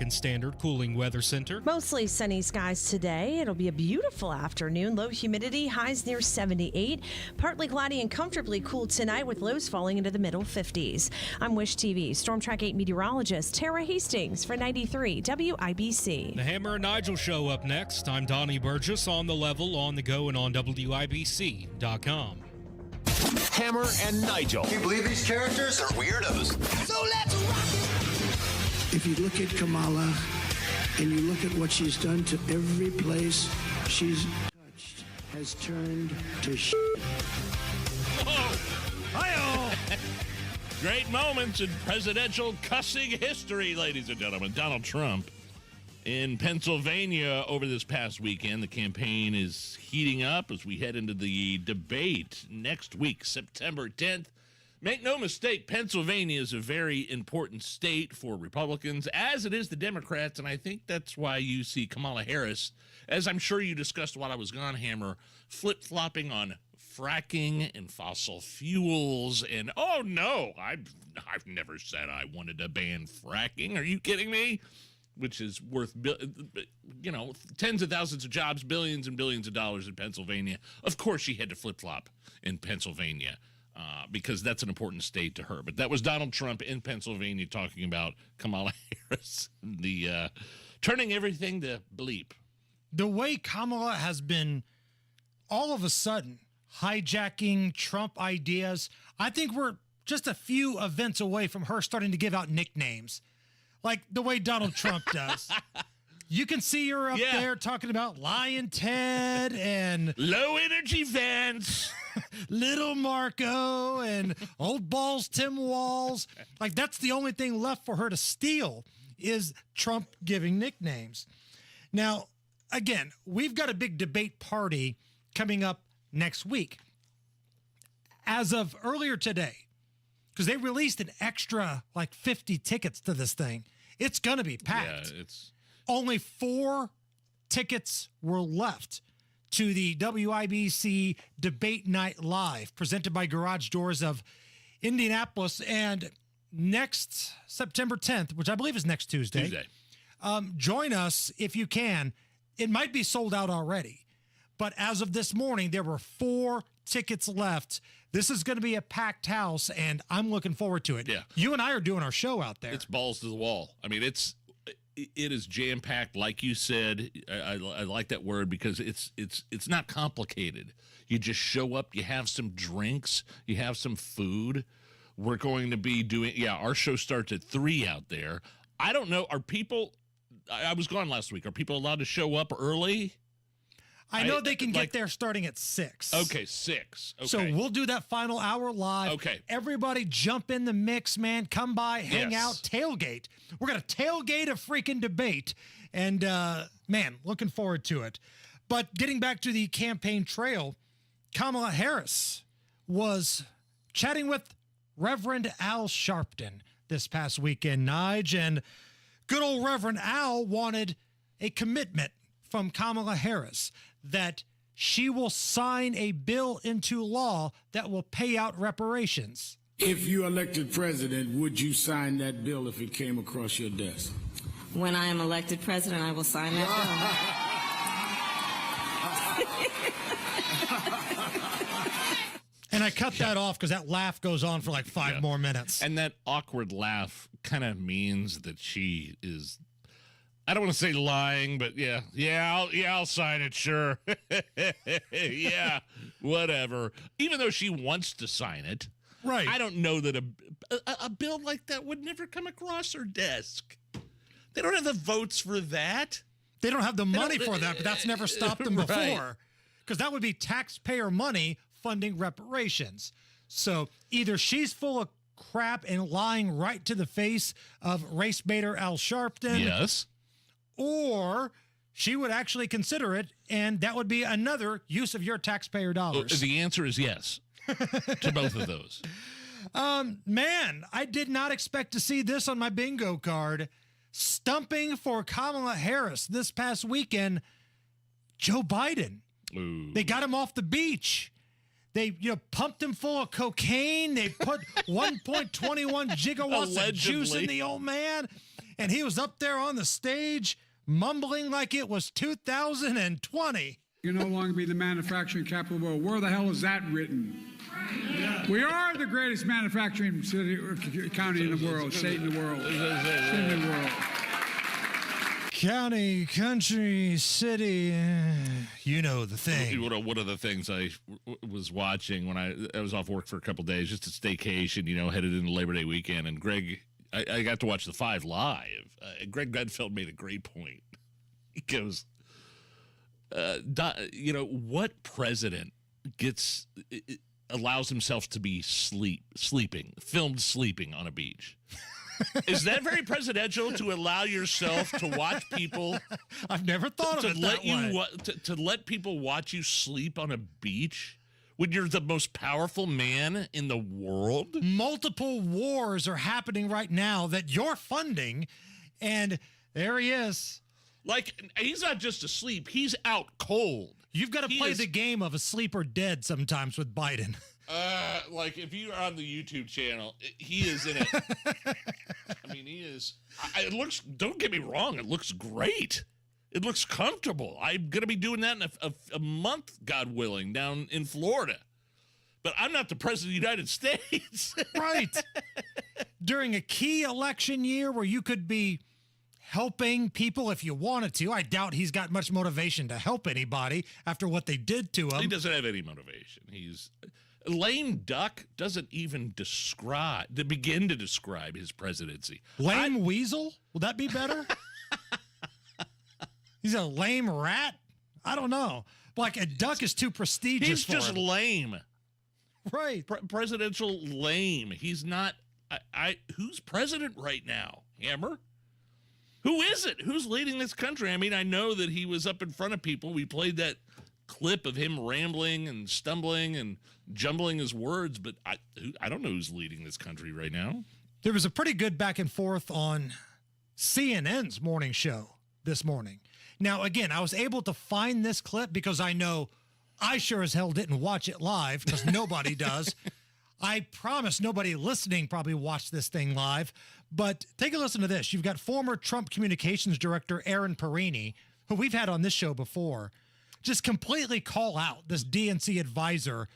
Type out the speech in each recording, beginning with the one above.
Standard Cooling Weather Center. Mostly sunny skies today. It'll be a beautiful afternoon. Low humidity, highs near 78. Partly cloudy and comfortably cool tonight with lows falling into the middle 50s. I'm Wish TV Storm Track 8 meteorologist Tara Hastings for 93 WIBC. The Hammer and Nigel show up next. I'm Donnie Burgess on the level, on the go, and on WIBC.com. Hammer and Nigel. Can you believe these characters are weirdos? So let's rock it! If you look at Kamala and you look at what she's done to every place she's touched, has turned to shit. Whoa! Hi-oh! Great moments in presidential cussing history, ladies and gentlemen. Donald Trump in Pennsylvania over this past weekend. The campaign is heating up as we head into the debate next week, September 10th. Make no mistake, Pennsylvania is a very important state for Republicans, as it is the Democrats, and I think that's why you see Kamala Harris, as I'm sure you discussed while I was gone, Hammer, flip-flopping on fracking and fossil fuels, and oh no, I've never said I wanted to ban fracking. Are you kidding me? Which is worth, tens of thousands of jobs, billions and billions of dollars in Pennsylvania. Of course she had to flip-flop in Pennsylvania. Because that's an important state to her. But that was Donald Trump in Pennsylvania talking about Kamala Harris, the turning everything to bleep. The way Kamala has been all of a sudden hijacking Trump ideas, I think we're just a few events away from her starting to give out nicknames, like the way Donald Trump does. You can see her up there talking about Lion Ted and low energy Vance. Little Marco and Old Balls Tim Walls. Like, that's the only thing left for her to steal is Trump giving nicknames. Now, again, we've got a big debate party coming up next week. As of earlier today, because they released an extra, 50 tickets to this thing, it's going to be packed. Yeah, it's... Only 4 tickets were left to the WIBC Debate Night Live, presented by Garage Doors of Indianapolis. And next September 10th, which I believe is next Tuesday. Join us if you can. It might be sold out already, but as of this morning, there were 4 tickets left. This is going to be a packed house, and I'm looking forward to it. Yeah. You and I are doing our show out there. It's balls to the wall. I mean, it is jam-packed, like you said. I like that word because it's not complicated. You just show up, you have some drinks, you have some food. We're going to be doing, our show starts at 3 out there. I don't know, are people, I was gone last week, are people allowed to show up early? I know they can get there starting at 6. Okay, 6. Okay. So we'll do that final hour live. Okay. Everybody jump in the mix, man. Come by, hang out, tailgate. We're going to tailgate a freaking debate. And, man, looking forward to it. But getting back to the campaign trail, Kamala Harris was chatting with Reverend Al Sharpton this past weekend, Nige. And good old Reverend Al wanted a commitment from Kamala Harris that she will sign a bill into law that will pay out reparations. If you elected president, would you sign that bill if it came across your desk? When I am elected president, I will sign that bill. And I cut that off because that laugh goes on for 5 more minutes. And that awkward laugh kind of means that she is, I don't want to say lying, but I'll sign it, sure. Yeah, whatever. Even though she wants to sign it, right? I don't know that a bill like that would never come across her desk. They don't have the votes for that. They don't have the money for that, but that's never stopped them before. Because that would be taxpayer money funding reparations. So either she's full of crap and lying right to the face of race baiter Al Sharpton. Yes. Or she would actually consider it, and that would be another use of your taxpayer dollars. The answer is yes to both of those. Man, I did not expect to see this on my bingo card. Stumping for Kamala Harris this past weekend, Joe Biden. Ooh. They got him off the beach. They pumped him full of cocaine. They put 1.21 gigawatts of juice in the old man. and he was up there on the stage mumbling like it was 2020. You no longer be the manufacturing capital of the world. Where the hell is that written? We are the greatest manufacturing county in the world, state in the world. State in the world. County, country, city, you know the thing. One of the things I was watching when I was off work for a couple of days, just a staycation, headed into Labor Day weekend, and Greg, I got to watch the 5 live. Greg Gudfeld made a great point. He goes, what president allows himself to be filmed sleeping on a beach? Is that very presidential to allow yourself to watch people? I've never thought of it that way. To let people watch you sleep on a beach when you're the most powerful man in the world? Multiple wars are happening right now that you're funding, and there he is. Like, he's not just asleep, he's out cold. You've got to play the game of asleep or dead sometimes with Biden. Like, if you're on the YouTube channel, he is in it. I mean, he is. It looks, don't get me wrong, it looks great. It looks comfortable. I'm going to be doing that in a month, God willing, down in Florida. But I'm not the president of the United States. Right. During a key election year where you could be helping people if you wanted to. I doubt he's got much motivation to help anybody after what they did to him. He doesn't have any motivation. He's lame duck doesn't even begin to describe his presidency. Lame weasel? Will that be better? He's a lame rat? I don't know. Like a duck is too prestigious He's for just him. lame. Right. Presidential lame. He's not. Who's president right now? Hammer? Who is it? Who's leading this country? I mean, I know that he was up in front of people. We played that clip of him rambling and stumbling and jumbling his words, but I don't know who's leading this country right now. There was a pretty good back and forth on CNN's morning show this morning. Now, again, I was able to find this clip because I know I sure as hell didn't watch it live because nobody does. I promise nobody listening probably watched this thing live. But take a listen to this. You've got former Trump communications director Aaron Perini, who we've had on this show before, just completely call out this DNC advisor,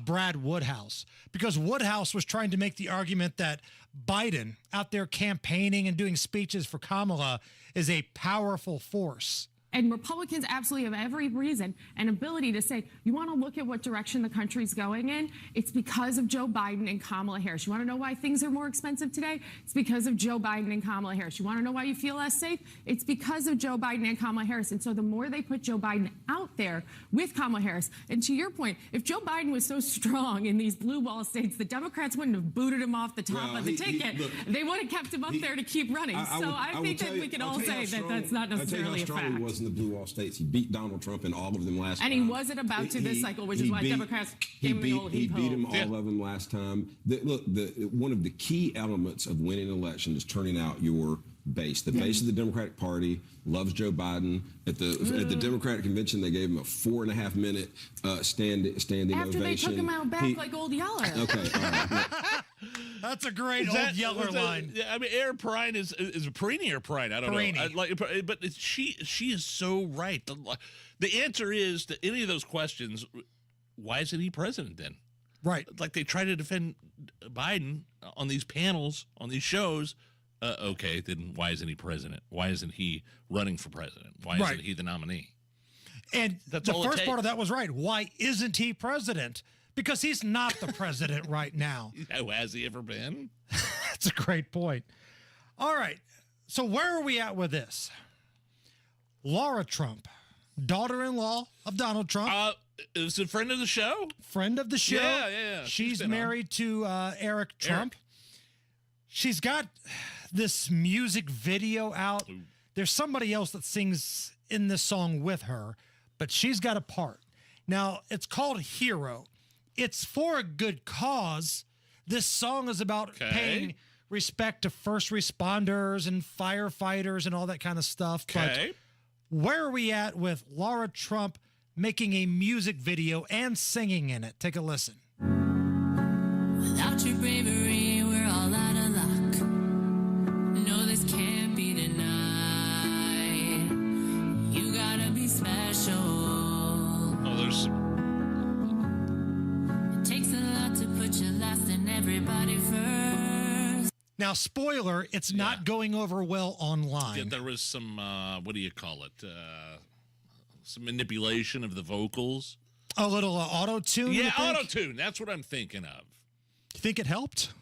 Brad Woodhouse, because Woodhouse was trying to make the argument that Biden out there campaigning and doing speeches for Kamala is a powerful force. And Republicans absolutely have every reason and ability to say, you want to look at what direction the country's going in? It's because of Joe Biden and Kamala Harris. You want to know why things are more expensive today? It's because of Joe Biden and Kamala Harris. You want to know why you feel less safe? It's because of Joe Biden and Kamala Harris. And so the more they put Joe Biden out there with Kamala Harris, and to your point, if Joe Biden was so strong in these blue wall states, the Democrats wouldn't have booted him off the top of the ticket. They would have kept him up there to keep running. I think that we can all say that that's not necessarily a fact. In the blue wall states, he beat Donald Trump in all of them last time. And he wasn't about to this cycle, which is why Democrats gave him the old He beat him all of them last time. One of the key elements of winning an election is turning out your base. The base of the Democratic Party loves Joe Biden. At the Democratic convention, they gave him a 4.5 minute standing ovation. After they took him out back like Old Yeller. Okay, all right. That's a great Old Yeller line. I mean, Aaron Perrine is Perini or Perrine? I don't know. But she is so right. The answer is to any of those questions. Why isn't he president then? Right. Like they try to defend Biden on these panels, on these shows. Okay, then why isn't he president? Why isn't he running for president? Why isn't he the nominee? And the first part of that was right. Why isn't he president? Because he's not the president right now. Has he ever been? That's a great point. All right. So where are we at with this? Laura Trump, daughter-in-law of Donald Trump. Is a friend of the show? Friend of the show. Yeah. She's married to Eric Trump. She's got this music video out. Ooh. There's somebody else that sings in this song with her, but she's got a part. Now, it's called Hero. It's for a good cause. This song is about paying respect to first responders and firefighters and all that kind of stuff. Okay. But where are we at with Laura Trump making a music video and singing in it? Take a listen. Without your bravery, we're all out of luck. No, this can't be everybody first. Now, spoiler, it's not going over well online. Yeah, there was some, what do you call it? Some manipulation of the vocals. A little auto-tune? Yeah, auto-tune. That's what I'm thinking of. You think it helped?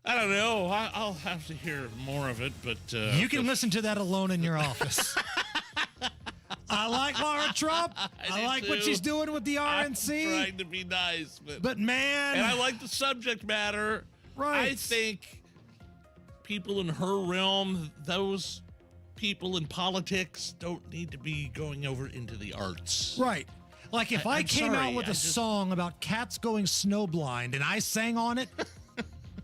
I don't know. I'll have to hear more of it, but... you can listen to that alone in your office. I like Laura Trump. I like what she's doing with the RNC. I'm trying to be nice, but man... And I like the subject matter. Right. I think people in her realm, those people in politics, don't need to be going over into the arts. Right. Like if I came out with a song about cats going snowblind and I sang on it,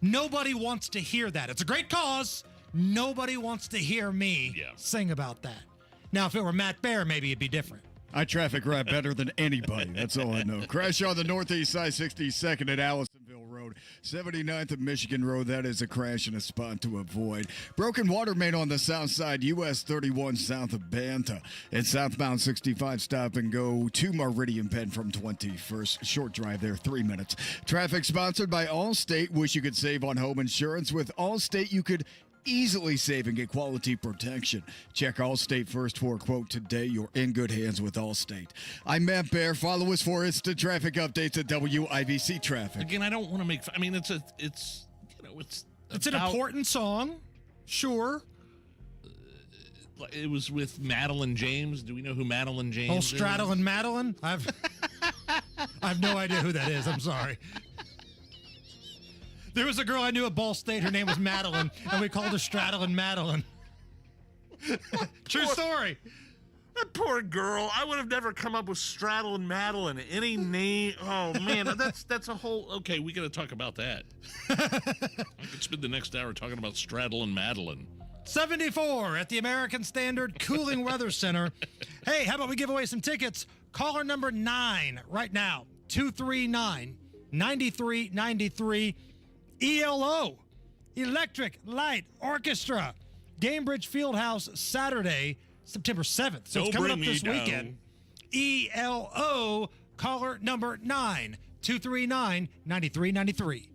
nobody wants to hear that. It's a great cause. Nobody wants to hear me sing about that. Now, if it were Matt Baer, maybe it'd be different. I traffic rap better than anybody. That's all I know. Crash on the northeast side, 62nd at Allisonville Road. 79th of Michigan Road. That is a crash and a spot to avoid. Broken water main on the south side, US 31 south of Banta. And southbound 65 stop and go to Meridian Penn from 21st. Short drive there, 3 minutes. Traffic sponsored by Allstate. Wish you could save on home insurance. With Allstate, you could easily save and get quality protection. Check Allstate first for a quote today. You're in good hands with Allstate. I'm Matt Baer. Follow us for instant traffic updates at WIBC Traffic. Again, I don't want to make. I mean, it's an important song, sure. It was with Madeline James. Do we know who Madeline James is? Oh, Straddle and Madeline? I have no idea who that is. I'm sorry. There was a girl I knew at Ball State. Her name was Madeline, and we called her Straddle and Madeline. True story. That poor girl. I would have never come up with Straddle and Madeline. Any name. Oh, man. That's a whole. Okay, we got to talk about that. I could spend the next hour talking about Straddle and Madeline. 74 at the American Standard Cooling Weather Center. Hey, how about we give away some tickets? Caller number 9 right now. 239-9393. ELO, Electric Light Orchestra, Gamebridge Fieldhouse, Saturday, September 7th. So it's coming up this weekend. ELO, caller number 9, 239-9393.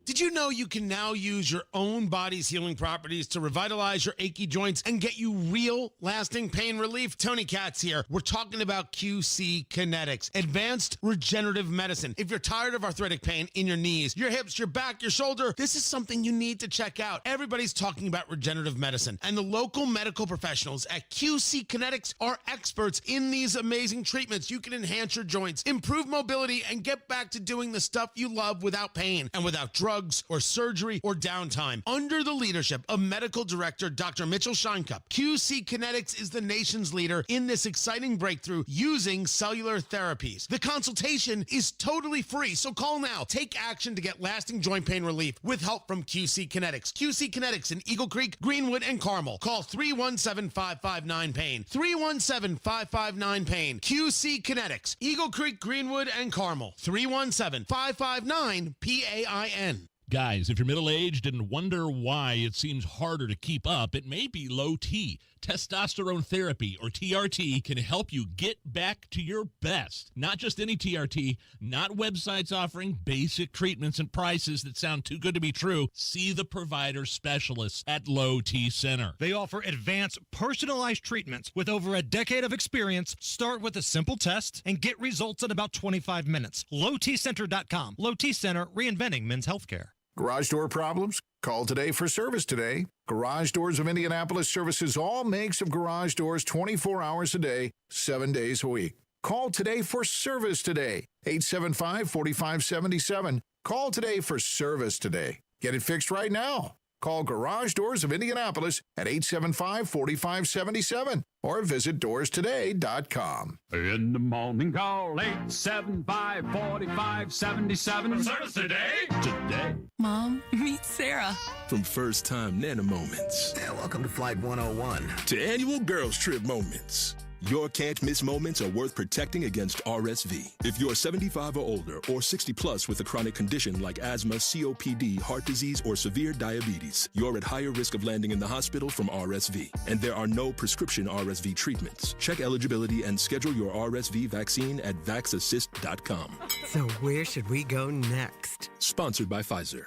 Did you know you can now use your own body's healing properties to revitalize your achy joints and get you real lasting pain relief? Tony Katz here. We're talking about QC Kinetics, advanced regenerative medicine. If you're tired of arthritic pain in your knees, your hips, your back, your shoulder, this is something you need to check out. Everybody's talking about regenerative medicine, and the local medical professionals at QC Kinetics are experts in these amazing treatments. You can enhance your joints, improve mobility, and get back to doing the stuff you love without pain and without drugs or surgery or downtime. Under the leadership of Medical Director Dr. Mitchell Scheinkup, QC Kinetics is the nation's leader in this exciting breakthrough using cellular therapies. The consultation is totally free, so call now. Take action to get lasting joint pain relief with help from QC Kinetics. QC Kinetics in Eagle Creek, Greenwood, and Carmel. Call 317-559-PAIN. 317-559-PAIN. QC Kinetics, Eagle Creek, Greenwood, and Carmel. 317-559-PAIN. Guys, if you're middle-aged and wonder why it seems harder to keep up, it may be low T. Testosterone therapy, or TRT, can help you get back to your best. Not just any TRT, not websites offering basic treatments and prices that sound too good to be true. See the provider specialists at Low T Center. They offer advanced, personalized treatments with over a decade of experience. Start with a simple test and get results in about 25 minutes. LowTCenter.com. Low T Center, reinventing men's healthcare. Garage door problems? Call today for service today. Garage Doors of Indianapolis services all makes of garage doors 24 hours a day, 7 days a week. Call today for service today. 875-4577. Call today for service today. Get it fixed right now. Call Garage Doors of Indianapolis at 875-4577 or visit doorstoday.com. In the morning, call 875-4577. Service today? Today. Mom, meet Sarah. From first-time Nana moments. And welcome to Flight 101. To annual girls trip moments. Your can't-miss moments are worth protecting against RSV. If you're 75 or older or 60 plus with a chronic condition like asthma, COPD, heart disease, or severe diabetes, you're at higher risk of landing in the hospital from RSV. And there are no prescription RSV treatments. Check eligibility and schedule your RSV vaccine at vaxassist.com. So where should we go next? Sponsored by Pfizer.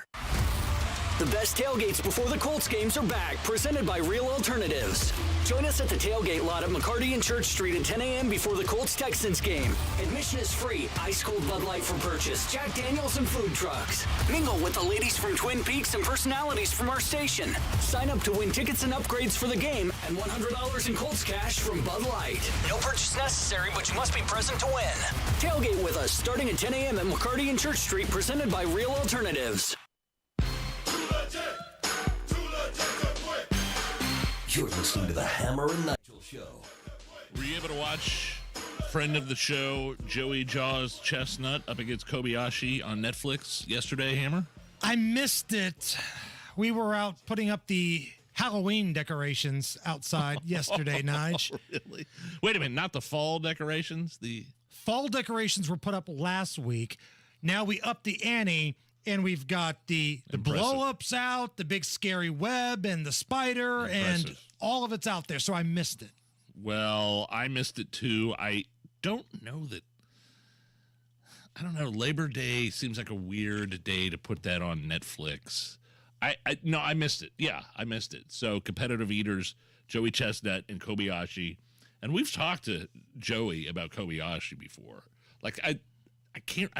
The best tailgates before the Colts games are back, presented by Real Alternatives. Join us at the tailgate lot at McCarty and Church Street at 10 a.m. before the Colts-Texans game. Admission is free. Ice-cold Bud Light for purchase, Jack Daniels and food trucks. Mingle with the ladies from Twin Peaks and personalities from our station. Sign up to win tickets and upgrades for the game and $100 in Colts cash from Bud Light. No purchase necessary, but you must be present to win. Tailgate with us starting at 10 a.m. at McCarty and Church Street, presented by Real Alternatives. You're listening to the Hammer and Nigel Show. Were you able to watch friend of the show, Joey Jaws Chestnut, up against Kobayashi on Netflix yesterday, Hammer? I missed it. We were out putting up the Halloween decorations outside yesterday, Nige. Really? Wait a minute, not the fall decorations? The fall decorations were put up last week. Now we upped the ante, and we've got the blow-ups out, the big scary web, and the spider, and all of it's out there, so I missed it. Well, I missed it too. I don't know. Labor Day seems like a weird day to put that on Netflix. No, I missed it. Yeah, I missed it. So Competitive Eaters, Joey Chestnut and Kobayashi. And we've talked to Joey about Kobayashi before. Like, I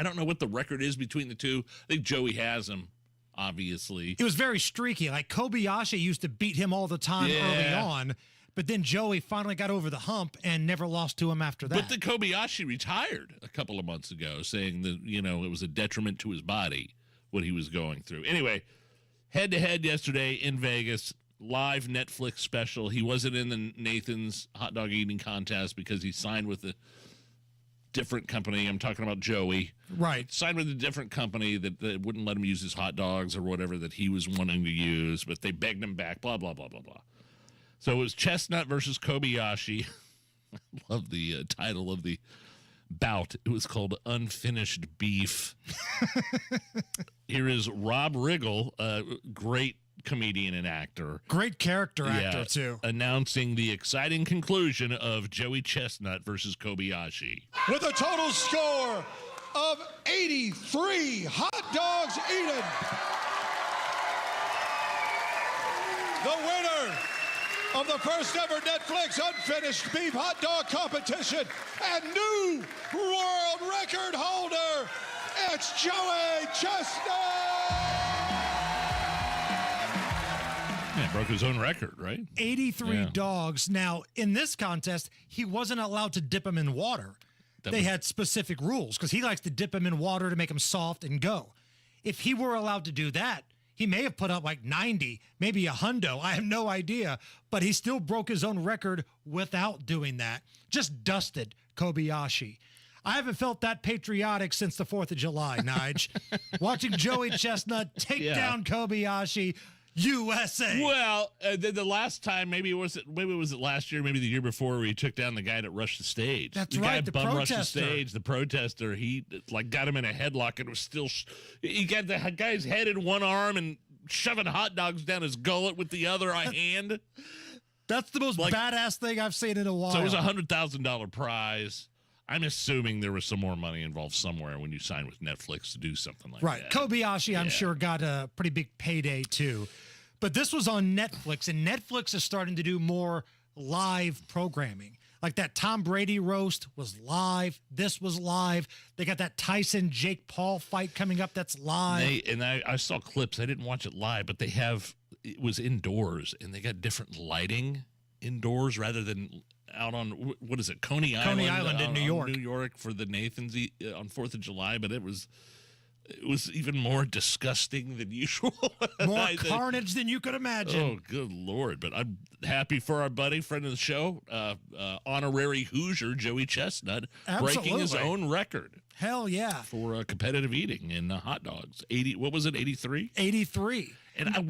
don't know what the record is between the two. I think Joey has him, obviously. It was very streaky. Like, Kobayashi used to beat him all the time early on, but then Joey finally got over the hump and never lost to him after that. But then Kobayashi retired a couple of months ago, saying that, it was a detriment to his body, what he was going through. Anyway, head-to-head yesterday in Vegas, live Netflix special. He wasn't in the Nathan's hot dog eating contest because he signed with a different company. I'm talking about Joey. Right. Signed with a different company that wouldn't let him use his hot dogs or whatever that he was wanting to use, but they begged him back, blah, blah, blah, blah, blah. So it was Chestnut versus Kobayashi. I love the title of the bout. It was called Unfinished Beef. Here is Rob Riggle, a great comedian and actor. Great character actor, too. Announcing the exciting conclusion of Joey Chestnut versus Kobayashi. With a total score of 83 hot dogs eaten, the winner of the first ever Netflix Unfinished Beef Hot Dog Competition and new world record holder, it's Joey Chestnut! Yeah, broke his own record, right? 83 dogs. Now, in this contest, he wasn't allowed to dip them in water. They had specific rules because he likes to dip them in water to make them soft and go. If he were allowed to do that, he may have put up like 90, maybe a hundo. I have no idea. But he still broke his own record without doing that. Just dusted Kobayashi. I haven't felt that patriotic since the 4th of July, Nige. Watching Joey Chestnut take down Kobayashi, USA. Well, the last time, maybe it was last year, maybe the year before, where he took down the guy that rushed the stage. That's right, the bum rushed the protester. stage. The protester, he got him in a headlock and was still. He got the guy's head in one arm and shoving hot dogs down his gullet with the other hand. That's the most badass thing I've seen in a while. So it was a $100,000 prize. I'm assuming there was some more money involved somewhere when you signed with Netflix to do something like that. Right. Kobayashi, I'm sure, got a pretty big payday, too. But this was on Netflix, and Netflix is starting to do more live programming. Like that Tom Brady roast was live. This was live. They got that Tyson-Jake Paul fight coming up that's live. I saw clips. I didn't watch it live, but it was indoors, and they got different lighting indoors rather than out on, what is it, Coney Island? Coney Island in New York. New York for the Nathans on 4th of July, but it was even more disgusting than usual. More carnage than you could imagine. Oh, good Lord. But I'm happy for our buddy, friend of the show, honorary Hoosier, Joey Chestnut, breaking his own record. Hell yeah. For competitive eating in hot dogs. 83? 83. And I'd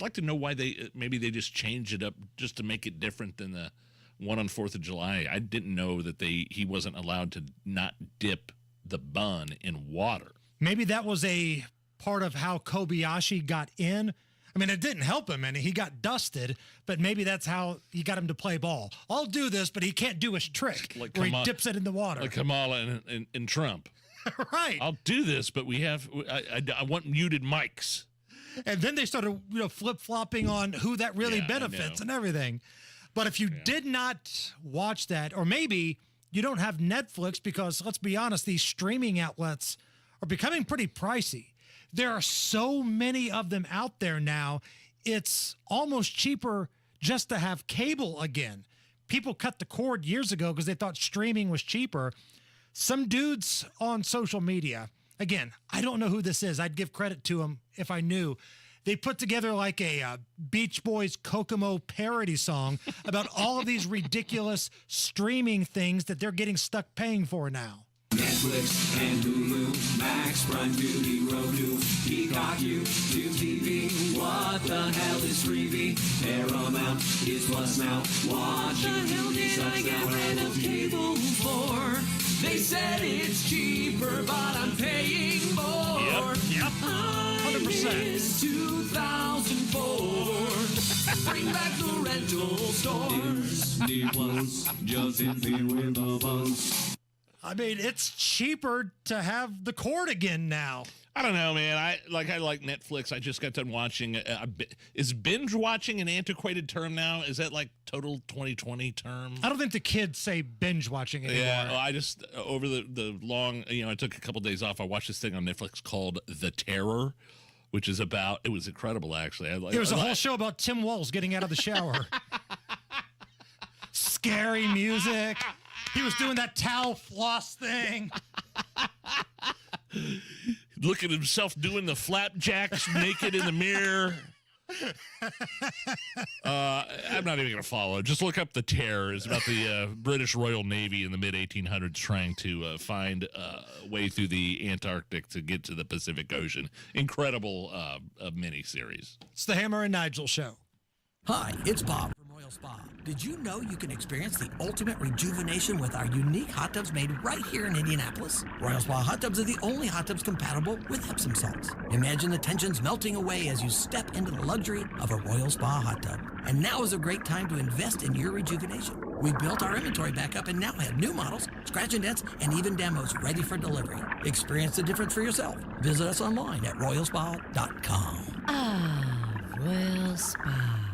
like to know why maybe they just changed it up just to make it different than the one on 4th of July. I didn't know that he wasn't allowed to not dip the bun in water. Maybe that was a part of how Kobayashi got in. I mean, it didn't help him, and he got dusted, but maybe that's how he got him to play ball. I'll do this, but he can't do his trick where he dips it in the water. Like Kamala and Trump. Right. I'll do this, but I want muted mics. And then they started, flip-flopping on who that really benefits and everything. But if you did not watch that, or maybe you don't have Netflix, because let's be honest, these streaming outlets are becoming pretty pricey. There are so many of them out there now. It's almost cheaper just to have cable again. People cut the cord years ago because they thought streaming was cheaper. Some dudes on social media, again, I don't know who this is. I'd give credit to them if I knew. They put together like a Beach Boys Kokomo parody song about all of these ridiculous streaming things that they're getting stuck paying for now. Netflix and Hulu, Max, Prime Video, Roku, Peacock, YouTube TV. What the hell is freebie? Paramount is plus now. Watch what the hell did I get rid of cable for? They said it's cheaper, but I'm paying more. Yep. 100%. 2004. Bring back the rental stores. Disney Plus just in with a buzz. I mean, it's cheaper to have the cord again now. I don't know, man. I like Netflix. I just got done watching. Is binge watching an antiquated term now? Is that like total 2020 term? I don't think the kids say binge watching anymore. Yeah, well, I just over the long, I took a couple days off. I watched this thing on Netflix called The Terror, which is about. It was incredible, actually. There was a whole show about Tim Walz getting out of the shower. Scary music. He was doing that towel floss thing. Look at himself doing the flapjacks naked in the mirror. I'm not even going to follow. Just look up The Terror. It's about the British Royal Navy in the mid-1800s trying to find a way through the Antarctic to get to the Pacific Ocean. Incredible mini-series. It's the Hammer and Nigel Show. Hi, it's Bob from Royal Spa. Did you know you can experience the ultimate rejuvenation with our unique hot tubs made right here in Indianapolis? Royal Spa hot tubs are the only hot tubs compatible with Epsom salts. Imagine the tensions melting away as you step into the luxury of a Royal Spa hot tub. And now is a great time to invest in your rejuvenation. We built our inventory back up and now have new models, scratch and dents, and even demos ready for delivery. Experience the difference for yourself. Visit us online at royalspa.com. Royal Spa.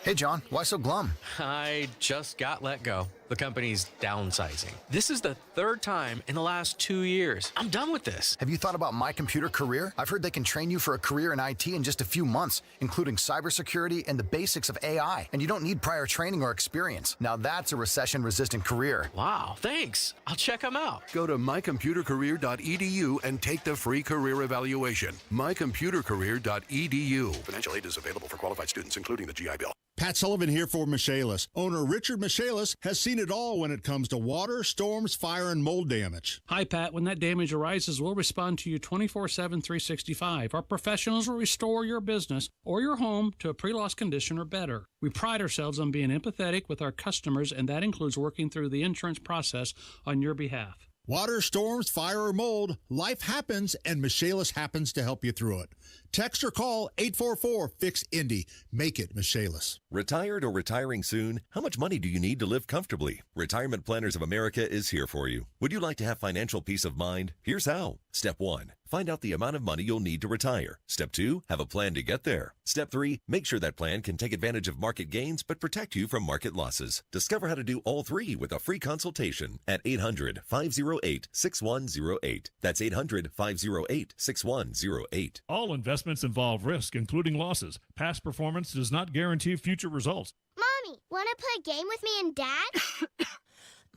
Hey, John, why so glum? I just got let go. The company's downsizing. This is the third time in the last 2 years. I'm done with this. Have you thought about My Computer Career? I've heard they can train you for a career in IT in just a few months, including cybersecurity and the basics of AI. And you don't need prior training or experience. Now that's a recession-resistant career. Wow, thanks. I'll check them out. Go to mycomputercareer.edu and take the free career evaluation. mycomputercareer.edu. Financial aid is available for qualified students, including the GI Bill. Pat Sullivan here for Michaelis. Owner Richard Michaelis has seen it all when it comes to water, storms, fire, and mold damage. Hi, Pat. When that damage arises, we'll respond to you 24/7, 365. Our professionals will restore your business or your home to a pre-loss condition or better. We pride ourselves on being empathetic with our customers, and that includes working through the insurance process on your behalf. Water, storms, fire, or mold, life happens, and Michaelis happens to help you through it. Text or call 844-FIX-INDY. Make it Michaelis. Retired or retiring soon? How much money do you need to live comfortably? Retirement Planners of America is here for you. Would you like to have financial peace of mind? Here's how. Step 1. Find out the amount of money you'll need to retire. Step 2. Have a plan to get there. Step 3. Make sure that plan can take advantage of market gains but protect you from market losses. Discover how to do all three with a free consultation at 800-508-6108. That's 800-508-6108. All investments involve risk, including losses. Past performance does not guarantee future results. Mommy, want to play a game with me and Dad?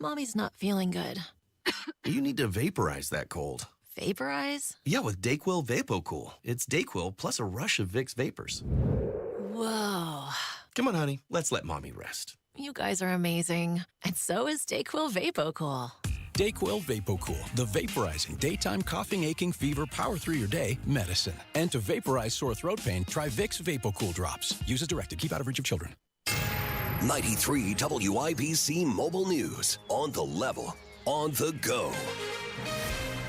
Mommy's not feeling good. You need to vaporize that cold. Vaporize? Yeah, with Dayquil VapoCool. It's Dayquil plus a rush of Vicks vapors. Whoa. Come on, honey. Let's let Mommy rest. You guys are amazing. And so is Dayquil VapoCool. Dayquil VapoCool, the vaporizing daytime coughing, aching, fever, power through your day medicine. And to vaporize sore throat pain, try Vicks VapoCool drops. Use as directed. Keep out of reach of children. 93 WIBC Mobile News. On the level, on the go.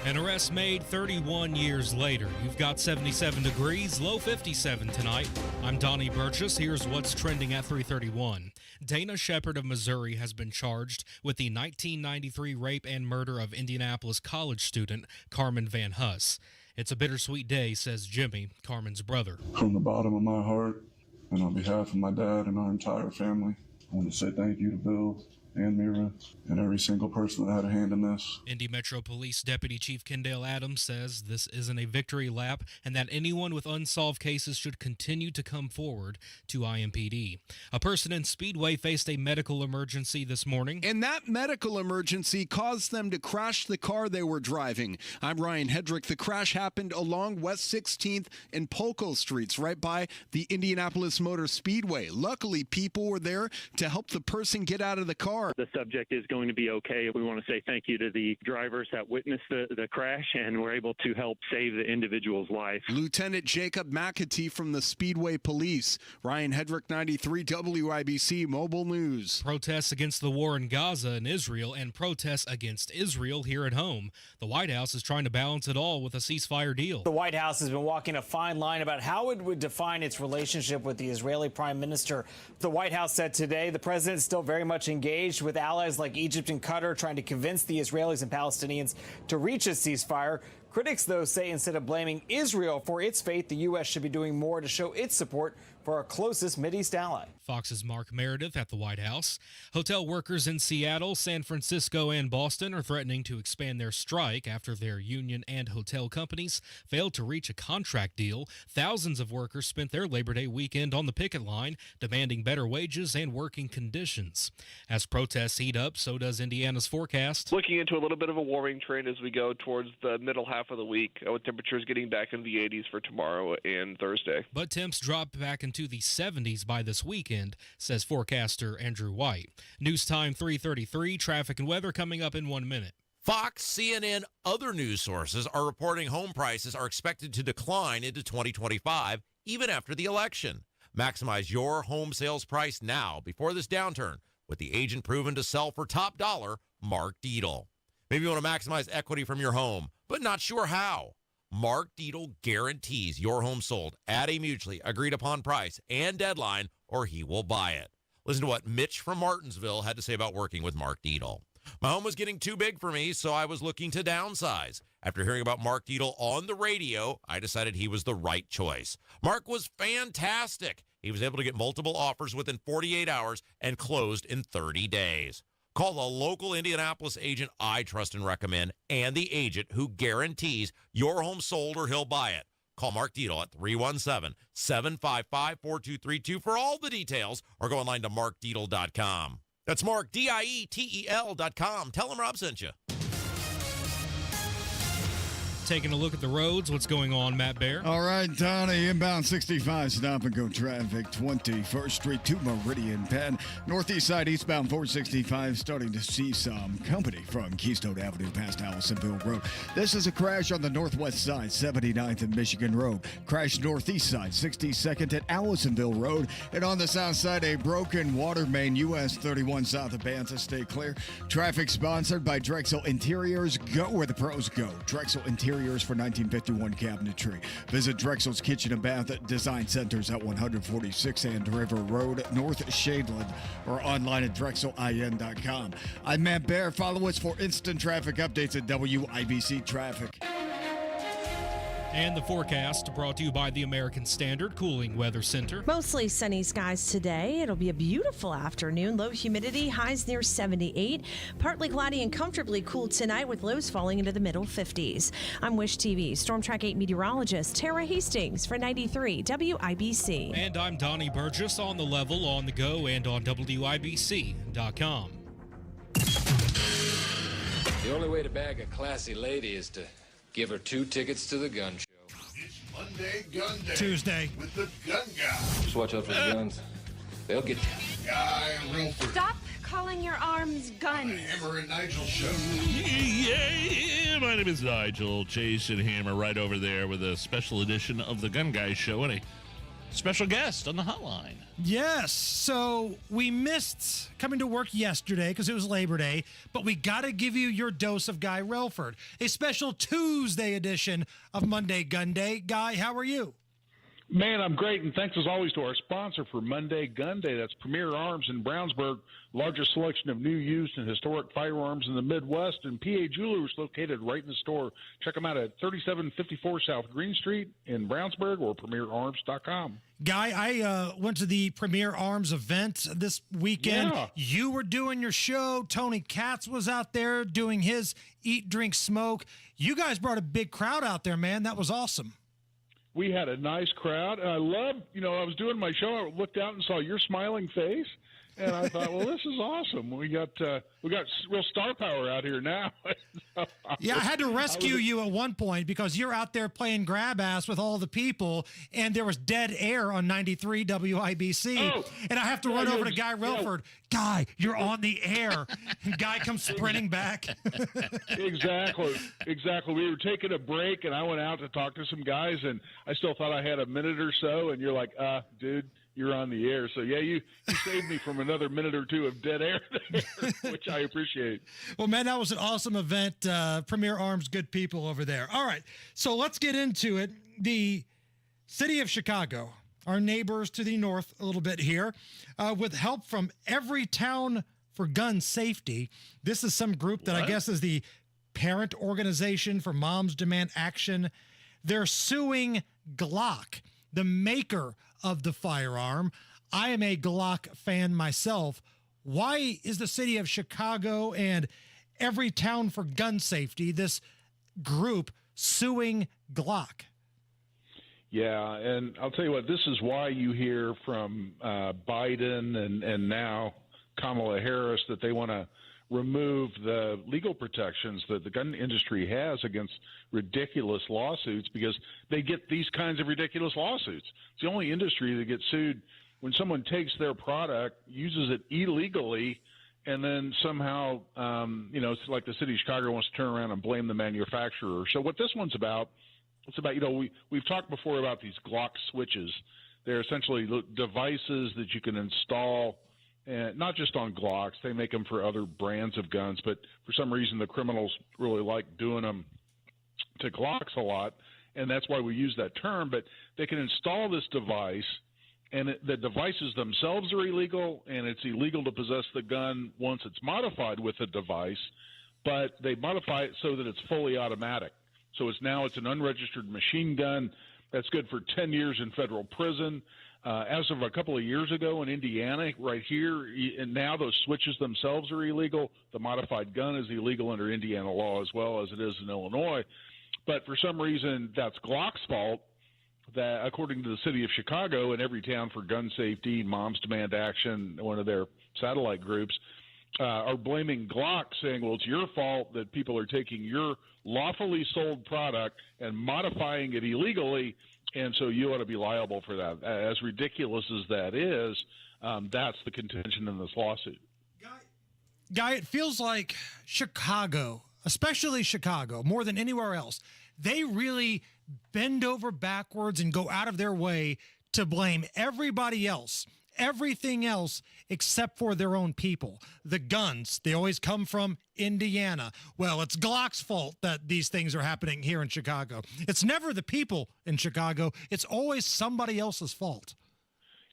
An arrest made 31 years later. You've got 77 degrees, low 57 tonight. I'm Donnie Burgess. Here's what's trending at 3:31. Dana Shepard of Missouri has been charged with the 1993 rape and murder of Indianapolis college student Carmen Van Huss. It's a bittersweet day, says Jimmy, Carmen's brother. From the bottom of my heart, and on behalf of my dad and our entire family, I want to say thank you to Bill and Mira and every single person that had a hand in this. Indy Metro Police Deputy Chief Kendall Adams says this isn't a victory lap and that anyone with unsolved cases should continue to come forward to IMPD. A person in Speedway faced a medical emergency this morning. And that medical emergency caused them to crash the car they were driving. I'm Ryan Hedrick. The crash happened along West 16th and Polko Streets, right by the Indianapolis Motor Speedway. Luckily, people were there to help the person get out of the car. The subject is going to be okay. We want to say thank you to the drivers that witnessed the crash and were able to help save the individual's life. Lieutenant Jacob McAtee from the Speedway Police. Ryan Hedrick, 93 WIBC Mobile News. Protests against the war in Gaza and Israel and protests against Israel here at home. The White House is trying to balance it all with a ceasefire deal. The White House has been walking a fine line about how it would define its relationship with the Israeli Prime Minister. The White House said today the president is still very much engaged with allies like Egypt and Qatar, trying to convince the Israelis and Palestinians to reach a ceasefire. Critics, though, say instead of blaming Israel for its fate, the U.S. should be doing more to show its support for our closest Mideast ally. Fox's Mark Meredith at the White House. Hotel workers in Seattle, San Francisco, and Boston are threatening to expand their strike after their union and hotel companies failed to reach a contract deal. Thousands of workers spent their Labor Day weekend on the picket line, demanding better wages and working conditions. As protests heat up, so does Indiana's forecast. Looking into a little bit of a warming trend as we go towards the middle half of the week, with temperatures getting back in the 80s for tomorrow and Thursday. But temps drop back into the 70s by this weekend, says forecaster Andrew White. News time 3:33, traffic and weather coming up in 1 minute. Fox, CNN, other news sources are reporting home prices are expected to decline into 2025, even after the election. Maximize your home sales price now before this downturn with the agent proven to sell for top dollar, Mark Dietl. Maybe you want to maximize equity from your home, but not sure how. Mark Dietl guarantees your home sold at a mutually agreed upon price and deadline, or he will buy it. Listen to what Mitch from Martinsville had to say about working with Mark Dietl. My home was getting too big for me, so I was looking to downsize. After hearing about Mark Dietl on the radio, I decided he was the right choice. Mark was fantastic. He was able to get multiple offers within 48 hours and closed in 30 days. Call the local Indianapolis agent I trust and recommend, and the agent who guarantees your home sold or he'll buy it. Call Mark Dietl at 317-755-4232 for all the details, or go online to markdietl.com. That's Mark, Dietel.com. Tell him Rob sent you. Taking a look at the roads, what's going on, Matt Bear? All right, Donnie, inbound 65, stop and go traffic, 21st Street to Meridian Penn. Northeast side, eastbound 465, starting to see some company from Keystone Avenue past Allisonville Road. This is a crash on the northwest side, 79th and Michigan Road. Crash northeast side, 62nd at Allisonville Road. And on the south side, a broken water main, US 31 south of Bantha. Stay clear. Traffic sponsored by Drexel Interiors. Go where the pros go. Drexel Interiors for 1951 cabinetry. Visit Drexel's Kitchen and Bath Design Centers at 146 and River Road, North Shadeland, or online at drexelin.com. I'm Matt Bear. Follow us for instant traffic updates at WIBC Traffic. And the forecast brought to you by the American Standard Cooling Weather Center. Mostly sunny skies today. It'll be a beautiful afternoon. Low humidity, highs near 78. Partly cloudy and comfortably cool tonight with lows falling into the middle 50s. I'm Wish TV Storm Track 8 meteorologist Tara Hastings for 93 WIBC. And I'm Donnie Burgess on the level, on the go, and on WIBC.com. The only way to bag a classy lady is to give her 2 tickets to the gun show. It's Monday Gun Day. Tuesday. With the gun guy. Just watch out for the guns. They'll get you. Guy Relford. Stop calling your arms guns. Hammer and Nigel show. Yeah, my name is Nigel. Chase and Hammer right over there with a special edition of the Gun Guy Show and a special guest on the hotline. Yes, so we missed coming to work yesterday because it was Labor Day, but we got to give you your dose of Guy Relford, a special Tuesday edition of Monday Gun Day. Guy, how are you? Man, I'm great, and thanks as always to our sponsor for Monday Gun Day. That's Premier Arms in Brownsburg, largest selection of new, used, and historic firearms in the Midwest, and PA Jewelers located right in the store. Check them out at 3754 South Green Street in Brownsburg or premierarms.com. Guy, I went to the Premier Arms event this weekend. Yeah. You were doing your show. Tony Katz was out there doing his Eat, Drink, Smoke. You guys brought a big crowd out there, man. That was awesome. We had a nice crowd. And I loved, I was doing my show. I looked out and saw your smiling face. And I thought, well, this is awesome. We got real star power out here now. Yeah, I had to rescue you at one point because you're out there playing grab ass with all the people, and there was dead air on 93 WIBC. Oh, and I have to run over to Guy Relford. Guy, you're on the air. And Guy comes sprinting back. Exactly. We were taking a break, and I went out to talk to some guys, and I still thought I had a minute or so, and you're like, dude, you're on the air. So, yeah, you saved me from another minute or two of dead air there, which I appreciate. Well, man, that was an awesome event. Premier Arms, good people over there. All right, so let's get into it. The city of Chicago, our neighbors to the north a little bit here, with help from Every Town for Gun Safety. This is some group that I guess is the parent organization for Moms Demand Action. They're suing Glock, the maker of the firearm. I am a Glock fan myself. Why is the city of Chicago and Every Town for Gun Safety, this group, suing Glock? Yeah, and I'll tell you what, this is why you hear from Biden and now Kamala Harris that they want to remove the legal protections that the gun industry has against ridiculous lawsuits, because they get these kinds of ridiculous lawsuits. It's the only industry that gets sued when someone takes their product, uses it illegally, and then somehow, it's like the city of Chicago wants to turn around and blame the manufacturer. So what this one's about, it's about, we've talked before about these Glock switches. They're essentially devices that you can install, and not just on Glocks. They make them for other brands of guns, but for some reason the criminals really like doing them to Glocks a lot, and that's why we use that term. But they can install this device, and the devices themselves are illegal, and it's illegal to possess the gun once it's modified with a device, but they modify it so that it's fully automatic. So it's an unregistered machine gun. That's good for 10 years in federal prison. As of a couple of years ago in Indiana, right here, and now those switches themselves are illegal. The modified gun is illegal under Indiana law as well as it is in Illinois. But for some reason, that's Glock's fault, that according to the city of Chicago and Every Town for Gun Safety, Moms Demand Action, one of their satellite groups, are blaming Glock, saying, well, it's your fault that people are taking your lawfully sold product and modifying it illegally, and so you ought to be liable for that. As ridiculous as that is, that's the contention in this lawsuit. Guy, it feels like Chicago, especially Chicago, more than anywhere else, they really bend over backwards and go out of their way to blame everybody else, everything else except for their own people. The guns, they always come from Indiana. Well, it's Glock's fault that these things are happening here in Chicago. It's never the people in Chicago. It's always somebody else's fault.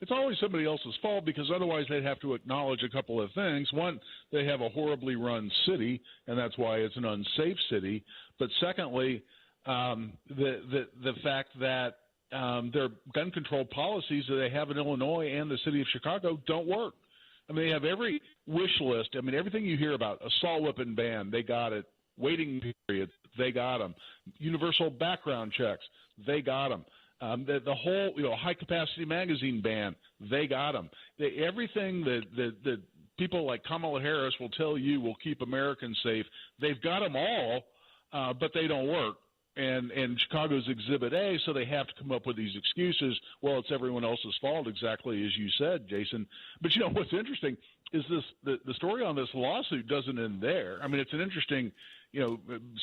It's always somebody else's fault, because otherwise they'd have to acknowledge a couple of things. One, they have a horribly run city, and that's why it's an unsafe city. But secondly, the fact that their gun control policies that they have in Illinois and the city of Chicago don't work. I mean, they have every wish list. I mean, everything you hear about, assault weapon ban, they got it. Waiting periods, they got them. Universal background checks, they got them. The whole, high capacity magazine ban, they got them. Everything that people like Kamala Harris will tell you will keep Americans safe, they've got them all, but they don't work. And Chicago's Exhibit A, so they have to come up with these excuses. Well, it's everyone else's fault, exactly as you said, Jason. But what's interesting is the story on this lawsuit doesn't end there. I mean, it's an interesting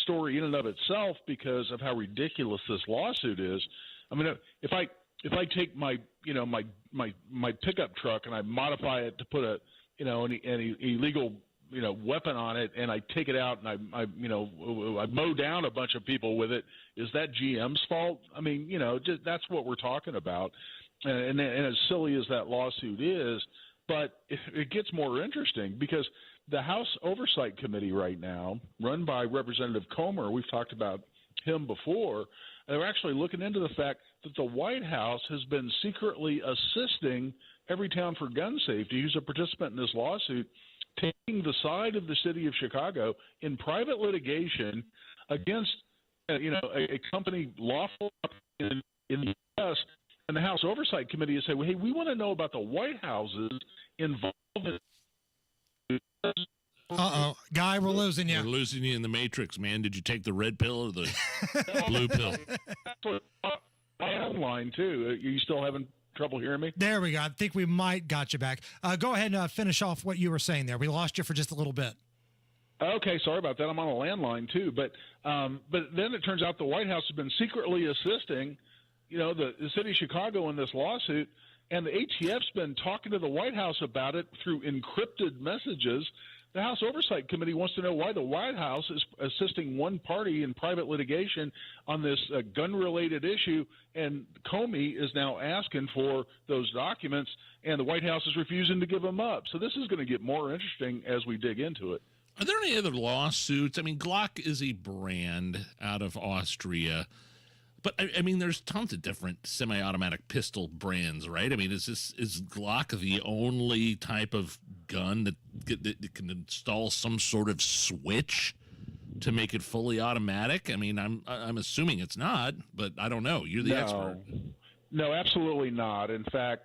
story in and of itself because of how ridiculous this lawsuit is. I mean, if I take my pickup truck and I modify it to put an illegal weapon on it and I take it out and I mow down a bunch of people with it, is that GM's fault? I mean, just, that's what we're talking about. And as silly as that lawsuit is, but it gets more interesting because the House Oversight Committee right now, run by Representative Comer, we've talked about him before, they're actually looking into the fact that the White House has been secretly assisting Everytown for Gun Safety, who's a participant in this lawsuit, taking the side of the city of Chicago in private litigation against a company lawful in the U.S., and the House Oversight Committee has said, well, hey, we want to know about the White House's involvement. Uh-oh. Guy, we're losing you. We're losing you in the Matrix, man. Did you take the red pill or the blue pill? Online, too. Are you still having trouble hearing me? There we go. I think we might got you back. Go ahead and finish off what you were saying there. We lost you for just a little bit. Okay, sorry about that. I'm on a landline, too. But then it turns out the White House has been secretly assisting the city of Chicago in this lawsuit, and the ATF's been talking to the White House about it through encrypted messages. The House Oversight Committee wants to know why the White House is assisting one party in private litigation on this gun-related issue, and Comey is now asking for those documents, and the White House is refusing to give them up. So this is going to get more interesting as we dig into it. Are there any other lawsuits? I mean, Glock is a brand out of Austria. But, I mean, there's tons of different semi-automatic pistol brands, right? I mean, is Glock the only type of gun that can install some sort of switch to make it fully automatic? I mean, I'm assuming it's not, but I don't know. You're the expert. No, absolutely not. In fact,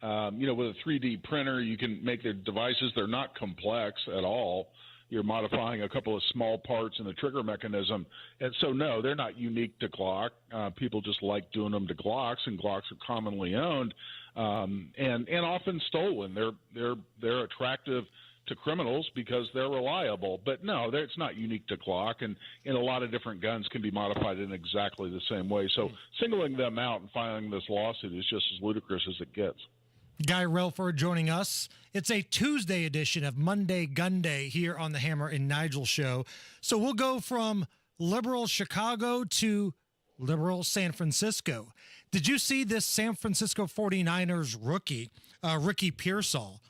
with a 3D printer, you can make the devices. They're not complex at all. You're modifying a couple of small parts in the trigger mechanism. And so, no, they're not unique to Glock. People just like doing them to Glocks, and Glocks are commonly owned and often stolen. They're attractive to criminals because they're reliable. But, no, it's not unique to Glock, and a lot of different guns can be modified in exactly the same way. So singling them out and filing this lawsuit is just as ludicrous as it gets. Guy Relford joining us. It's a Tuesday edition of Monday Gun Day here on the Hammer and Nigel show. So we'll go from liberal Chicago to liberal San Francisco. Did you see this San Francisco 49ers rookie, Ricky Pearsall?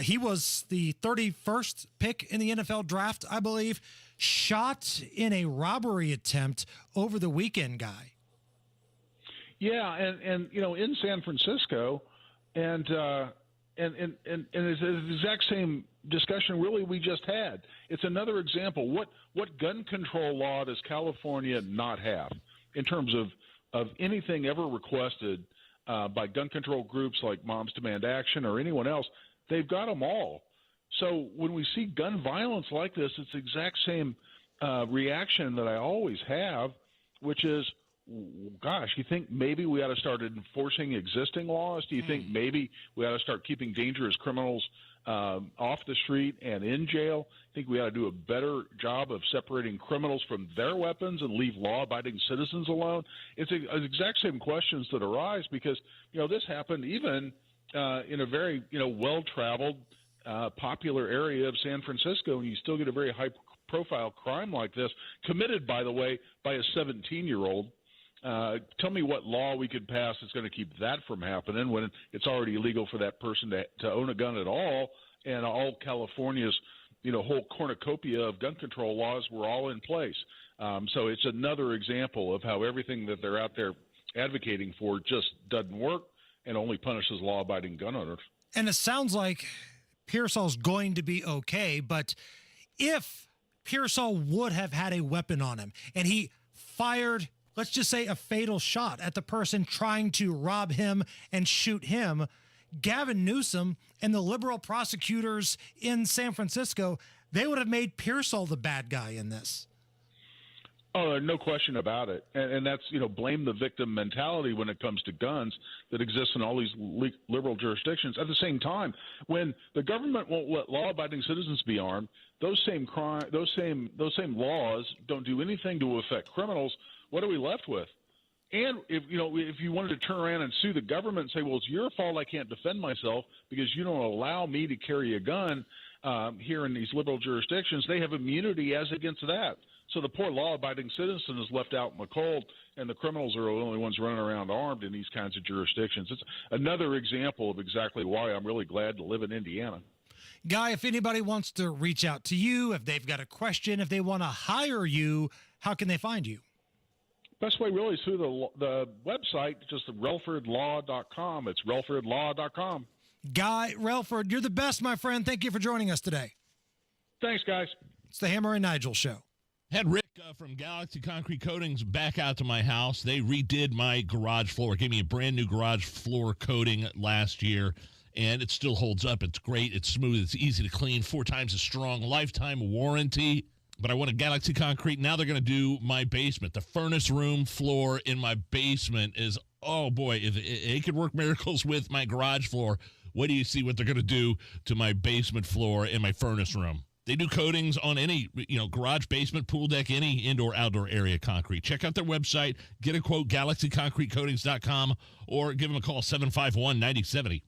He was the 31st pick in the NFL draft, I believe, shot in a robbery attempt over the weekend, Guy. Yeah, and in San Francisco, and it's the exact same discussion really we just had. It's another example. What gun control law does California not have in terms of anything ever requested by gun control groups like Moms Demand Action or anyone else? They've got them all. So when we see gun violence like this, it's the exact same reaction that I always have, which is, gosh, you think maybe we ought to start enforcing existing laws? Do you think maybe we ought to start keeping dangerous criminals off the street and in jail? I think we ought to do a better job of separating criminals from their weapons and leave law-abiding citizens alone. It's the exact same questions that arise because, this happened even in a very, well-traveled, popular area of San Francisco, and you still get a very high-profile crime like this, committed, by the way, by a 17-year-old. Tell me what law we could pass that's going to keep that from happening when it's already illegal for that person to own a gun at all, and all California's whole cornucopia of gun control laws were all in place. So it's another example of how everything that they're out there advocating for just doesn't work and only punishes law-abiding gun owners. And it sounds like Pearsall's going to be okay, but if Pearsall would have had a weapon on him and he fired, let's just say, a fatal shot at the person trying to rob him and shoot him, Gavin Newsom and the liberal prosecutors in San Francisco, they would have made Pearsall the bad guy in this. Oh, no question about it. And that's, blame the victim mentality when it comes to guns that exists in all these liberal jurisdictions. At the same time, when the government won't let law-abiding citizens be armed, those same laws don't do anything to affect criminals. What are we left with? And if you wanted to turn around and sue the government and say, well, it's your fault I can't defend myself because you don't allow me to carry a gun, here in these liberal jurisdictions, they have immunity as against that. So the poor law-abiding citizen is left out in the cold, and the criminals are the only ones running around armed in these kinds of jurisdictions. It's another example of exactly why I'm really glad to live in Indiana. Guy, if anybody wants to reach out to you, if they've got a question, if they want to hire you, how can they find you? Best way really is through the website, just relfordlaw.com. It's relfordlaw.com. Guy Relford, you're the best, my friend. Thank you for joining us today. Thanks, guys. It's the Hammer and Nigel Show. Had Rick from Galaxy Concrete Coatings back out to my house. They redid my garage floor, gave me a brand new garage floor coating last year, and it still holds up. It's great. It's smooth. It's easy to clean. 4 times as strong. Lifetime warranty. But I wanted Galaxy Concrete. Now they're going to do my basement. The furnace room floor in my basement is, oh boy, if it could work miracles with my garage floor, what do you see what they're going to do to my basement floor in my furnace room? They do coatings on any, garage, basement, pool deck, any indoor, outdoor area concrete. Check out their website. Get a quote, galaxyconcretecoatings.com, or give them a call, 751-9070.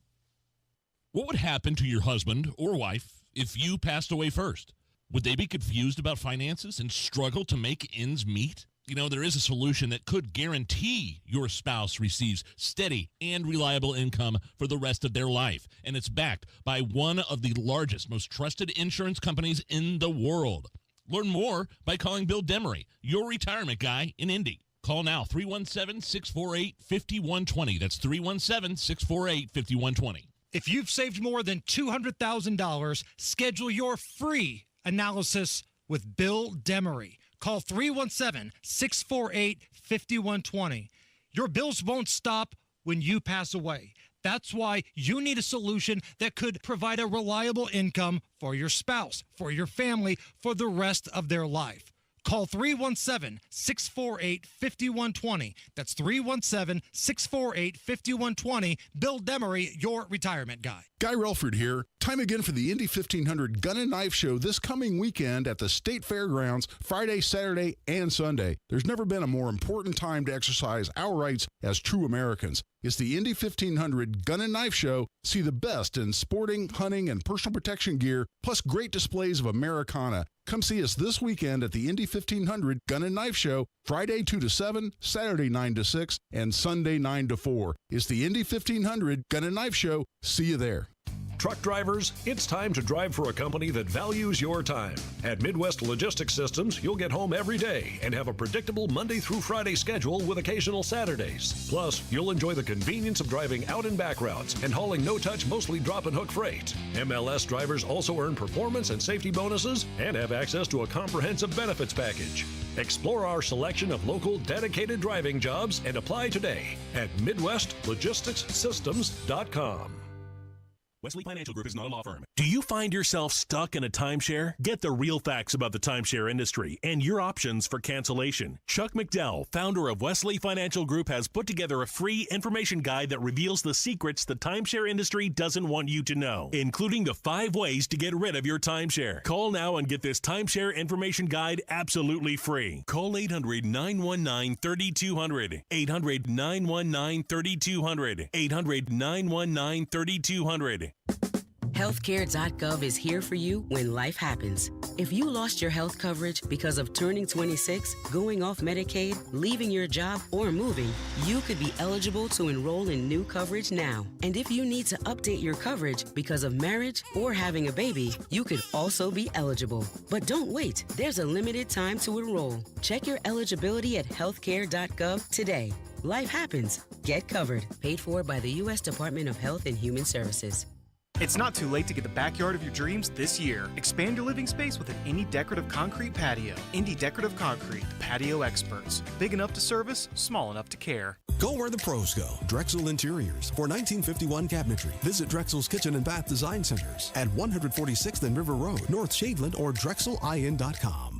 What would happen to your husband or wife if you passed away first? Would they be confused about finances and struggle to make ends meet? There is a solution that could guarantee your spouse receives steady and reliable income for the rest of their life. And it's backed by one of the largest, most trusted insurance companies in the world. Learn more by calling Bill Demery, your retirement guy in Indy. Call now, 317-648-5120. That's 317-648-5120. If you've saved more than $200,000, schedule your free analysis with Bill Demery. Call 317-648-5120. Your bills won't stop when you pass away. That's why you need a solution that could provide a reliable income for your spouse, for your family, for the rest of their life. Call 317-648-5120. That's 317-648-5120. Bill Demery, your retirement guy. Guy Relford here. Time again for the Indy 1500 Gun and Knife Show this coming weekend at the State Fairgrounds, Friday, Saturday, and Sunday. There's never been a more important time to exercise our rights as true Americans. It's the Indy 1500 Gun and Knife Show. See the best in sporting, hunting, and personal protection gear, plus great displays of Americana. Come see us this weekend at the Indy 1500 Gun and Knife Show, Friday 2 to 7, Saturday 9 to 6, and Sunday 9 to 4. It's the Indy 1500 Gun and Knife Show. See you there. Truck drivers, it's time to drive for a company that values your time. At Midwest Logistics Systems, you'll get home every day and have a predictable Monday through Friday schedule with occasional Saturdays. Plus, you'll enjoy the convenience of driving out and back routes and hauling no-touch, mostly drop-and-hook freight. MLS drivers also earn performance and safety bonuses and have access to a comprehensive benefits package. Explore our selection of local dedicated driving jobs and apply today at MidwestLogisticsSystems.com. Wesley Financial Group is not a law firm. Do you find yourself stuck in a timeshare? Get the real facts about the timeshare industry and your options for cancellation. Chuck McDowell, founder of Wesley Financial Group, has put together a free information guide that reveals the secrets the timeshare industry doesn't want you to know, including the 5 ways to get rid of your timeshare. Call now and get this timeshare information guide absolutely free. Call 800-919-3200. 800-919-3200. 800-919-3200. Healthcare.gov is here for you when life happens. If you lost your health coverage because of turning 26, going off Medicaid, leaving your job, or moving, you could be eligible to enroll in new coverage now. And if you need to update your coverage because of marriage or having a baby, you could also be eligible. But don't wait. There's a limited time to enroll. Check your eligibility at healthcare.gov today. Life happens. Get covered. Paid for by the U.S. Department of Health and Human Services. It's not too late to get the backyard of your dreams this year. Expand your living space with an Indy Decorative Concrete patio. Indy Decorative Concrete, the patio experts. Big enough to service, small enough to care. Go where the pros go. Drexel Interiors. For 1951 cabinetry, visit Drexel's Kitchen and Bath Design Centers at 146th and River Road, North Shadeland, or DrexelIN.com.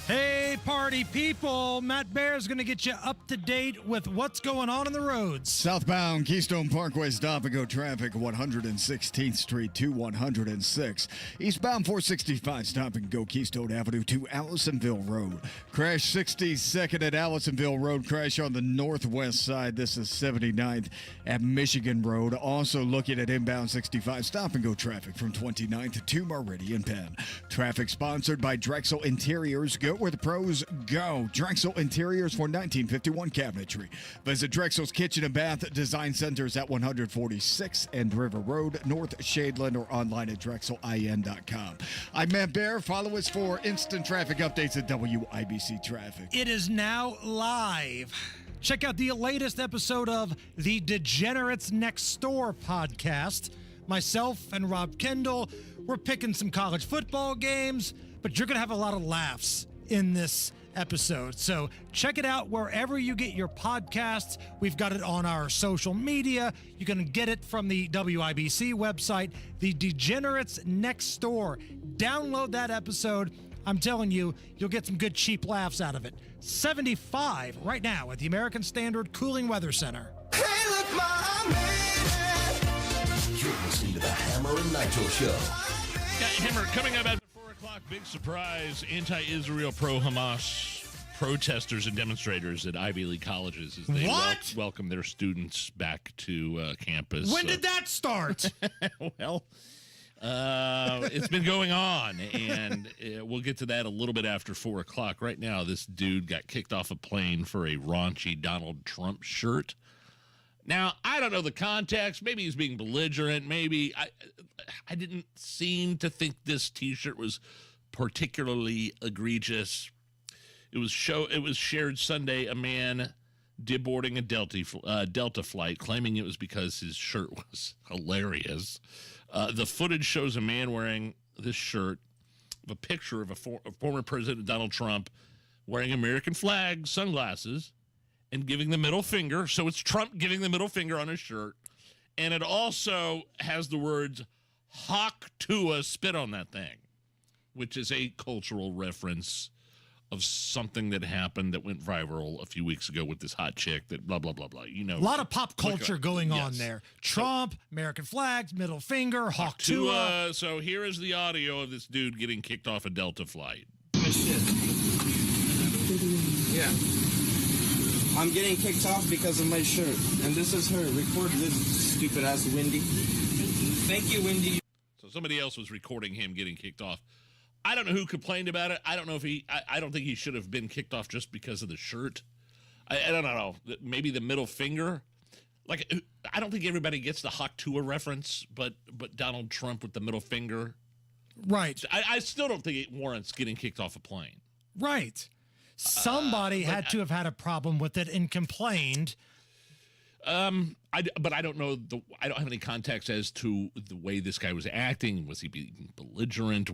Hey, Okay, party people. Matt Bear is going to get you up to date with what's going on the roads. Southbound Keystone Parkway stop-and-go traffic, 116th Street to 106. Eastbound 465 stop-and-go Keystone Avenue to Allisonville Road. Crash 62nd at Allisonville Road. Crash on the northwest side. This is 79th at Michigan Road. Also looking at inbound 65 stop-and-go traffic from 29th to Meridian Penn. Traffic sponsored by Drexel Interiors. Go where the pros go. Drexel Interiors for 1951 cabinetry. Visit Drexel's Kitchen and Bath Design Centers at 146 and River Road, North Shadeland, or online at drexelin.com. I'm Matt Bear. Follow us for instant traffic updates at WIBC Traffic. It is now live. Check out the latest episode of the Degenerates Next Door podcast. Myself and Rob Kendall, we're picking some college football games, but you're going to have a lot of laughs in this episode. So check it out wherever you get your podcasts. We've got it on our social media. You can get it from the WIBC website, The Degenerates Next Door. Download that episode. I'm telling you, you'll get some good cheap laughs out of it. 75 right now at the American Standard Cooling Weather Center. Hey, look, my man. You're listening to the Hammer and Nigel Show. Yeah, Hammer, coming up at 4 o'clock, big surprise, anti-Israel, pro-Hamas protesters and demonstrators at Ivy League colleges as they welcome their students back to campus. When did that start? Well, it's been going on, and we'll get to that a little bit after 4 o'clock. Right now, this dude got kicked off a plane for a raunchy Donald Trump shirt. Now, I don't know the context. Maybe he's being belligerent. Maybe I didn't seem to think this T-shirt was particularly egregious. It was shared Sunday. A man deboarding a Delta flight, claiming it was because his shirt was hilarious. The footage shows a man wearing this shirt, a picture of a former President Donald Trump wearing American flag sunglasses and giving the middle finger. So it's Trump giving the middle finger on his shirt. And it also has the words, "Hawk Tues," spit on that thing, which is a cultural reference of something that happened that went viral a few weeks ago with this hot chick that blah, blah, blah, blah. You know, a lot of pop culture going on there. Trump, American flags, middle finger, Hawk Tues. So here is the audio of this dude getting kicked off a Delta flight. Yeah. I'm getting kicked off because of my shirt. And this is her. Record this stupid ass Wendy. Thank you, Wendy. So somebody else was recording him getting kicked off. I don't know who complained about it. I don't know if I don't think he should have been kicked off just because of the shirt. I don't know. Maybe the middle finger. Like, I don't think everybody gets the Hawk Tues reference, but Donald Trump with the middle finger. Right. I still don't think it warrants getting kicked off a plane. Right. Somebody had to have had a problem with it and complained. But I don't know. I don't have any context as to the way this guy was acting. Was he being belligerent?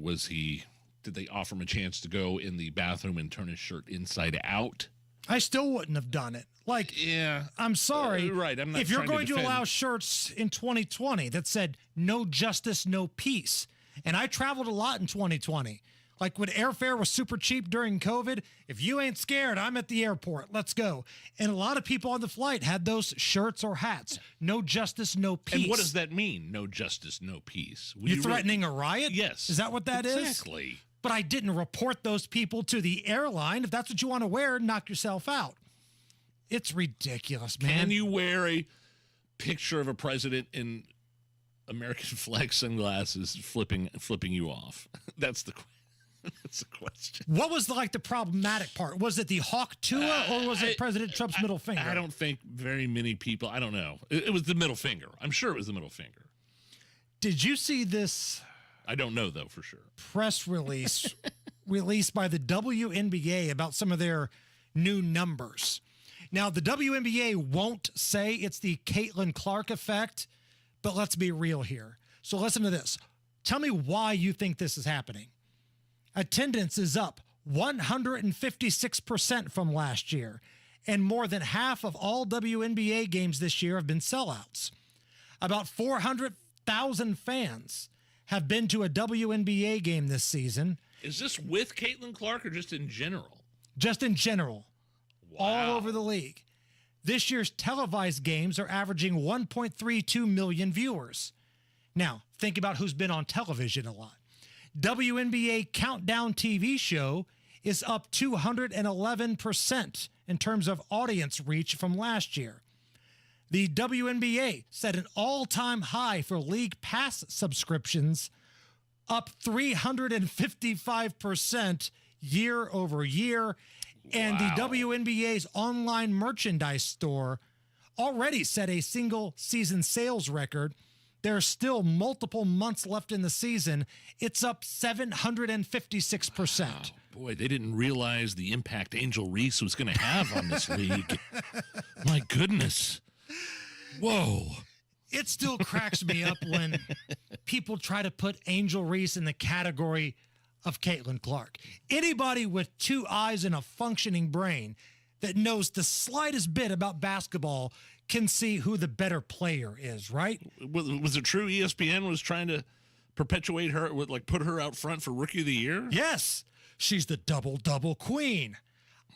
Did they offer him a chance to go in the bathroom and turn his shirt inside out? I still wouldn't have done it. Like, yeah, I'm sorry. Right. I'm not. If you're going to allow shirts in 2020 that said "No justice, no peace," and I traveled a lot in 2020. Like when airfare was super cheap during COVID, if you ain't scared, I'm at the airport. Let's go. And a lot of people on the flight had those shirts or hats. No justice, no peace. And what does that mean? No justice, no peace. You're threatening a riot? Yes. Is that what that is? Exactly. But I didn't report those people to the airline. If that's what you want to wear, knock yourself out. It's ridiculous, man. Can you wear a picture of a president in American flag sunglasses flipping you off? That's the question. What was the problematic part? Was it the Hawk Tues or was it President Trump's middle finger? I don't think very many people. I don't know. It was the middle finger. I'm sure it was the middle finger. Did you see this? I don't know though for sure. Press release released by the WNBA about some of their new numbers. Now the WNBA won't say it's the Caitlin Clark effect, but let's be real here. So listen to this. Tell me why you think this is happening. Attendance is up 156% from last year, and more than half of all WNBA games this year have been sellouts. About 400,000 fans have been to a WNBA game this season. Is this with Caitlin Clark or just in general? just in general, all over the league. This year's televised games are averaging 1.32 million viewers. Now, think about who's been on television a lot. WNBA Countdown TV show is up 211% in terms of audience reach from last year. The WNBA set an all-time high for league pass subscriptions, up 355% year over year. And the WNBA's online merchandise store already set a single season sales record. There's still multiple months left in the season. It's up 756%. Wow. Boy, they didn't realize the impact Angel Reese was going to have on this league. My goodness. Whoa. It still cracks me up when people try to put Angel Reese in the category of Caitlin Clark. Anybody with two eyes and a functioning brain that knows the slightest bit about basketball can see who the better player is, right? Was it true ESPN was trying to perpetuate her, like put her out front for Rookie of the Year? Yes. She's the double-double queen.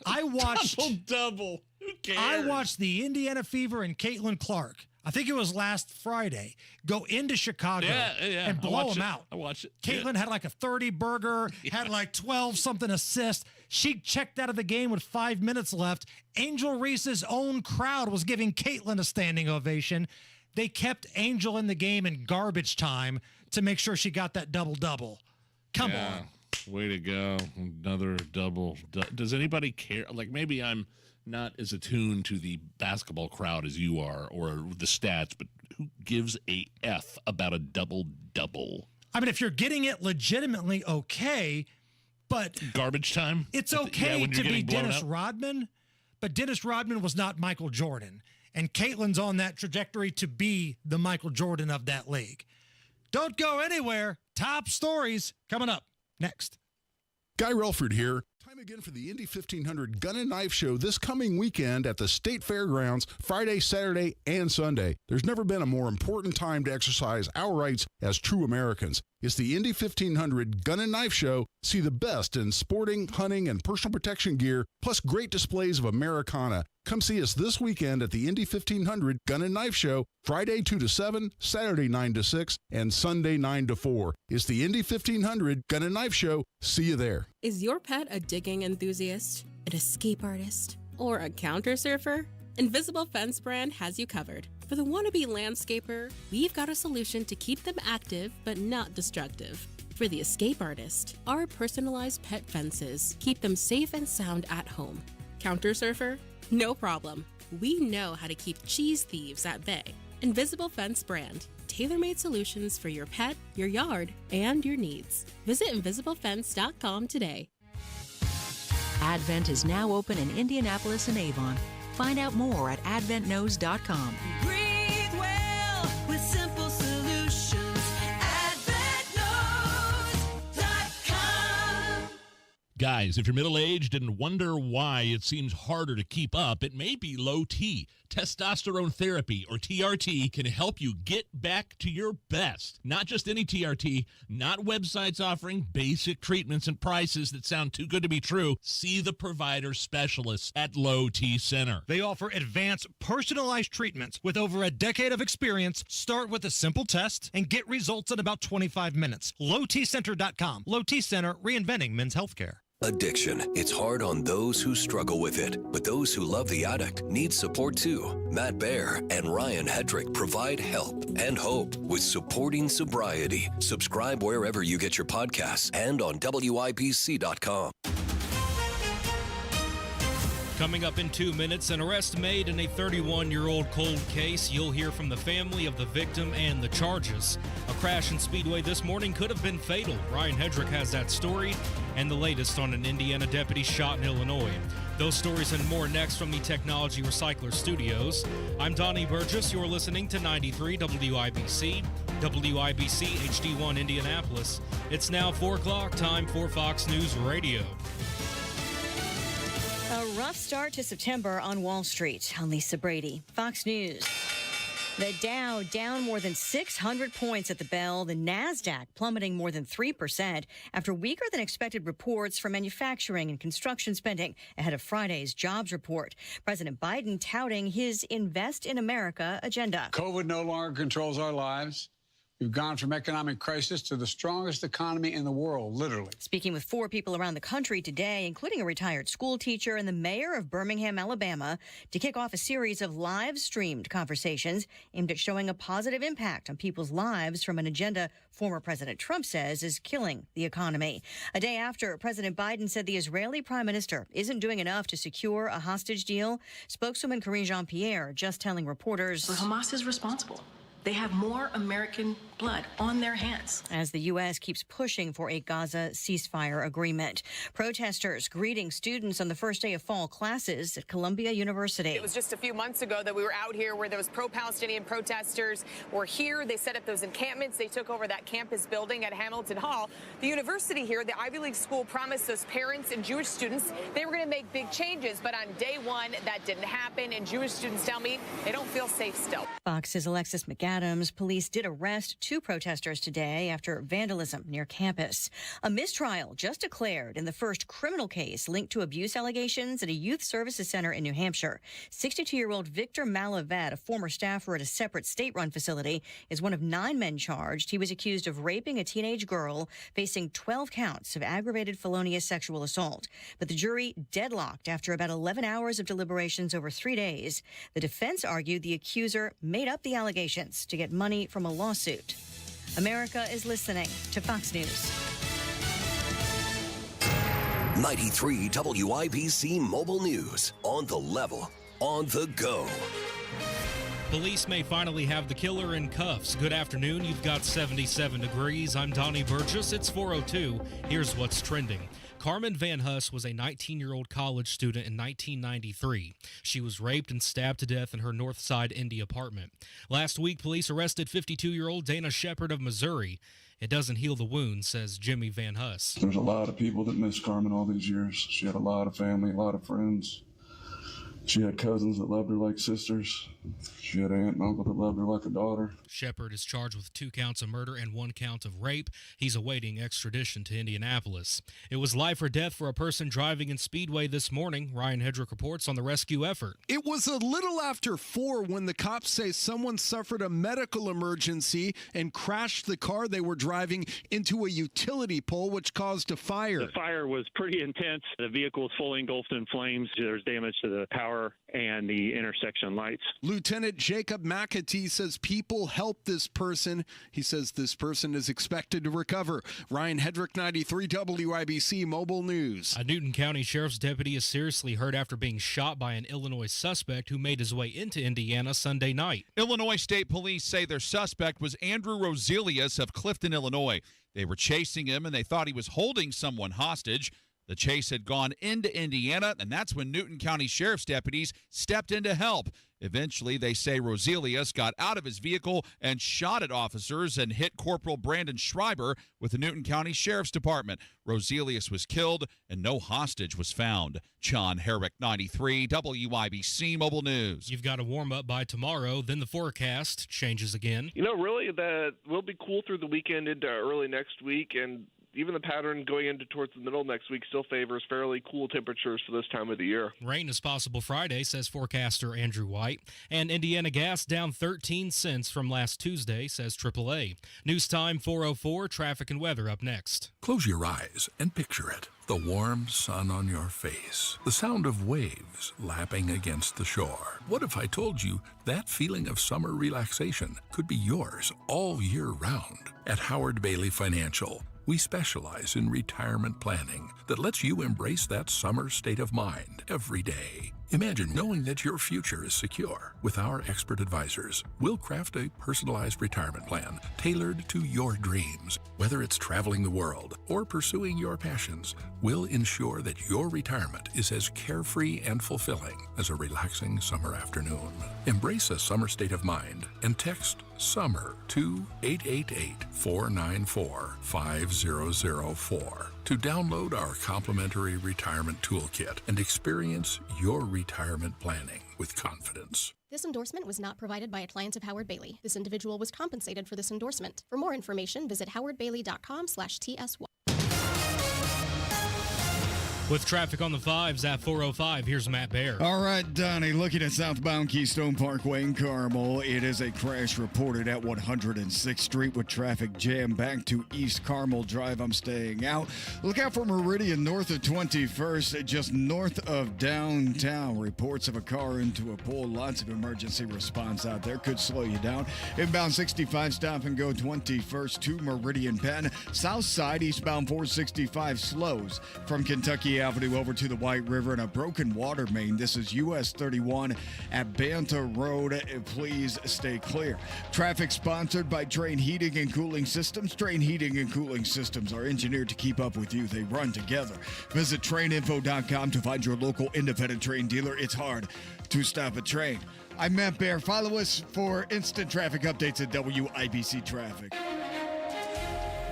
I watched double. Who cares? I watched the Indiana Fever and Caitlin Clark. I think it was last Friday. Go into Chicago and blow them out. I watched it. Caitlin had like a 30 burger, had like 12 something assists. She checked out of the game with 5 minutes left. Angel Reese's own crowd was giving Caitlin a standing ovation. They kept Angel in the game in garbage time to make sure she got that double-double. Come on. Way to go. Another double. Does anybody care? Like, maybe I'm not as attuned to the basketball crowd as you are or the stats, but who gives a F about a double-double? I mean, if you're getting it legitimately, okay, but garbage time? It's okay to be Dennis Rodman, but Dennis Rodman was not Michael Jordan, and Caitlin's on that trajectory to be the Michael Jordan of that league. Don't go anywhere. Top stories coming up next. Guy Relford here. Time again for the Indy 1500 Gun and Knife Show this coming weekend at the State Fairgrounds, Friday, Saturday, and Sunday. There's never been a more important time to exercise our rights as true Americans. It's the Indy 1500 Gun and Knife Show. See the best in sporting, hunting, and personal protection gear, plus great displays of Americana. Come see us this weekend at the Indy 1500 Gun and Knife Show, Friday 2 to 7, Saturday 9 to 6, and Sunday 9 to 4. It's the Indy 1500 Gun and Knife Show. See you there. Is your pet a digging enthusiast, an escape artist, or a counter surfer? Invisible Fence brand has you covered. For the wannabe landscaper, we've got a solution to keep them active but not destructive. For the escape artist, our personalized pet fences keep them safe and sound at home. Counter surfer? No problem. We know how to keep cheese thieves at bay. Invisible Fence brand. Tailor-made solutions for your pet, your yard, and your needs. Visit invisiblefence.com today. Advent is now open in Indianapolis and Avon. Find out more at adventknows.com. Breathe well with simple solutions. AdventKnows.com. Guys, if you're middle-aged and wonder why it seems harder to keep up, it may be low T. Testosterone therapy, or TRT, can help you get back to your best. Not just any TRT, not websites offering basic treatments and prices that sound too good to be true. See the provider specialists at Low T Center. They offer advanced, personalized treatments with over a decade of experience. Start with a simple test and get results in about 25 minutes. LowTCenter.com. Low T Center, reinventing men's healthcare. Addiction. It's hard on those who struggle with it, but those who love the addict need support too. Matt Baer and Ryan Hedrick provide help and hope with Supporting Sobriety. Subscribe wherever you get your podcasts and on WIBC.com. Coming up in 2 minutes, an arrest made in a 31-year-old cold case. You'll hear from the family of the victim and the charges. A crash in Speedway this morning could have been fatal. Ryan Hedrick has that story and the latest on an Indiana deputy shot in Illinois. Those stories and more next from the Technology Recycler Studios. I'm Donnie Burgess. You're listening to 93 WIBC, WIBC HD1 Indianapolis. It's now 4 o'clock, time for Fox News Radio. A rough start to September on Wall Street. I'm Lisa Brady, Fox News. The Dow down more than 600 points at the bell. The NASDAQ plummeting more than 3% after weaker than expected reports for manufacturing and construction spending ahead of Friday's jobs report. President Biden touting his Invest in America agenda. COVID no longer controls our lives. We've gone from economic crisis to the strongest economy in the world, literally. Speaking with 4 people around the country today, including a retired school teacher and the mayor of Birmingham, Alabama, to kick off a series of live-streamed conversations aimed at showing a positive impact on people's lives from an agenda former President Trump says is killing the economy. A day after President Biden said the Israeli prime minister isn't doing enough to secure a hostage deal, spokeswoman Karine Jean-Pierre just telling reporters, "But Hamas is responsible. They have more American blood on their hands." As the U.S. keeps pushing for a Gaza ceasefire agreement. Protesters greeting students on the first day of fall classes at Columbia University. It was just a few months ago that we were out here where those pro-Palestinian protesters were here. They set up those encampments. They took over that campus building at Hamilton Hall. The university here, the Ivy League school, promised those parents and Jewish students they were going to make big changes. But on day one, that didn't happen. And Jewish students tell me they don't feel safe still. Fox's Alexis McAdams. Police did arrest 2 protesters today after vandalism near campus. A mistrial just declared in the first criminal case linked to abuse allegations at a youth services center in New Hampshire. 62-year-old Victor Malavet, a former staffer at a separate state-run facility, is one of 9 men charged. He was accused of raping a teenage girl, facing 12 counts of aggravated felonious sexual assault. But the jury deadlocked after about 11 hours of deliberations over 3 days. The defense argued the accuser made up the allegations to get money from a lawsuit. America is listening to Fox News. 93 WIBC Mobile News. On the level, on the go. Police may finally have the killer in cuffs. Good afternoon. You've got 77 degrees. I'm Donnie Burgess. It's 4:02. Here's what's trending. Carmen Van Huss was a 19-year-old college student in 1993. She was raped and stabbed to death in her Northside Indy apartment. Last week, police arrested 52-year-old Dana Shepard of Missouri. It doesn't heal the wound, says Jimmy Van Huss. There's a lot of people that miss Carmen all these years. She had a lot of family, a lot of friends. She had cousins that loved her like sisters. She had an aunt and uncle that loved her like a daughter. Shepard is charged with 2 counts of murder and 1 count of rape. He's awaiting extradition to Indianapolis. It was life or death for a person driving in Speedway this morning. Ryan Hedrick reports on the rescue effort. It was a little after 4 when the cops say someone suffered a medical emergency and crashed the car they were driving into a utility pole, which caused a fire. The fire was pretty intense. The vehicle was fully engulfed in flames. There's damage to the power and the intersection lights. Lieutenant Jacob McAtee says people helped this person. He says this person is expected to recover. Ryan Hedrick, 93 WIBC Mobile News. A Newton County Sheriff's deputy is seriously hurt after being shot by an Illinois suspect who made his way into Indiana Sunday night. Illinois State Police say their suspect was Andrew Roselius of Clifton, Illinois. They were chasing him and they thought he was holding someone hostage. The chase had gone into Indiana, and that's when Newton County Sheriff's deputies stepped in to help. Eventually, they say Roselius got out of his vehicle and shot at officers and hit Corporal Brandon Schreiber with the Newton County Sheriff's Department. Roselius was killed, and no hostage was found. John Herrick, 93 WIBC Mobile News. You've got a warm-up by tomorrow, then the forecast changes again. You know, really, that will be cool through the weekend into early next week, and even the pattern going into towards the middle of next week still favors fairly cool temperatures for this time of the year. Rain is possible Friday, says forecaster Andrew White. And Indiana gas down 13 cents from last Tuesday, says AAA. News time 4:04, traffic and weather up next. Close your eyes and picture it. The warm sun on your face. The sound of waves lapping against the shore. What if I told you that feeling of summer relaxation could be yours all year round? At Howard Bailey Financial, we specialize in retirement planning that lets you embrace that summer state of mind every day. Imagine knowing that your future is secure. With our expert advisors, we'll craft a personalized retirement plan tailored to your dreams. Whether it's traveling the world or pursuing your passions, we'll ensure that your retirement is as carefree and fulfilling as a relaxing summer afternoon. Embrace a summer state of mind and text SUMMER 2-888-494-5004 to download our complimentary retirement toolkit and experience your retirement planning with confidence. This endorsement was not provided by a client of Howard Bailey. This individual was compensated for this endorsement. For more information, visit howardbailey.com/TSY. With traffic on the 5s at 405, here's Matt Baer. All right, Donnie, looking at southbound Keystone Parkway in Carmel, it is a crash reported at 106th Street with traffic jammed back to East Carmel Drive. I'm staying out. Look out for Meridian north of 21st, just north of downtown. Reports of a car into a pole. Lots of emergency response out there. Could slow you down. Inbound 65, stop and go 21st to Meridian Penn. South side, eastbound 465 slows from Kentucky Avenue over to the White River and a broken water main. This is US 31 at Banta Road. Please stay clear. Traffic sponsored by Train Heating and Cooling Systems. Train Heating and Cooling Systems are engineered to keep up with you. They run together. Visit traininfo.com to find your local independent Train dealer. It's hard to stop a train. I'm Matt Baer. Follow us for instant traffic updates at WIBC Traffic.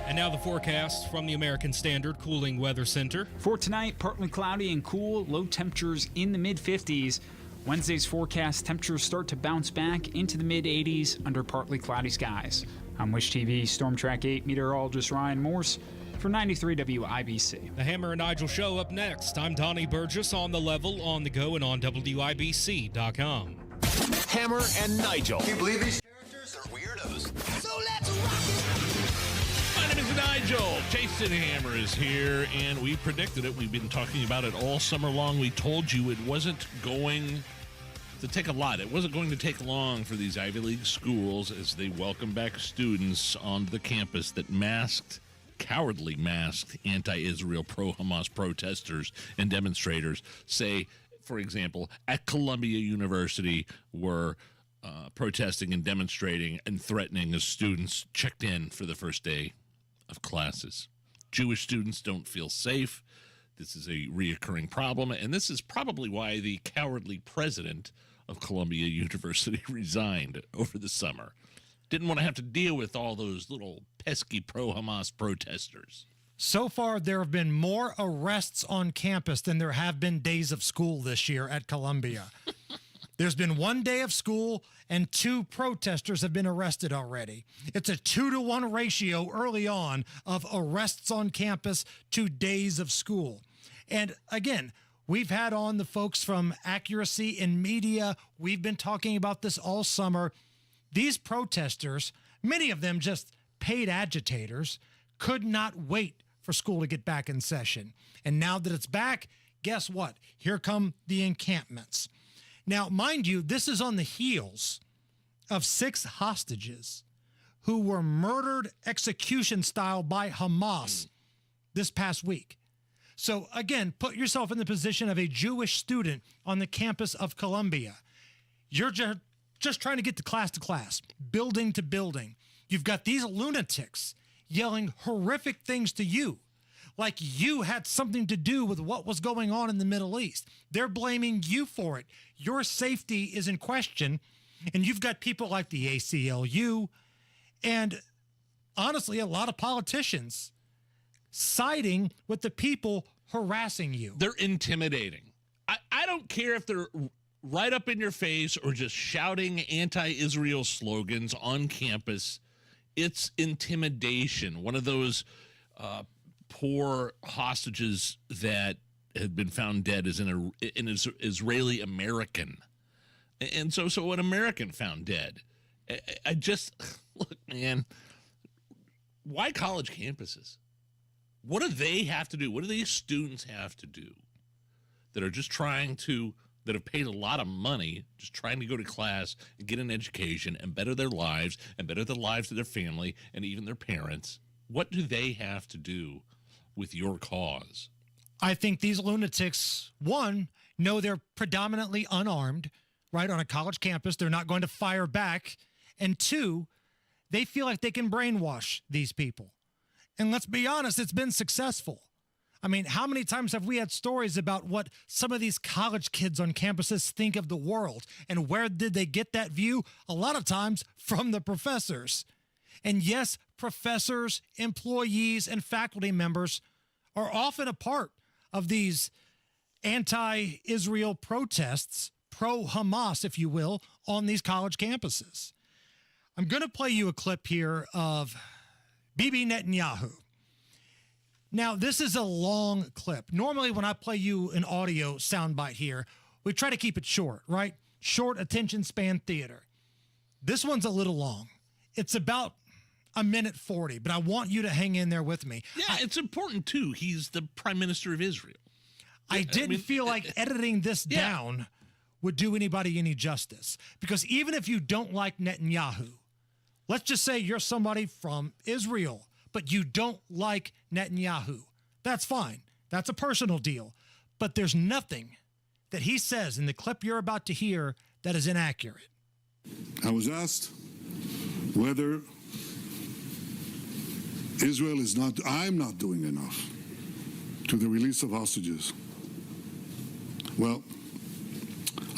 And now the forecast from the American Standard Cooling Weather Center. For tonight, partly cloudy and cool, low temperatures in the mid-50s. Wednesday's forecast, temperatures start to bounce back into the mid-80s under partly cloudy skies. I'm Wish TV Storm Track 8 meteorologist Ryan Morse for 93 WIBC. The Hammer and Nigel Show up next. I'm Donnie Burgess on the level, on the go, and on WIBC.com. Hammer and Nigel. Can you believe these characters are weirdos? So let's rock it! My name is Nigel. Jason Hammer is here, and we predicted it. We've been talking about it all summer long. We told you it wasn't going to take a lot. It wasn't going to take long for these Ivy League schools as they welcome back students onto the campus that cowardly masked anti-Israel, pro-Hamas protesters and demonstrators. Say, for example, at Columbia University were protesting and demonstrating and threatening as students checked in for the first day of classes. Jewish students don't feel safe. This is a reoccurring problem, and this is probably why the cowardly president of Columbia University resigned over the summer. Didn't want to have to deal with all those little pesky pro-Hamas protesters. So far, there have been more arrests on campus than there have been days of school this year at Columbia. There's been 1 day of school and 2 protesters have been arrested already. It's a 2-to-1 ratio early on of arrests on campus to days of school. And again, we've had on the folks from Accuracy in Media. We've been talking about this all summer. These protesters, many of them just paid agitators, could not wait for school to get back in session. And now that it's back, guess what? Here come the encampments. Now, mind you, this is on the heels of 6 hostages who were murdered execution style by Hamas this past week. So again, put yourself in the position of a Jewish student on the campus of Columbia. You're just trying to get to class, building to building. You've got these lunatics yelling horrific things to you, like you had something to do with what was going on in the Middle East. They're blaming you for it. Your safety is in question, and you've got people like the ACLU and, honestly, a lot of politicians siding with the people harassing you. They're intimidating. I don't care if they're right up in your face or just shouting anti-Israel slogans on campus. It's intimidation. One of those poor hostages that had been found dead is an Israeli American. And so an American found dead. I just, look, man, why college campuses? What do they have to do? What do these students have to do that are just that have paid a lot of money, just trying to go to class and get an education and better their lives and better the lives of their family and even their parents? What do they have to do with your cause? I think these lunatics, one, know they're predominantly unarmed, right, on a college campus. They're not going to fire back. And 2, they feel like they can brainwash these people. And let's be honest, it's been successful. I mean, how many times have we had stories about what some of these college kids on campuses think of the world? And where did they get that view? A lot of times from the professors. And yes, professors, employees, and faculty members are often a part of these anti-Israel protests, pro-Hamas, if you will, on these college campuses. I'm going to play you a clip here of Bibi Netanyahu. Now, this is a long clip. Normally, when I play you an audio soundbite here, we try to keep it short, right? Short attention span theater. This one's a little long. It's about a minute 40, but I want you to hang in there with me. Yeah, it's important, too. He's the prime minister of Israel. I didn't feel like editing this down would do anybody any justice. Because even if you don't like Netanyahu, let's just say you're somebody from Israel, but you don't like Netanyahu. That's fine. That's a personal deal. But there's nothing that he says in the clip you're about to hear that is inaccurate. I was asked whether Israel is not, I'm not doing enough to the release of hostages. Well,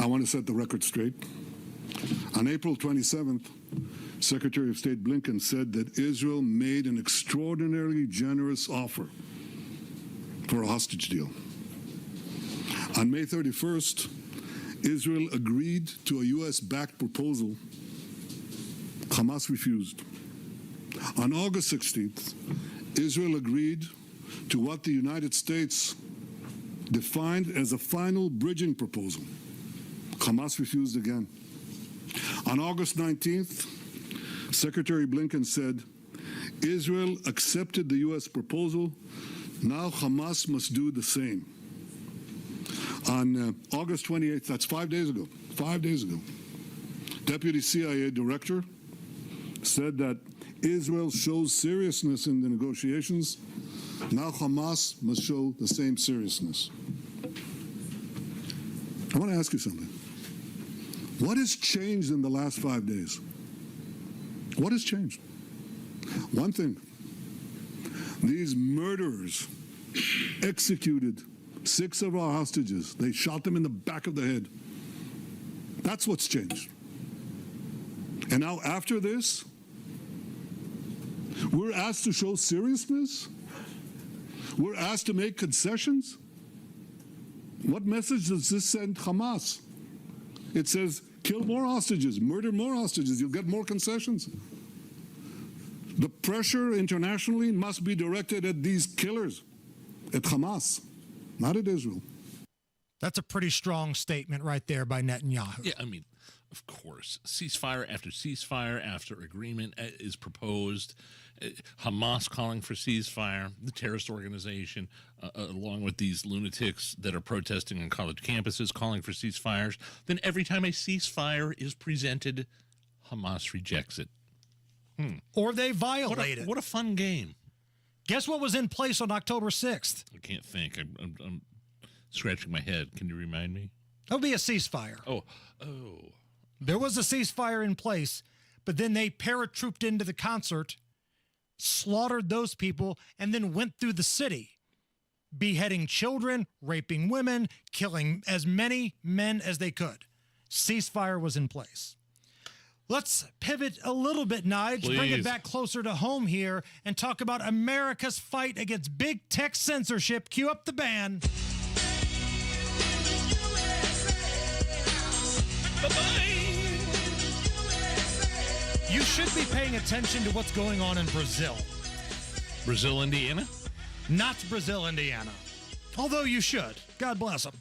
I want to set the record straight. On April 27th, Secretary of State Blinken said that Israel made an extraordinarily generous offer for a hostage deal. On May 31st, Israel agreed to a U.S.-backed proposal. Hamas refused. On August 16th, Israel agreed to what the United States defined as a final bridging proposal. Hamas refused again. On August 19th, Secretary Blinken said, Israel accepted the U.S. proposal. Now Hamas must do the same. On August 28th, that's 5 days ago, Deputy CIA Director said that Israel shows seriousness in the negotiations. Now Hamas must show the same seriousness. I want to ask you something. What has changed in the last 5 days? What has changed? One thing. These murderers executed 6 of our hostages. They shot them in the back of the head. That's what's changed. And now after this, we're asked to show seriousness? We're asked to make concessions? What message does this send Hamas? It says, kill more hostages, murder more hostages, you'll get more concessions. The pressure internationally must be directed at these killers, at Hamas, not at Israel. That's a pretty strong statement right there by Netanyahu. Yeah, I mean, of course, ceasefire after agreement is proposed. Hamas calling for ceasefire, the terrorist organization, along with these lunatics that are protesting on college campuses calling for ceasefires. Then every time a ceasefire is presented, Hamas rejects it. Or they violate it. What a fun game. Guess what was in place on October 6th? I can't think. I'm scratching my head. Can you remind me? That'll be a ceasefire. Oh. There was a ceasefire in place, but then they paratrooped into the concert, slaughtered those people, and then went through the city, beheading children, raping women, killing as many men as they could. Ceasefire was in place. Let's pivot a little bit, Nigel, bring it back closer to home here and talk about America's fight against big tech censorship. Cue up the band. You should be paying attention to what's going on in Brazil. Brazil, Indiana? Not Brazil, Indiana. Although you should. God bless them.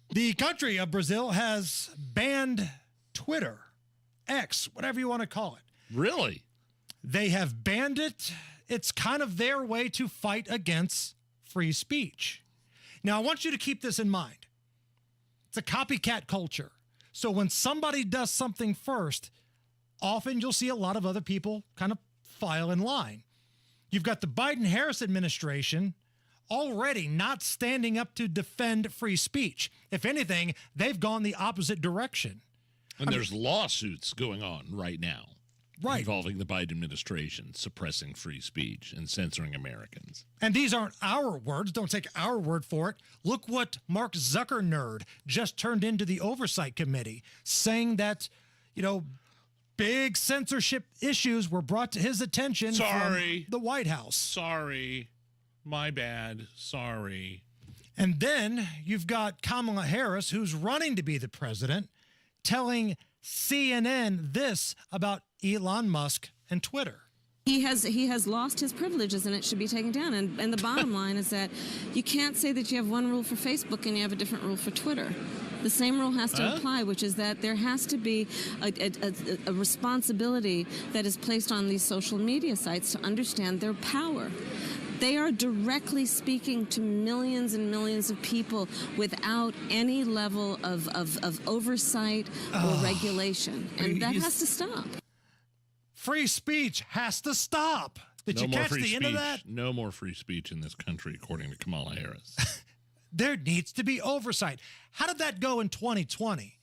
The country of Brazil has banned Twitter, X, whatever you want to call it. Really? They have banned it. It's kind of their way to fight against free speech. Now, I want you to keep this in mind. It's a copycat culture. So when somebody does something first, often you'll see a lot of other people kind of file in line. You've got the Biden-Harris administration already not standing up to defend free speech. If anything, they've gone the opposite direction. And there's lawsuits going on right now. Right. involving the Biden administration suppressing free speech and censoring Americans. And these aren't our words. Don't take our word for it. Look what Mark Zuckerberg just turned into the Oversight Committee, saying that, big censorship issues were brought to his attention from the White House. Sorry. My bad. Sorry. And then you've got Kamala Harris, who's running to be the president, telling CNN this about Elon Musk and Twitter. He has lost his privileges, and it should be taken down. And the bottom line is that you can't say that you have one rule for Facebook and you have a different rule for Twitter. The same rule has to apply, which is that there has to be a responsibility that is placed on these social media sites to understand their power. They are directly speaking to millions and millions of people without any level of oversight or regulation. And that has to stop. Free speech has to stop. Did you catch the end of that? No more free speech in this country, according to Kamala Harris. There needs to be oversight. How did that go in 2020?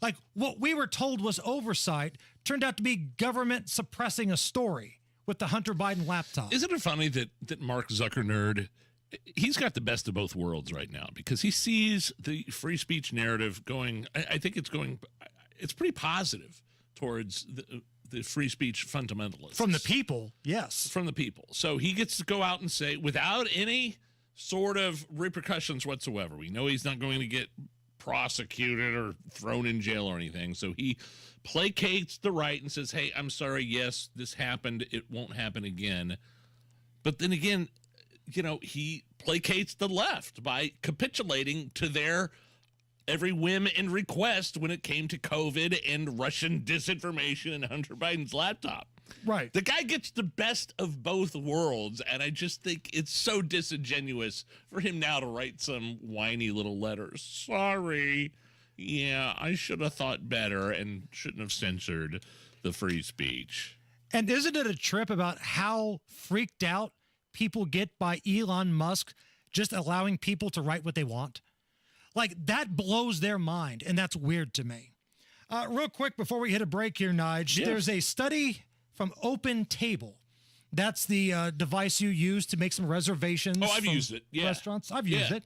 Like, what we were told was oversight turned out to be government suppressing a story with the Hunter Biden laptop. Isn't it funny that Mark Zuckerberg, he's got the best of both worlds right now, because he sees the free speech narrative going, I think it's pretty positive towards the free speech fundamentalists. From the people, yes. From the people. So he gets to go out and say, without any sort of repercussions whatsoever, we know he's not going to get prosecuted or thrown in jail or anything, so he placates the right and says, hey, I'm sorry, yes, this happened, it won't happen again. But then again, he placates the left by capitulating to their every whim and request when it came to COVID and Russian disinformation and Hunter Biden's laptop. Right. The guy gets the best of both worlds, and I just think it's so disingenuous for him now to write some whiny little letters. Sorry. Yeah, I should have thought better and shouldn't have censored the free speech. And isn't it a trip about how freaked out people get by Elon Musk just allowing people to write what they want? Like, that blows their mind, and that's weird to me. Real quick, before we hit a break here, Nige, there's a study from Open Table. That's the device you use to make some reservations. Oh, I've used it. Yeah. Restaurants. I've used it.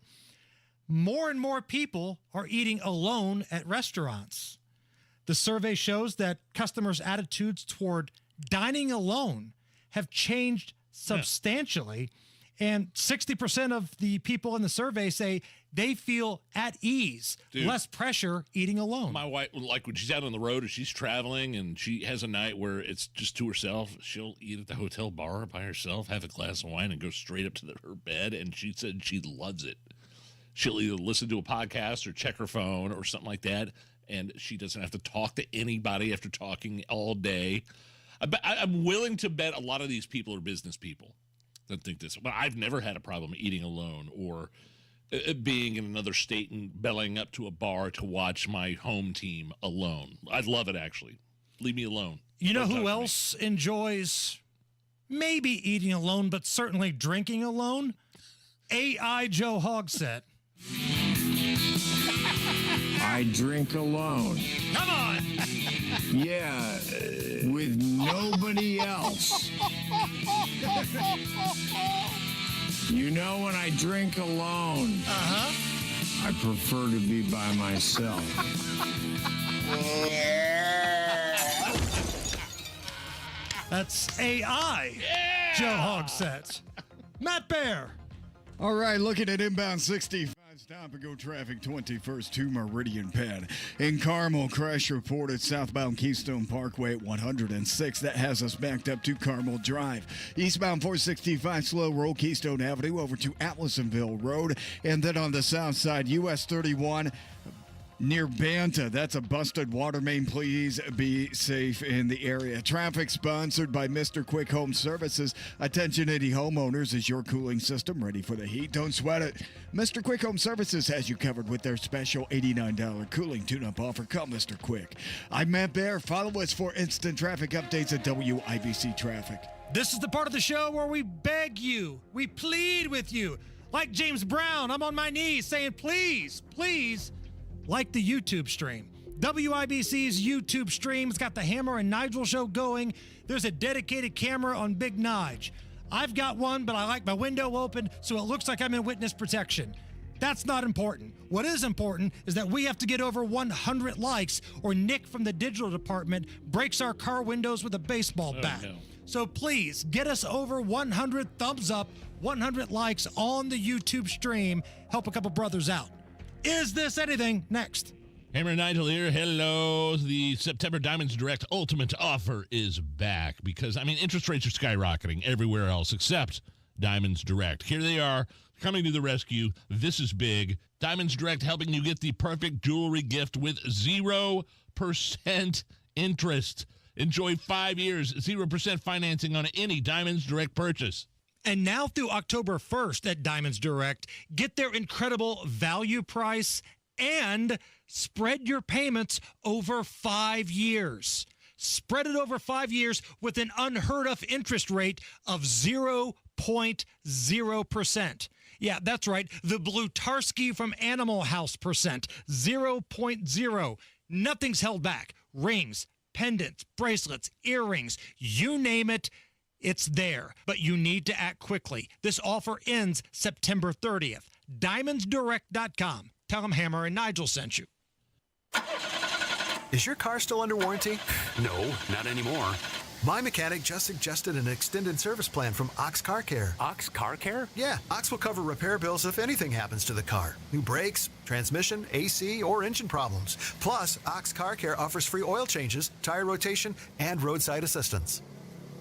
More and more people are eating alone at restaurants. The survey shows that customers' attitudes toward dining alone have changed substantially. And 60% of the people in the survey say they feel at ease, less pressure eating alone. My wife, like when she's out on the road or she's traveling and she has a night where it's just to herself, she'll eat at the hotel bar by herself, have a glass of wine, and go straight up to her bed. And she said she loves it. She'll either listen to a podcast or check her phone or something like that, and she doesn't have to talk to anybody after talking all day. I'm willing to bet a lot of these people are business people that think this. But I've never had a problem eating alone or being in another state and bellying up to a bar to watch my home team alone. I love it, actually. Leave me alone. You know who else enjoys maybe eating alone, but certainly drinking alone? AI Joe Hogsett. I drink alone. Come on! Yeah, with nobody else. You know, when I drink alone, I prefer to be by myself. That's AI Joe Hogsett. Matt Bear. All right, looking at inbound 65, stop and go traffic 21st to Meridian Penn. In Carmel, crash reported southbound Keystone Parkway at 106. That has us backed up to Carmel Drive. Eastbound 465 slow roll Keystone Avenue over to Atlasonville Road. And then on the south side, US 31 near Banta. That's a busted water main. Please be safe in the area. Traffic sponsored by Mr. Quick Home Services. Attention any homeowners, is your cooling system ready for the heat? Don't sweat it. Mr. Quick Home Services has you covered with their special $89 cooling tune-up offer. Call Mr. Quick. I'm Matt Bear. Follow us for instant traffic updates at WIBC Traffic. This is the part of the show where we beg you, we plead with you. Like James Brown, I'm on my knees saying, please, please, like the YouTube stream. WIBC's YouTube stream has got the Hammer and Nigel show going. There's a dedicated camera on Big Nige. I've got one, but I like my window open, so it looks like I'm in witness protection. That's not important. What is important is that we have to get over 100 likes, or Nick from the digital department breaks our car windows with a baseball bat. No. So please, get us over 100 thumbs up, 100 likes on the YouTube stream. Help a couple brothers out. Is this anything? Next. Hammer and Nigel here. Hello. The September Diamonds Direct Ultimate Offer is back because, interest rates are skyrocketing everywhere else except Diamonds Direct. Here they are coming to the rescue. This is big. Diamonds Direct helping you get the perfect jewelry gift with 0% interest. Enjoy 5 years, 0% financing on any Diamonds Direct purchase. And now through October 1st at Diamonds Direct, get their incredible value price and spread your payments over 5 years. Spread it over 5 years with an unheard of interest rate of 0.0%. Yeah, that's right. The Blutarski from Animal House percent, 0.0. Nothing's held back. Rings, pendants, bracelets, earrings, you name it, it's there. But you need to act quickly. This offer ends September 30th. DiamondsDirect.com. Tell them Hammer and Nigel sent you. Is your car still under warranty? No, not anymore. My mechanic just suggested an extended service plan from Ox Car Care. Ox Car Care? Yeah, Ox will cover repair bills if anything happens to the car. New brakes, transmission, AC, or engine problems. Plus, Ox Car Care offers free oil changes, tire rotation, and roadside assistance.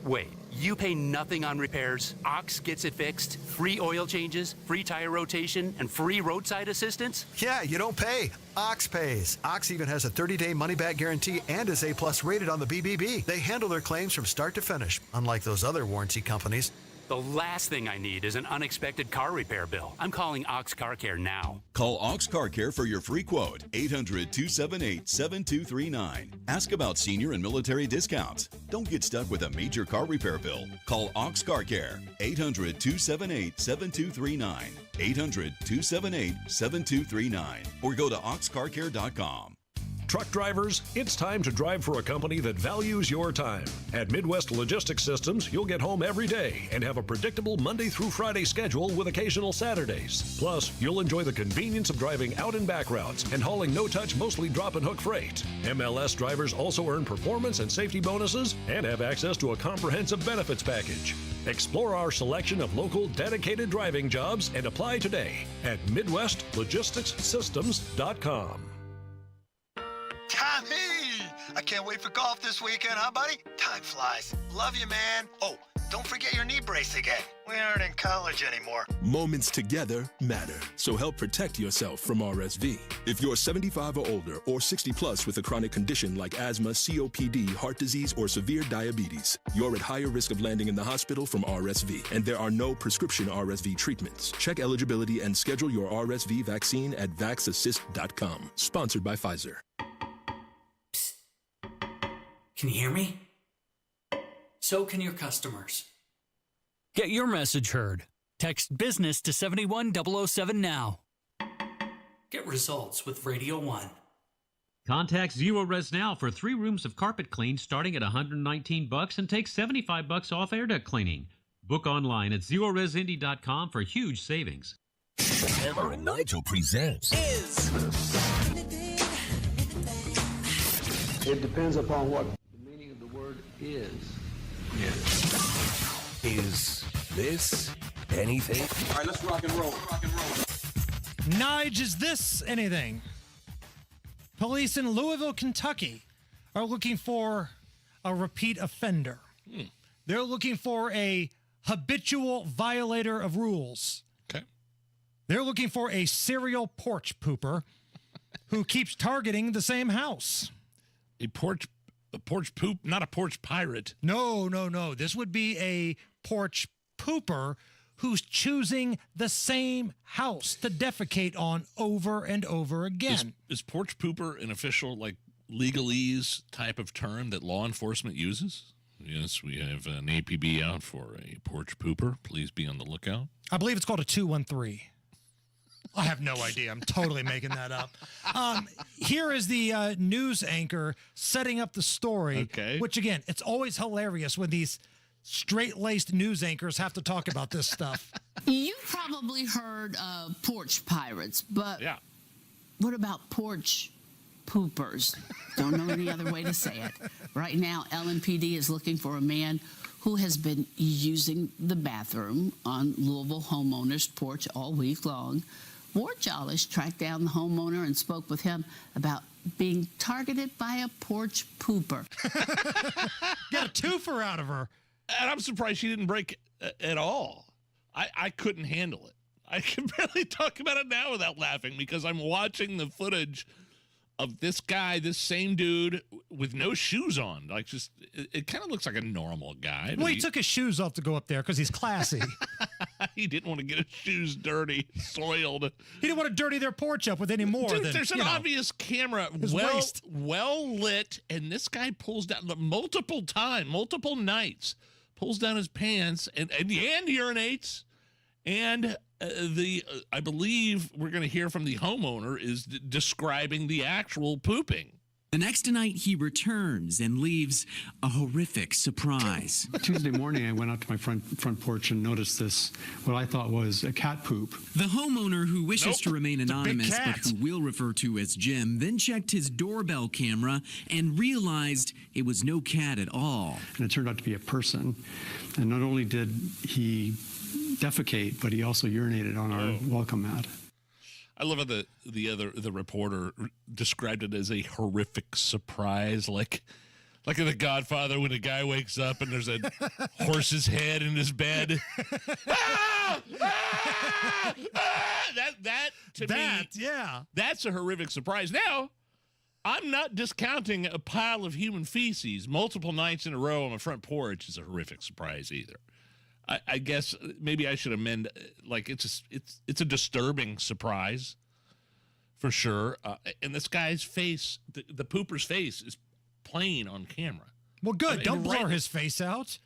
Wait, you pay nothing on repairs? Ox gets it fixed? Free oil changes, free tire rotation, and free roadside assistance? Yeah, you don't pay. Ox pays. Ox even has a 30-day money-back guarantee and is A+ rated on the BBB. They handle their claims from start to finish, unlike those other warranty companies. The last thing I need is an unexpected car repair bill. I'm calling Ox Car Care now. Call Ox Car Care for your free quote, 800-278-7239. Ask about senior and military discounts. Don't get stuck with a major car repair bill. Call Ox Car Care, 800-278-7239. 800-278-7239. Or go to oxcarcare.com. Truck drivers, it's time to drive for a company that values your time. At Midwest Logistics Systems, you'll get home every day and have a predictable Monday through Friday schedule with occasional Saturdays. Plus, you'll enjoy the convenience of driving out and back routes and hauling no-touch, mostly drop-and-hook freight. MLS drivers also earn performance and safety bonuses and have access to a comprehensive benefits package. Explore our selection of local, dedicated driving jobs and apply today at MidwestLogisticsSystems.com. Tommy! I can't wait for golf this weekend, huh, buddy? Time flies. Love you, man. Oh, don't forget your knee brace again. We aren't in college anymore. Moments together matter, so help protect yourself from RSV. If you're 75 or older or 60 plus with a chronic condition like asthma, COPD, heart disease, or severe diabetes, you're at higher risk of landing in the hospital from RSV, and there are no prescription RSV treatments. Check eligibility and schedule your RSV vaccine at vaxassist.com. Sponsored by Pfizer. Can you hear me? So can your customers. Get your message heard. Text business to 71007 now. Get results with Radio 1. Contact Zero Res now for 3 rooms of carpet clean starting at $119 and take $75 off air duct cleaning. Book online at ZeroResIndy.com for huge savings. Hammer and Nigel presents It depends upon what the meaning of the word is. Is this anything? All right, let's rock and roll. Nige, is this anything? Police in Louisville, Kentucky are looking for a repeat offender. They're looking for a habitual violator of rules. Okay. They're looking for a serial porch pooper who keeps targeting the same house. A porch poop, not a porch pirate. No. This would be a porch pooper who's choosing the same house to defecate on over and over again. Is porch pooper an official, legalese type of term that law enforcement uses? Yes, we have an APB out for a porch pooper. Please be on the lookout. I believe it's called a 213. I have no idea. I'm totally making that up. Here is the news anchor setting up the story, which, again, it's always hilarious when these straight-laced news anchors have to talk about this stuff. You probably heard of porch pirates, but what about porch poopers? Don't know any other way to say it. Right now, LMPD is looking for a man who has been using the bathroom on Louisville homeowner's porch all week long. Ward Jollish tracked down the homeowner and spoke with him about being targeted by a porch pooper. Got a twofer out of her. And I'm surprised she didn't break at all. I couldn't handle it. I can barely talk about it now without laughing because I'm watching the footage of this guy, this same dude with no shoes on. Like, just, it kind of looks like a normal guy. Well, he took his shoes off to go up there because he's classy. He didn't want to get his shoes dirty, soiled. He didn't want to dirty their porch up with any more. Dude, than, there's an obvious camera, well lit, and this guy pulls down multiple nights, pulls down his pants and urinates, and I believe we're going to hear from the homeowner is describing the actual pooping. The next night, he returns and leaves a horrific surprise. Tuesday morning, I went out to my front porch and noticed this, what I thought was a cat poop. The homeowner, who wishes to remain anonymous but who we'll refer to as Jim, then checked his doorbell camera and realized it was no cat at all. And it turned out to be a person. And not only did he defecate, but he also urinated on our welcome mat. I love how the reporter described it as a horrific surprise, like in The Godfather when a guy wakes up and there's a horse's head in his bed. That to me, that's a horrific surprise. Now, I'm not discounting a pile of human feces multiple nights in a row on my front porch is a horrific surprise either. I guess maybe I should amend, like it's a disturbing surprise, for sure. And this guy's face, the pooper's face, is plain on camera. Well, good. Don't blur his face out.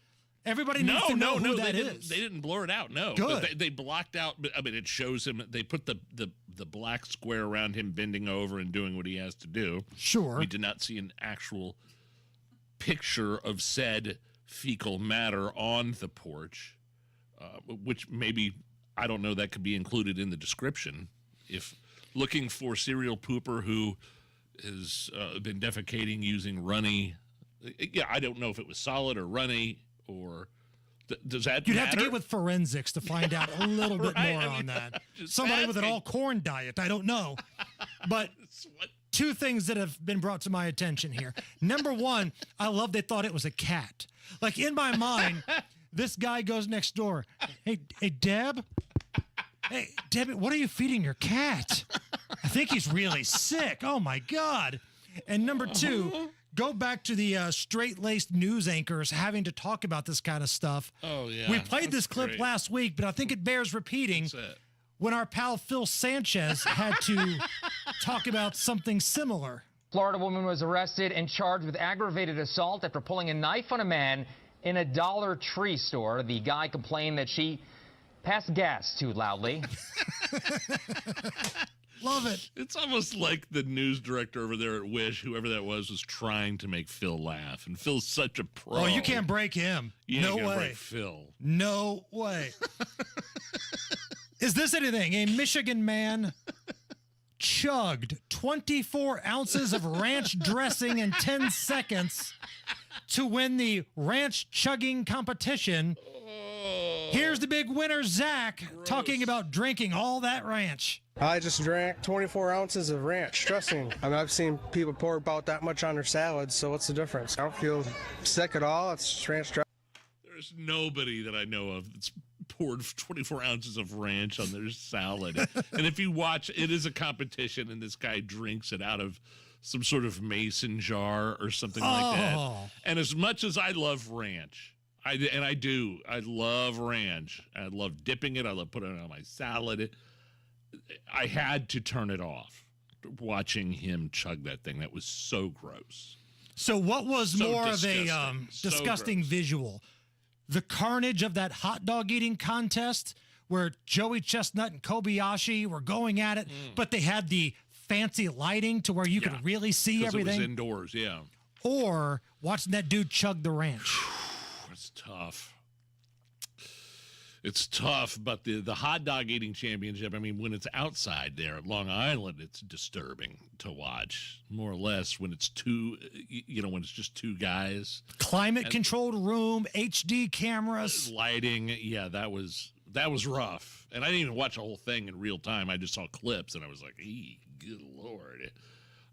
Everybody needs to know who that is. They didn't blur it out. No, good. They blocked out. I mean, it shows him. They put the black square around him bending over and doing what he has to do. Sure. We did not see an actual picture of said fecal matter on the porch, which maybe, I don't know, that could be included in the description. If looking for serial pooper who has been defecating using runny, I don't know if it was solid or runny, or does that You'd matter? have to get with forensics to find out a little bit more on that. Somebody with an all-corn diet, I don't know. But two things that have been brought to my attention here. Number one, I love they thought it was a cat. Like, in my mind, this guy goes next door. Hey, Deb? Hey, Debbie, what are you feeding your cat? I think he's really sick. Oh, my God. And number two, go back to the straight-laced news anchors having to talk about this kind of stuff. Oh, yeah. We played this clip last week, but I think it bears repeating. When our pal Phil Sanchez had to talk about something similar. Florida woman was arrested and charged with aggravated assault after pulling a knife on a man in a Dollar Tree store. The guy complained that she passed gas too loudly. Love it. It's almost like the news director over there at Wish, whoever that was trying to make Phil laugh. And Phil's such a pro. Oh, you can't break him. No way. Break Phil. No way. Is this anything? A Michigan man chugged 24 ounces of ranch dressing in 10 seconds to win the ranch chugging competition. Here's the big winner, Zach, talking about drinking all that ranch. I just drank 24 ounces of ranch dressing. I mean, I've seen people pour about that much on their salads, so what's the difference? I don't feel sick at all. It's just ranch dressing. There's nobody that I know of that's poured 24 ounces of ranch on their salad. And if you watch, it is a competition, and this guy drinks it out of some sort of mason jar or something like that. And as much as I love ranch, I love ranch. I love dipping it. I love putting it on my salad. I had to turn it off watching him chug that thing. That was so gross. So what was more of a disgusting visual? The carnage of that hot dog eating contest where Joey Chestnut and Kobayashi were going at it, but they had the fancy lighting to where you could really see everything. It was indoors, yeah. Or watching that dude chug the ranch. It's tough. It's tough, but the hot dog eating championship, I mean, when it's outside there at Long Island, it's disturbing to watch, more or less, when it's when it's just two guys. Climate-controlled room, HD cameras. Lighting, yeah, that was rough. And I didn't even watch the whole thing in real time. I just saw clips, and I was like, good Lord.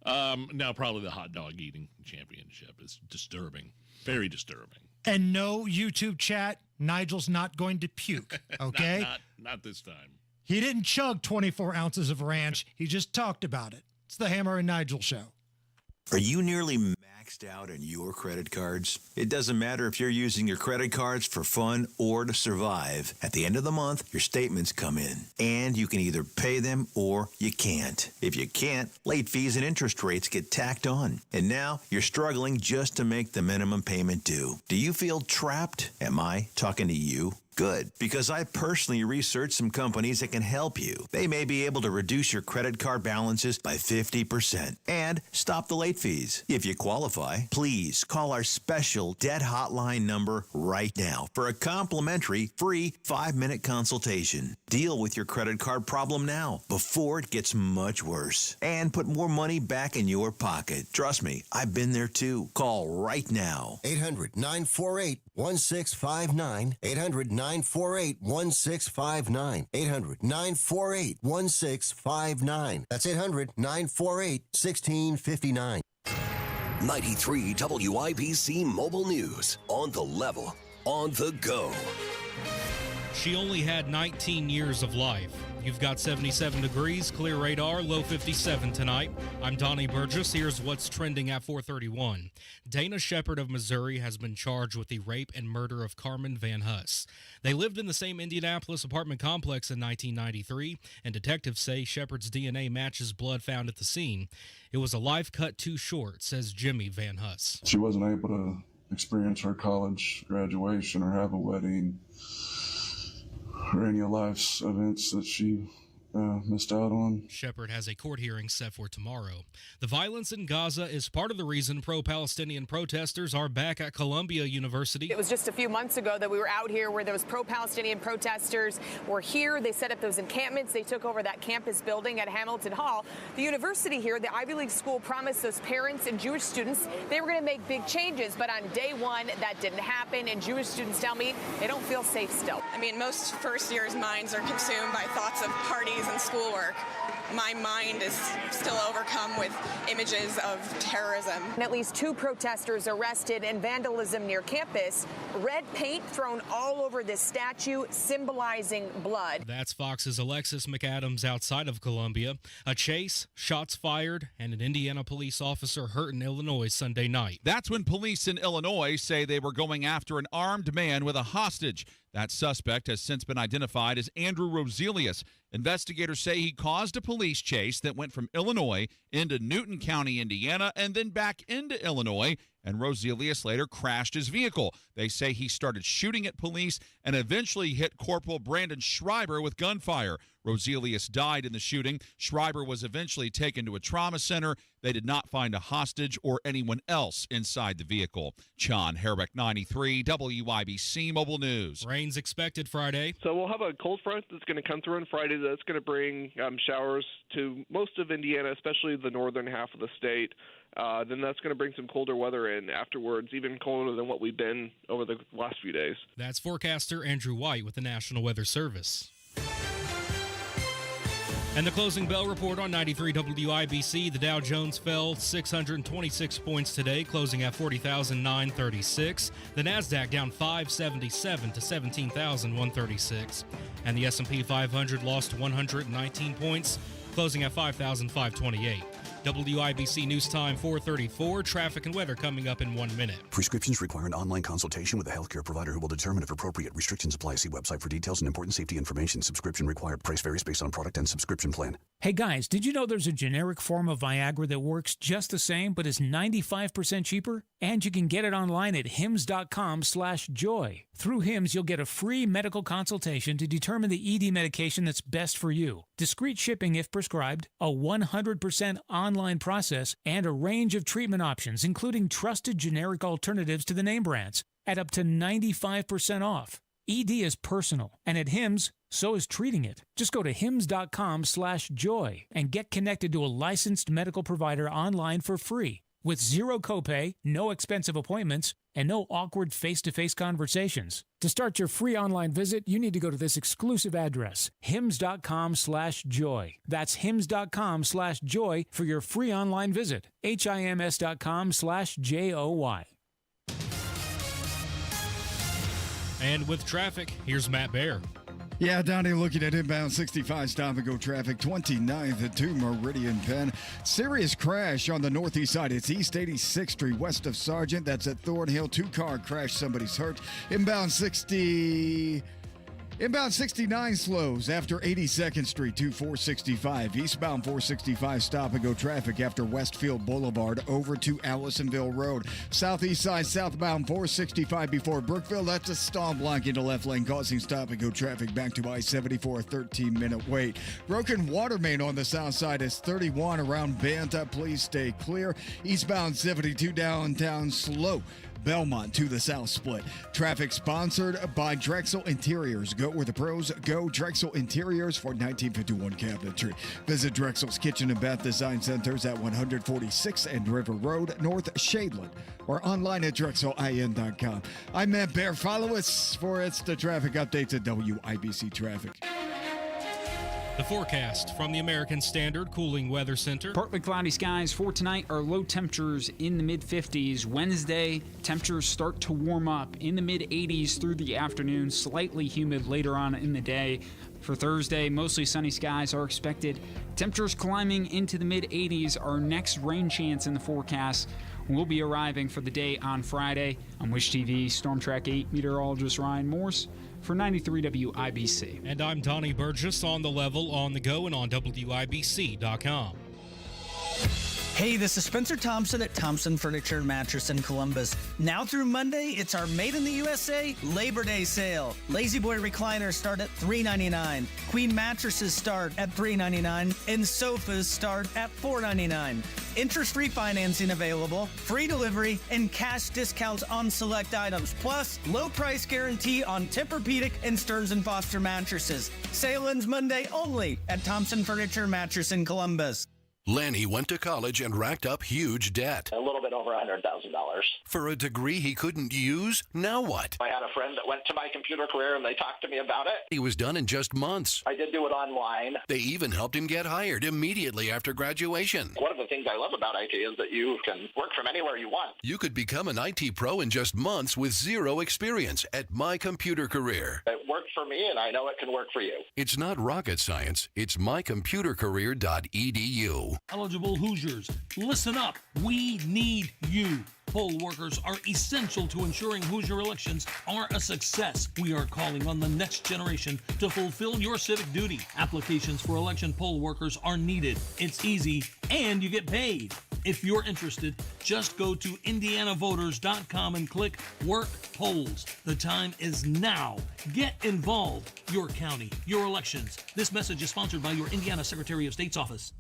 Now, probably the hot dog eating championship is disturbing, very disturbing. And no YouTube chat, Nigel's not going to puke, okay? not this time. He didn't chug 24 ounces of ranch. He just talked about it. It's the Hammer and Nigel Show. Are you nearly maxed out on your credit cards? It doesn't matter if you're using your credit cards for fun or to survive. At the end of the month, your statements come in, and you can either pay them or you can't. If you can't, late fees and interest rates get tacked on. And now you're struggling just to make the minimum payment due. Do you feel trapped? Am I talking to you? Good, because I personally researched some companies that can help you. They may be able to reduce your credit card balances by 50% and stop the late fees. If you qualify, please call our special debt hotline number right now for a complimentary free 5-minute consultation. Deal with your credit card problem now before it gets much worse and put more money back in your pocket. Trust me, I've been there too. Call right now. 800-948-1659. 800-948-1659. 800-948-1659. That's 800-948-1659. 93 WIBC Mobile News. On the level. On the go. She only had 19 years of life. You've got 77 degrees, clear radar, low 57 tonight. I'm Donnie Burgess. Here's what's trending at 4:31. Dana Shepard of Missouri has been charged with the rape and murder of Carmen Van Huss. They lived in the same Indianapolis apartment complex in 1993, and detectives say Shepard's DNA matches blood found at the scene. It was a life cut too short, says Jimmy Van Huss. She wasn't able to experience her college graduation or have a wedding or any of life's events that she missed out on. Shepard has a court hearing set for tomorrow. The violence in Gaza is part of the reason pro-Palestinian protesters are back at Columbia University. It was just a few months ago that we were out here where those pro-Palestinian protesters were here. They set up those encampments. They took over that campus building at Hamilton Hall. The university here, the Ivy League school, promised those parents and Jewish students they were going to make big changes. But on day one, that didn't happen. And Jewish students tell me they don't feel safe still. I mean, most first years' minds are consumed by thoughts of parties and schoolwork. My mind is still overcome with images of terrorism. And at least 2 protesters arrested in vandalism near campus. Red paint thrown all over this statue symbolizing blood. That's Fox's Alexis McAdams outside of Columbia. A chase, shots fired, and an Indiana police officer hurt in Illinois Sunday night. That's when police in Illinois say they were going after an armed man with a hostage. That suspect has since been identified as Andrew Roselius. Investigators say he caused a police chase that went from Illinois into Newton County, Indiana, and then back into Illinois, and Roselius later crashed his vehicle. They say he started shooting at police and eventually hit Corporal Brandon Schreiber with gunfire. Roselius died in the shooting. Schreiber was eventually taken to a trauma center. They did not find a hostage or anyone else inside the vehicle. John Herbeck, 93, WIBC Mobile News. Rain's expected Friday. So we'll have a cold front that's going to come through on Friday that's going to bring showers to most of Indiana, especially the northern half of the state. Then that's going to bring some colder weather in afterwards, even colder than what we've been over the last few days. That's forecaster Andrew White with the National Weather Service. And the closing bell report on 93 WIBC. The Dow Jones fell 626 points today, closing at 40,936. The NASDAQ down 577 to 17,136. And the S&P 500 lost 119 points, closing at 5,528. WIBC News Time 4:34. Traffic and weather coming up in 1 minute. Prescriptions require an online consultation with a healthcare provider who will determine if appropriate. Restrictions apply. See website for details and important safety information. Subscription required. Price varies based on product and subscription plan. Hey guys, did you know there's a generic form of Viagra that works just the same but is 95% cheaper? And you can get it online at hims.com/joy. Through Hims, you'll get a free medical consultation to determine the ED medication that's best for you, discreet shipping if prescribed, a 100% online process, and a range of treatment options, including trusted generic alternatives to the name brands, at up to 95% off. ED is personal, and at Hims, so is treating it. Just go to hims.com/joy and get connected to a licensed medical provider online for free, with zero copay, no expensive appointments, and no awkward face-to-face conversations. To start your free online visit, you need to go to this exclusive address, hims.com/joy. That's hims.com/joy for your free online visit. HIMS.com/JOY. And with traffic, here's Matt Baer. Yeah, Donnie, looking at inbound 65 stop-and-go traffic, 29th to Meridian Penn. Serious crash on the northeast side. It's East 86th Street, west of Sargent. That's at Thornhill. Two-car crash. Somebody's hurt. Inbound 69 slows after 82nd Street to 465. Eastbound 465 stop-and-go traffic after Westfield Boulevard over to Allisonville Road. Southeast side southbound 465 before Brookville. That's a stall blocking the left lane, causing stop-and-go traffic back to I-74, a 13-minute wait. Broken water main on the south side is 31 around Banta. Please stay clear. Eastbound 72 downtown slow. Belmont to the south split. Traffic sponsored by Drexel Interiors. Go where the pros go. Drexel Interiors for 1951 Cabinetry. Visit Drexel's Kitchen and Bath Design Centers at 146 and River Road, North Shadeland, or online at drexelin.com. I'm Matt Baer. Follow us for the traffic updates at WIBC Traffic. The forecast from the American Standard Cooling Weather Center. Partly cloudy skies for tonight. Our low temperatures in the mid-50s. Wednesday, temperatures start to warm up in the mid-80s through the afternoon. Slightly humid later on in the day. For Thursday, mostly sunny skies are expected. Temperatures climbing into the mid-80s. Our next rain chance in the forecast will be arriving for the day on Friday. On Wish TV, Storm Track 8 meteorologist Ryan Morse for 93 WIBC. And I'm Donnie Burgess on the level, on the go, and on WIBC.com. Hey, this is Spencer Thompson at Thompson Furniture and Mattress in Columbus. Now through Monday, it's our Made in the USA Labor Day sale. Lazy Boy recliners start at $3.99. Queen mattresses start at $3.99. And sofas start at $4.99. Interest-free financing available, free delivery, and cash discounts on select items. Plus, low price guarantee on Tempur-Pedic and Stearns & Foster mattresses. Sale ends Monday only at Thompson Furniture and Mattress in Columbus. Lanny went to college and racked up huge debt. A little bit over $100,000. For a degree he couldn't use? Now what? I had a friend that went to my computer career and they talked to me about it. He was done in just months. I did do it online. They even helped him get hired immediately after graduation. One of the things I love about IT is that you can work from anywhere you want. You could become an IT pro in just months with zero experience at My Computer Career. It worked for me and I know it can work for you. It's not rocket science. It's mycomputercareer.edu. Eligible Hoosiers, listen up. We need you. Poll workers are essential to ensuring Hoosier elections are a success. We are calling on the next generation to fulfill your civic duty. Applications for election poll workers are needed. It's easy, and you get paid. If you're interested, just go to indianavoters.com and click Work Polls. The time is now. Get involved. Your county, your elections. This message is sponsored by your Indiana Secretary of State's office.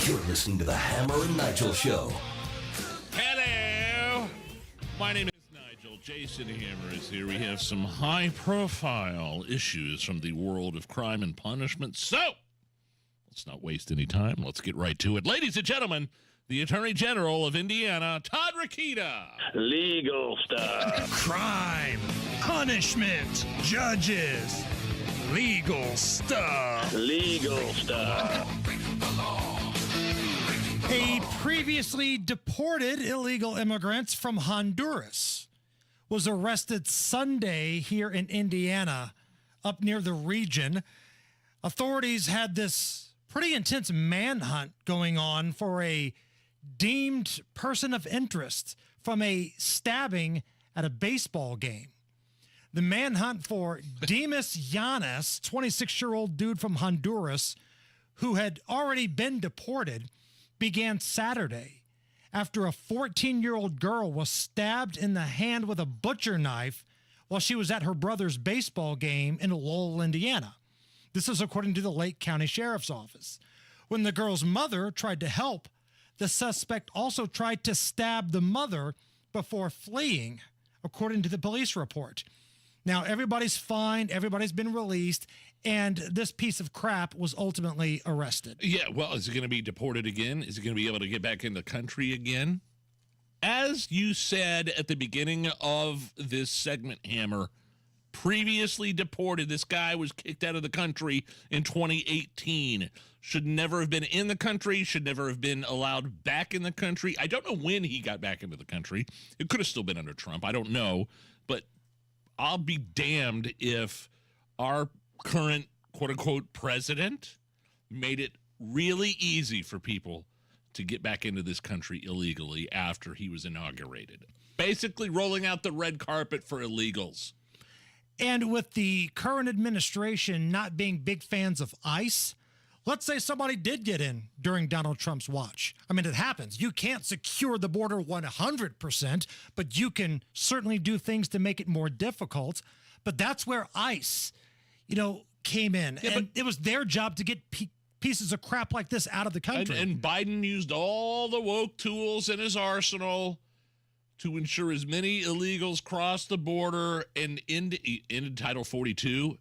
You're listening to the Hammer and Nigel Show. Hello. My name is Nigel. Jason Hammer is here. We have some high-profile issues from the world of crime and punishment. So, let's not waste any time. Let's get right to it. Ladies and gentlemen, the Attorney General of Indiana, Todd Rokita. Legal stuff. Crime, punishment, judges, legal stuff. Legal stuff. A previously deported illegal immigrant from Honduras was arrested Sunday here in Indiana, up near the region. Authorities had this pretty intense manhunt going on for a deemed person of interest from a stabbing at a baseball game. The manhunt for Demas Llanes, 26-year-old dude from Honduras, who had already been deported, began Saturday. after a 14-year-old girl was stabbed in the hand with a butcher knife while she was at her brother's baseball game in Lowell, Indiana. This is according to the Lake County Sheriff's Office. When the girl's mother tried to help, the suspect also tried to stab the mother before fleeing, according to the police report. Now, everybody's fine, everybody's been released, and this piece of crap was ultimately arrested. Yeah, well, is he going to be deported again? Is he going to be able to get back in the country again? As you said at the beginning of this segment, Hammer, previously deported. This guy was kicked out of the country in 2018. Should never have been in the country, should never have been allowed back in the country. I don't know when he got back into the country. It could have still been under Trump. I don't know. But I'll be damned if our current quote-unquote president made it really easy for people to get back into this country illegally after he was inaugurated. Basically rolling out the red carpet for illegals. And with the current administration not being big fans of ICE, let's say somebody did get in during Donald Trump's watch. I mean, it happens. You can't secure the border 100%, but you can certainly do things to make it more difficult. But that's where ICE, came in. Yeah, and it was their job to get pieces of crap like this out of the country. And Biden used all the woke tools in his arsenal to ensure as many illegals cross the border and into Title 42.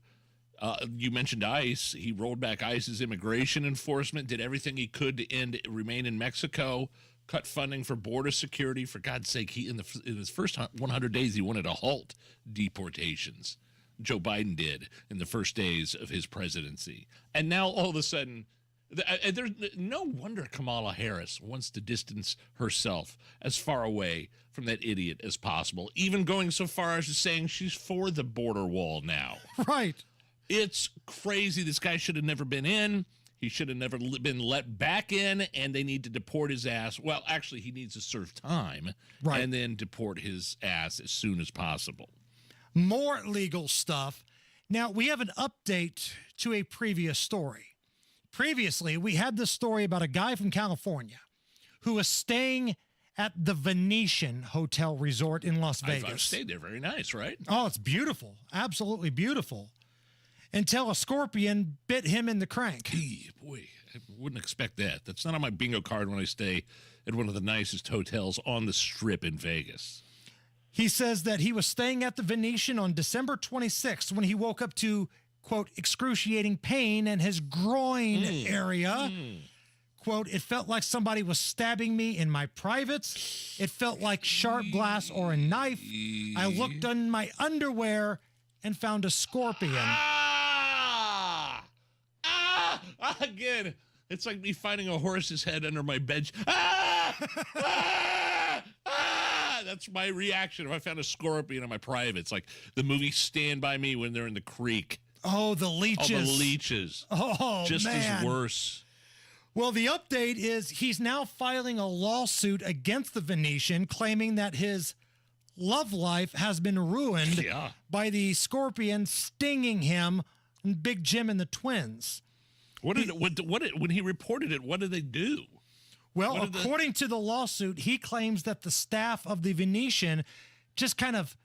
You mentioned ICE. He rolled back ICE's immigration enforcement, did everything he could to remain in Mexico, cut funding for border security. For God's sake, in his first 100 days, he wanted to halt deportations. Joe Biden did in the first days of his presidency. And now all of a sudden, there's no wonder Kamala Harris wants to distance herself as far away from that idiot as possible, even going so far as to saying she's for the border wall now. Right. It's crazy. This guy should have never been in. He should have never been let back in, and they need to deport his ass. Well, actually, he needs to serve time and then deport his ass as soon as possible. More legal stuff. Now, we have an update to a previous story. Previously, we had this story about a guy from California who was staying at the Venetian Hotel Resort in Las Vegas. I've stayed there. Very nice, right? Oh, it's beautiful. Absolutely beautiful. Until a scorpion bit him in the crank. Boy, I wouldn't expect that. That's not on my bingo card when I stay at one of the nicest hotels on the Strip in Vegas. He says that he was staying at the Venetian on December 26th when he woke up to, quote, excruciating pain in his groin area. Quote, it felt like somebody was stabbing me in my privates. It felt like sharp glass or a knife. I looked in my underwear and found a scorpion. Again, it's like me finding a horse's head under my bed. That's my reaction if I found a scorpion in my privates. Like the movie Stand By Me when they're in the creek. Oh, the leeches. Oh, the leeches. Oh, just man. as worse. Well, the update is he's now filing a lawsuit against the Venetian, claiming that his love life has been ruined by the scorpion stinging him and Big Jim and the twins. When he reported it, what did they do? Well, according to the lawsuit, he claims that the staff of the Venetian just kind of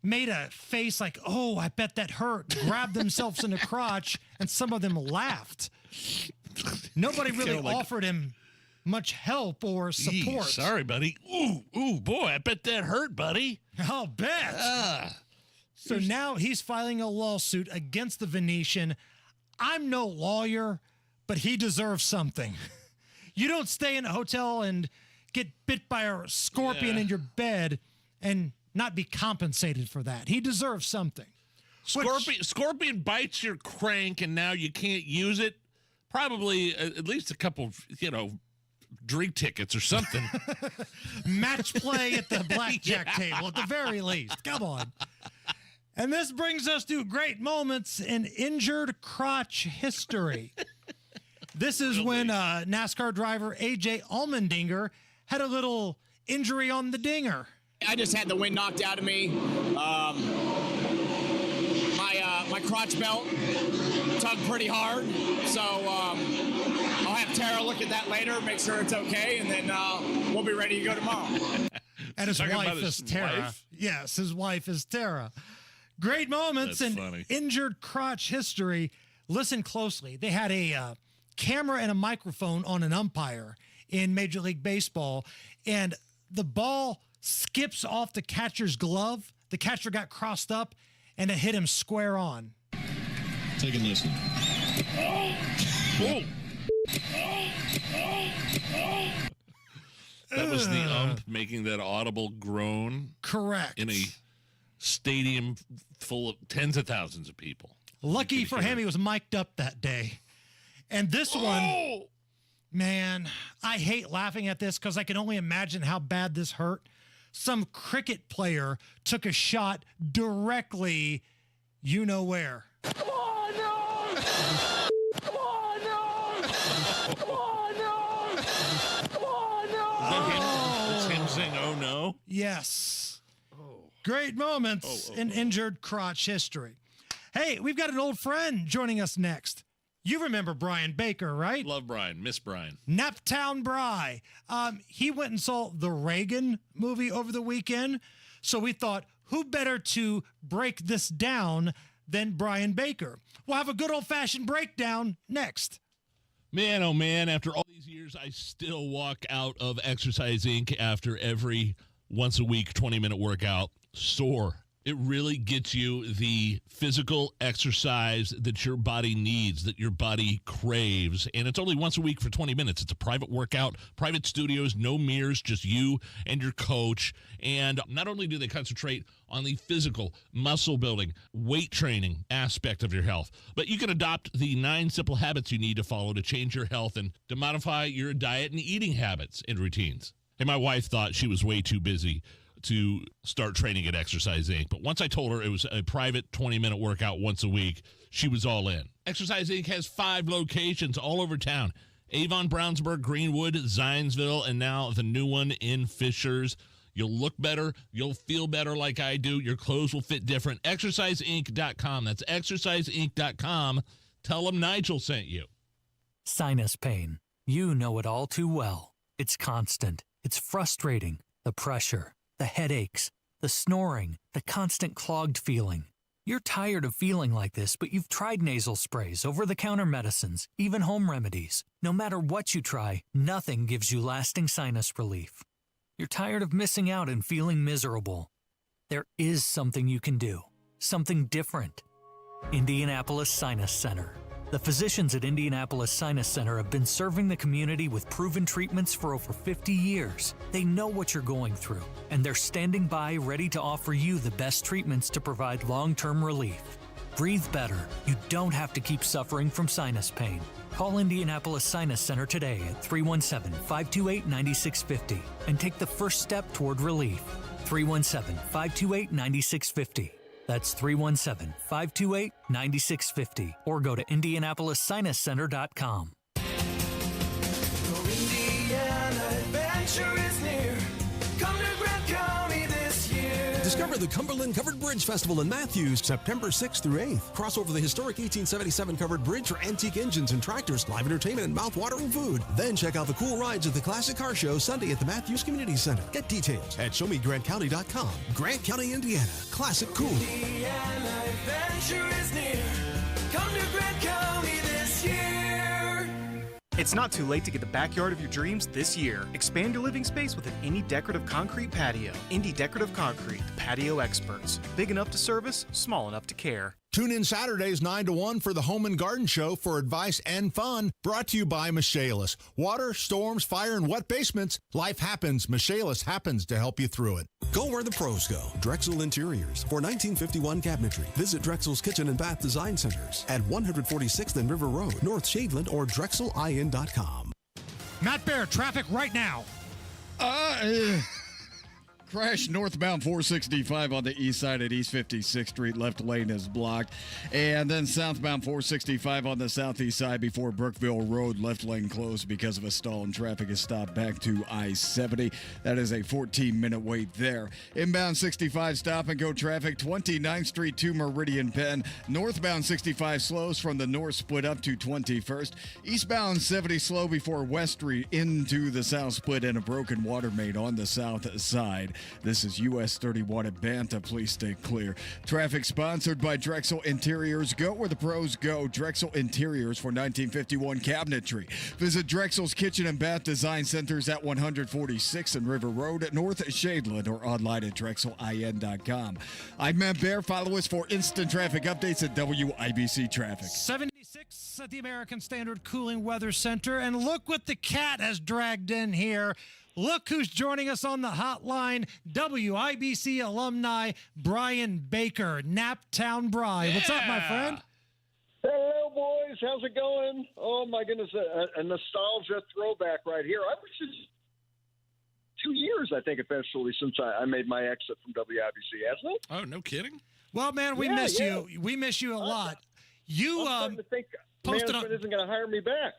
made a face like, oh, I bet that hurt, grabbed themselves in the crotch, and some of them laughed. Nobody really offered him much help or support. Sorry, buddy. Ooh, boy, I bet that hurt, buddy. I'll bet. So now he's filing a lawsuit against the Venetian. I'm no lawyer, but he deserves something. You don't stay in a hotel and get bit by a scorpion in your bed and not be compensated for that. He deserves something. Scorpion bites your crank and now you can't use it. Probably at least a couple, drink tickets or something. Match play at the blackjack table at the very least. Come on. And this brings us to great moments in injured crotch history. This is when NASCAR driver A.J. Allmendinger had a little injury on the dinger. I just had the wind knocked out of me. My crotch belt tugged pretty hard. So I'll have Tara look at that later, make sure it's okay, and then we'll be ready to go tomorrow. And his wife is Tara. Yes, his wife is Tara. Great moments in injured crotch history. Listen closely. They had a camera and a microphone on an umpire in Major League Baseball, and the ball skips off the catcher's glove. The catcher got crossed up, and it hit him square on. Take a listen. Whoa. That was the ump making that audible groan. Correct. In a stadium full of tens of thousands of people. Lucky for him, he was mic'd up that day. And this one, man, I hate laughing at this because I can only imagine how bad this hurt. Some cricket player took a shot directly, you know where. Oh, no! Oh, no! Oh, no! Oh, no! Is that him? It's him saying, oh, no? Yes. Great moments in injured crotch history. Hey, we've got an old friend joining us next. You remember Brian Baker, right? Love Brian. Miss Brian. Naptown Bry. He went and saw the Reagan movie over the weekend. So we thought, who better to break this down than Brian Baker? We'll have a good old-fashioned breakdown next. Man, oh man, after all these years, I still walk out of Exercise Inc. after every once-a-week 20-minute workout sore. It really gets you the physical exercise that your body needs, that your body craves. And it's only once a week for 20 minutes. It's a private workout, private studios, no mirrors, just you and your coach. And not only do they concentrate on the physical, muscle building, weight training aspect of your health, but you can adopt the 9 simple habits you need to follow to change your health and to modify your diet and eating habits and routines. Hey, my wife thought she was way too busy to start training at Exercise Inc. But once I told her it was a private 20-minute workout once a week, she was all in. Exercise Inc. has 5 locations all over town. Avon, Brownsburg, Greenwood, Zionsville, and now the new one in Fishers. You'll look better. You'll feel better like I do. Your clothes will fit different. ExerciseInc.com. That's ExerciseInc.com. Tell them Nigel sent you. Sinus pain. You know it all too well. It's constant. It's frustrating. The pressure. The headaches, the snoring, the constant clogged feeling. You're tired of feeling like this, but you've tried nasal sprays, over-the-counter medicines, even home remedies. No matter what you try, nothing gives you lasting sinus relief. You're tired of missing out and feeling miserable. There is something you can do, something different. Indianapolis Sinus Center. The physicians at Indianapolis Sinus Center have been serving the community with proven treatments for over 50 years. They know what you're going through, and they're standing by ready to offer you the best treatments to provide long-term relief. Breathe better. You don't have to keep suffering from sinus pain. Call Indianapolis Sinus Center today at 317-528-9650 and take the first step toward relief. 317-528-9650. That's 317-528-9650 or go to IndianapolisSinusCenter.com. Indiana adventure is near. Come to Grant County this year. Discover the Cumberland Covered Bridge Festival in Matthews, September 6th through 8th. Cross over the historic 1877 covered bridge for antique engines and tractors, live entertainment, and mouth-watering food. Then check out the cool rides at the Classic Car Show Sunday at the Matthews Community Center. Get details at showmegrantcounty.com. Grant County, Indiana. Classic cool. Indiana adventure is near. Come to Grant County this year. It's not too late to get the backyard of your dreams this year. Expand your living space with an Indy Decorative Concrete patio. Indy Decorative Concrete, the patio experts. Big enough to service, small enough to care. Tune in Saturdays 9 to 1 for the Home and Garden Show for advice and fun. Brought to you by Michaelis. Water, storms, fire, and wet basements. Life happens. Michaelis happens to help you through it. Go where the pros go. Drexel Interiors. For 1951 cabinetry, visit Drexel's Kitchen and Bath Design Centers at 146th and River Road, North Shadeland, or DrexelIN.com. Matt Bear, traffic right now. Crash northbound 465 on the east side at East 56th Street. Left lane is blocked. And then southbound 465 on the southeast side before Brookville Road. Left lane closed because of a stall and traffic is stopped back to I-70. That is a 14-minute wait there. Inbound 65 stop and go traffic 29th Street to Meridian Penn. Northbound 65 slows from the north split up to 21st. Eastbound 70 slow before West Street into the south split and a broken water main on the south side. This is US 31 at Banta. Please stay clear. Traffic sponsored by Drexel Interiors. Go where the pros go. Drexel Interiors for 1951 cabinetry. Visit Drexel's Kitchen and Bath Design Centers at 146 and River Road at North Shadeland or online at drexelin.com. I'm Matt Bear. Follow us for instant traffic updates at WIBC Traffic. 76 at the American Standard Cooling Weather Center. And look what the cat has dragged in here. Look who's joining us on the hotline, WIBC alumni Brian Baker, Naptown Bry. What's up, my friend? Hello, boys. How's it going? Oh, my goodness, a nostalgia throwback right here. I was just 2 years, I think, officially, since I made my exit from WIBC, hasn't it? Oh, no kidding? Well, man, we miss you. We miss you a lot. You I'm starting to think posted management isn't going to hire me back.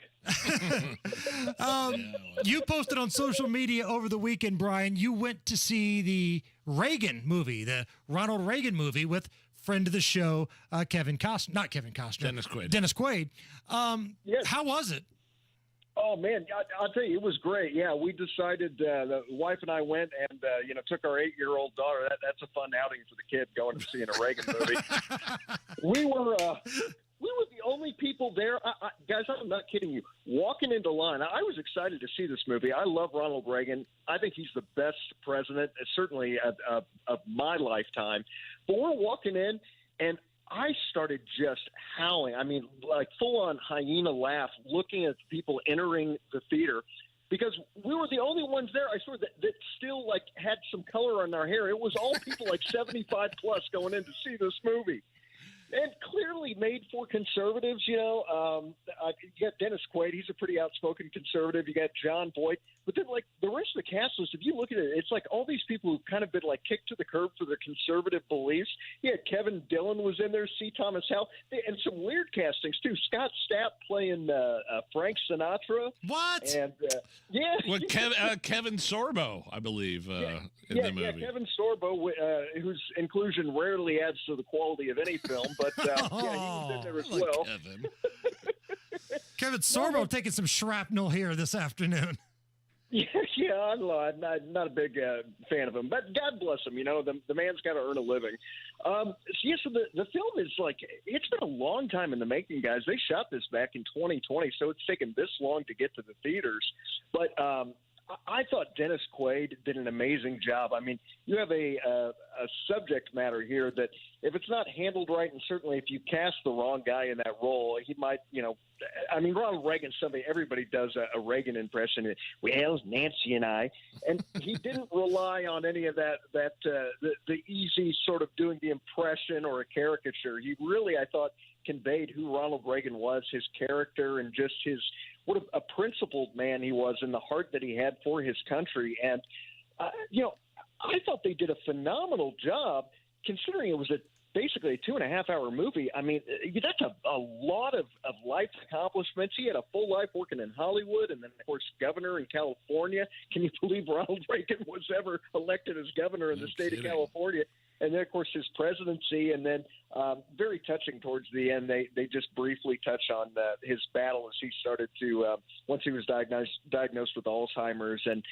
You posted on social media over the weekend, Brian. You went to see the Reagan movie, the Ronald Reagan movie with friend of the show, not Kevin Costner. Dennis Quaid. Yes. How was it? Oh, man, I'll tell you, it was great. Yeah, we decided, the wife and I went and, took our 8-year-old daughter. That's a fun outing for the kid, going and seeing a Reagan movie. We were the only people there. Guys, I'm not kidding you. Walking into line, I was excited to see this movie. I love Ronald Reagan. I think he's the best president, certainly of my lifetime. But we're walking in, and I started just howling. I mean, like full-on hyena laugh, looking at people entering the theater, because we were the only ones there, I swear, that still, like, had some color on their hair. It was all people like 75 plus going in to see this movie. And clearly made for conservatives, you got Dennis Quaid. He's a pretty outspoken conservative. You got John Boyd. But then, like, the rest of the cast list, if you look at it, it's like all these people who've kind of been, like, kicked to the curb for their conservative beliefs. Yeah, Kevin Dillon was in there, C. Thomas Howell, and some weird castings, too. Scott Stapp playing Frank Sinatra. What? And, yeah. Well, Kevin Sorbo, I believe, in the movie. Yeah, Kevin Sorbo, whose inclusion rarely adds to the quality of any film, but he was in there as well. Kevin Sorbo taking some shrapnel here this afternoon. Yeah, I'm not a big fan of him, but God bless him. The man's got to earn a living. So the film is like, it's been a long time in the making, guys. They shot this back in 2020, so it's taken this long to get to the theaters. But I thought Dennis Quaid did an amazing job. I mean, you have a subject matter here that if it's not handled right, and certainly if you cast the wrong guy in that role, he might, Ronald Reagan's somebody, everybody does a Reagan impression. Well, Nancy and I. And he didn't rely on any of that the easy sort of doing the impression or a caricature. He really, I thought, conveyed who Ronald Reagan was, his character, and just what a principled man he was, and the heart that he had for his country. And, I thought they did a phenomenal job, considering it was basically a 2.5-hour movie. I mean, that's a lot of life accomplishments. He had a full life working in Hollywood, and then, of course, governor in California. Can you believe Ronald Reagan was ever elected as governor in the state of California? And then, of course, his presidency, and then very touching towards the end, they just briefly touch on his battle as he started to, once he was diagnosed with Alzheimer's, and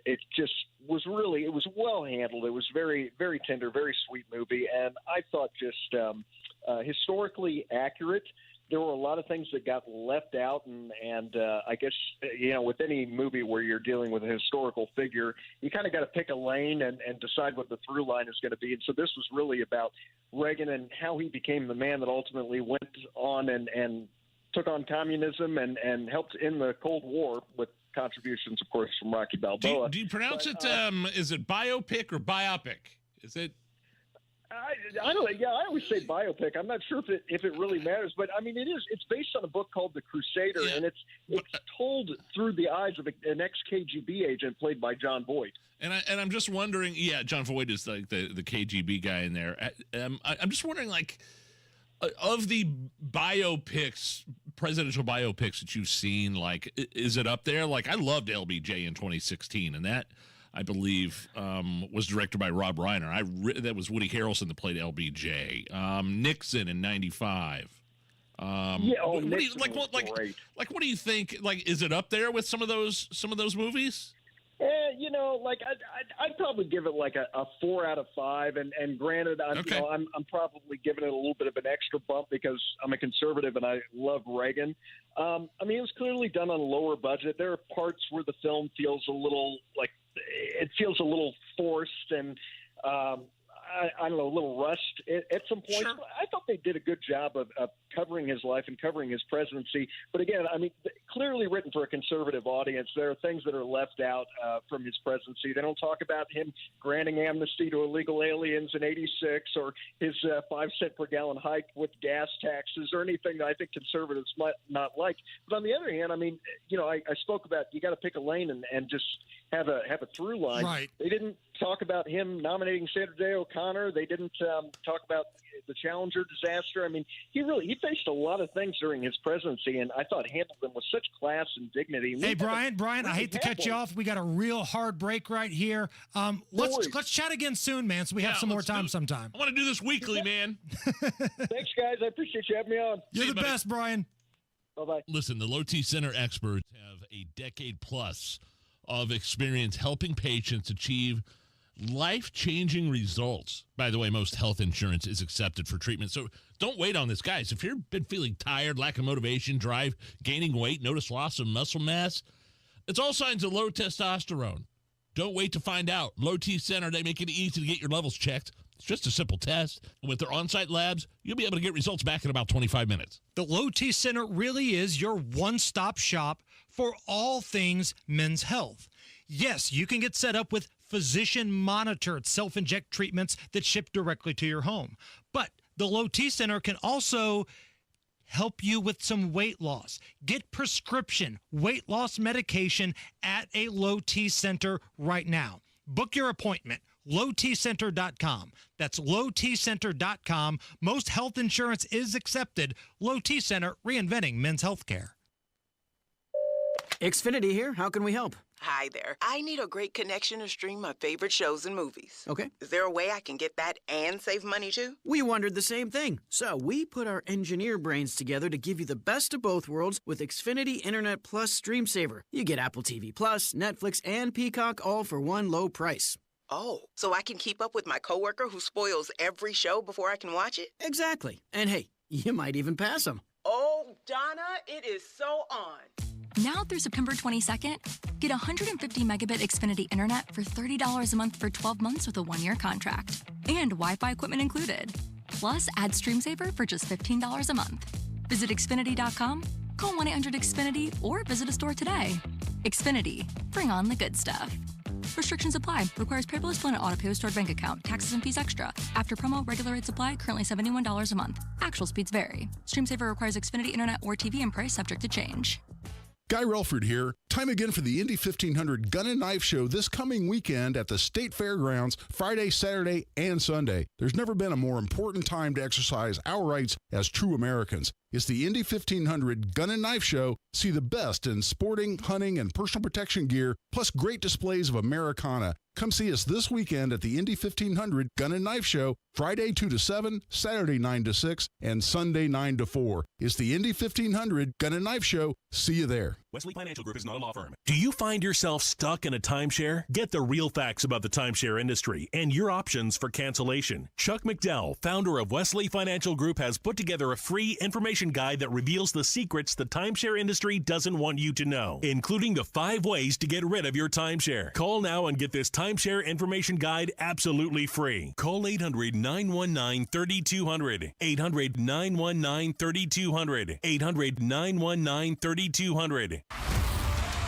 it just was really, it was well handled. It was very, very tender, very sweet movie, and I thought just historically accurate. There were a lot of things that got left out, and I guess, with any movie where you're dealing with a historical figure, you kind of got to pick a lane and decide what the through line is going to be. And so this was really about Reagan and how he became the man that ultimately went on and took on communism and helped end the Cold War with contributions, of course, from Rocky Balboa. Do you pronounce it, is it biopic or biopic? Is it? I don't know. Yeah, I always say biopic. I'm not sure if it really matters, but I mean, it's based on a book called The Crusader, and it's told through the eyes of an ex-KGB agent played by John Voight. And I'm just wondering. Yeah, John Voight is like the KGB guy in there. I'm just wondering, like, of the biopics, presidential biopics that you've seen, like, is it up there? Like, I loved LBJ in 2016, and that, I believe, was directed by Rob Reiner. That was Woody Harrelson that played LBJ. Nixon in '95. Nixon was great. What do you think? Like, is it up there with some of those movies? I'd probably give it like a 4 out of 5. And granted, I'm probably giving it a little bit of an extra bump because I'm a conservative and I love Reagan. I mean, it was clearly done on a lower budget. There are parts where the film feels a little forced and I don't know, a little rushed at some points. Sure. I thought they did a good job of covering his life and covering his presidency. But again, I mean, clearly written for a conservative audience. There are things that are left out from his presidency. They don't talk about him granting amnesty to illegal aliens in '86 or his 5-cent per gallon hike with gas taxes or anything that I think conservatives might not like. But on the other hand, I mean, I spoke about you got to pick a lane and just have a through line. Right. They didn't talk about him nominating Sandra Day O'Connor. They didn't talk about the Challenger disaster. I mean, he faced a lot of things during his presidency, and I thought handled them with such class and dignity. Hey, Brian, I hate to cut you off. We got a real hard break right here. Let's chat again soon, man, so we have some more time sometime. I want to do this weekly, man. Thanks, guys. I appreciate you having me on. You're the best, Brian. Bye-bye. Listen, the Low T Center experts have a decade plus of experience helping patients achieve life-changing results. By the way, most health insurance is accepted for treatment, so don't wait on this, guys. If you've been feeling tired, lack of motivation, drive, gaining weight, notice loss of muscle mass, it's all signs of low testosterone. Don't wait to find out. Low T Center, they make it easy to get your levels checked. It's just a simple test. With their on-site labs, you'll be able to get results back in about 25 minutes. The Low T Center really is your one-stop shop for all things men's health. Yes, you can get set up with physician-monitored self-inject treatments that ship directly to your home. But the Low T Center can also help you with some weight loss. Get prescription weight loss medication at a Low T Center right now. Book your appointment. LowTCenter.com. That's LowTCenter.com. Most health insurance is accepted. Low T Center, reinventing men's health care. Xfinity here. How can we help? Hi there. I need a great connection to stream my favorite shows and movies. Okay. Is there a way I can get that and save money too? We wondered the same thing. So we put our engineer brains together to give you the best of both worlds with Xfinity Internet Plus Stream Saver. You get Apple TV Plus, Netflix, and Peacock all for one low price. Oh, so I can keep up with my coworker who spoils every show before I can watch it? Exactly. And hey, you might even pass him. Oh, Donna, it is so on. Now through September 22nd, get 150 megabit Xfinity Internet for $30 a month for 12 months with a 1-year contract. And Wi-Fi equipment included. Plus, add Stream Saver for just $15 a month. Visit Xfinity.com, call 1-800-XFINITY, or visit a store today. Xfinity. Bring on the good stuff. Restrictions apply. Requires paperless plan and auto-pay stored bank account. Taxes and fees extra. After promo, regular rates apply. Currently $71 a month. Actual speeds vary. Stream Saver requires Xfinity Internet or TV and price subject to change. Guy Relford here. Time again for the Indy 1500 Gun and Knife Show this coming weekend at the State Fairgrounds, Friday, Saturday, and Sunday. There's never been a more important time to exercise our rights as true Americans. It's the Indy 1500 Gun and Knife Show. See the best in sporting, hunting, and personal protection gear, plus great displays of Americana. Come see us this weekend at the Indy 1500 Gun and Knife Show, Friday 2 to 7, Saturday 9 to 6, and Sunday 9 to 4. It's the Indy 1500 Gun and Knife Show. See you there. Wesley Financial Group is not a law firm. Do you find yourself stuck in a timeshare? Get the real facts about the timeshare industry and your options for cancellation. Chuck McDowell, founder of Wesley Financial Group, has put together a free information guide that reveals the secrets the timeshare industry doesn't want you to know, including the 5 ways to get rid of your timeshare. Call now and get this timeshare information guide absolutely free. Call 800-919-3200. 800-919-3200. 800-919-3200.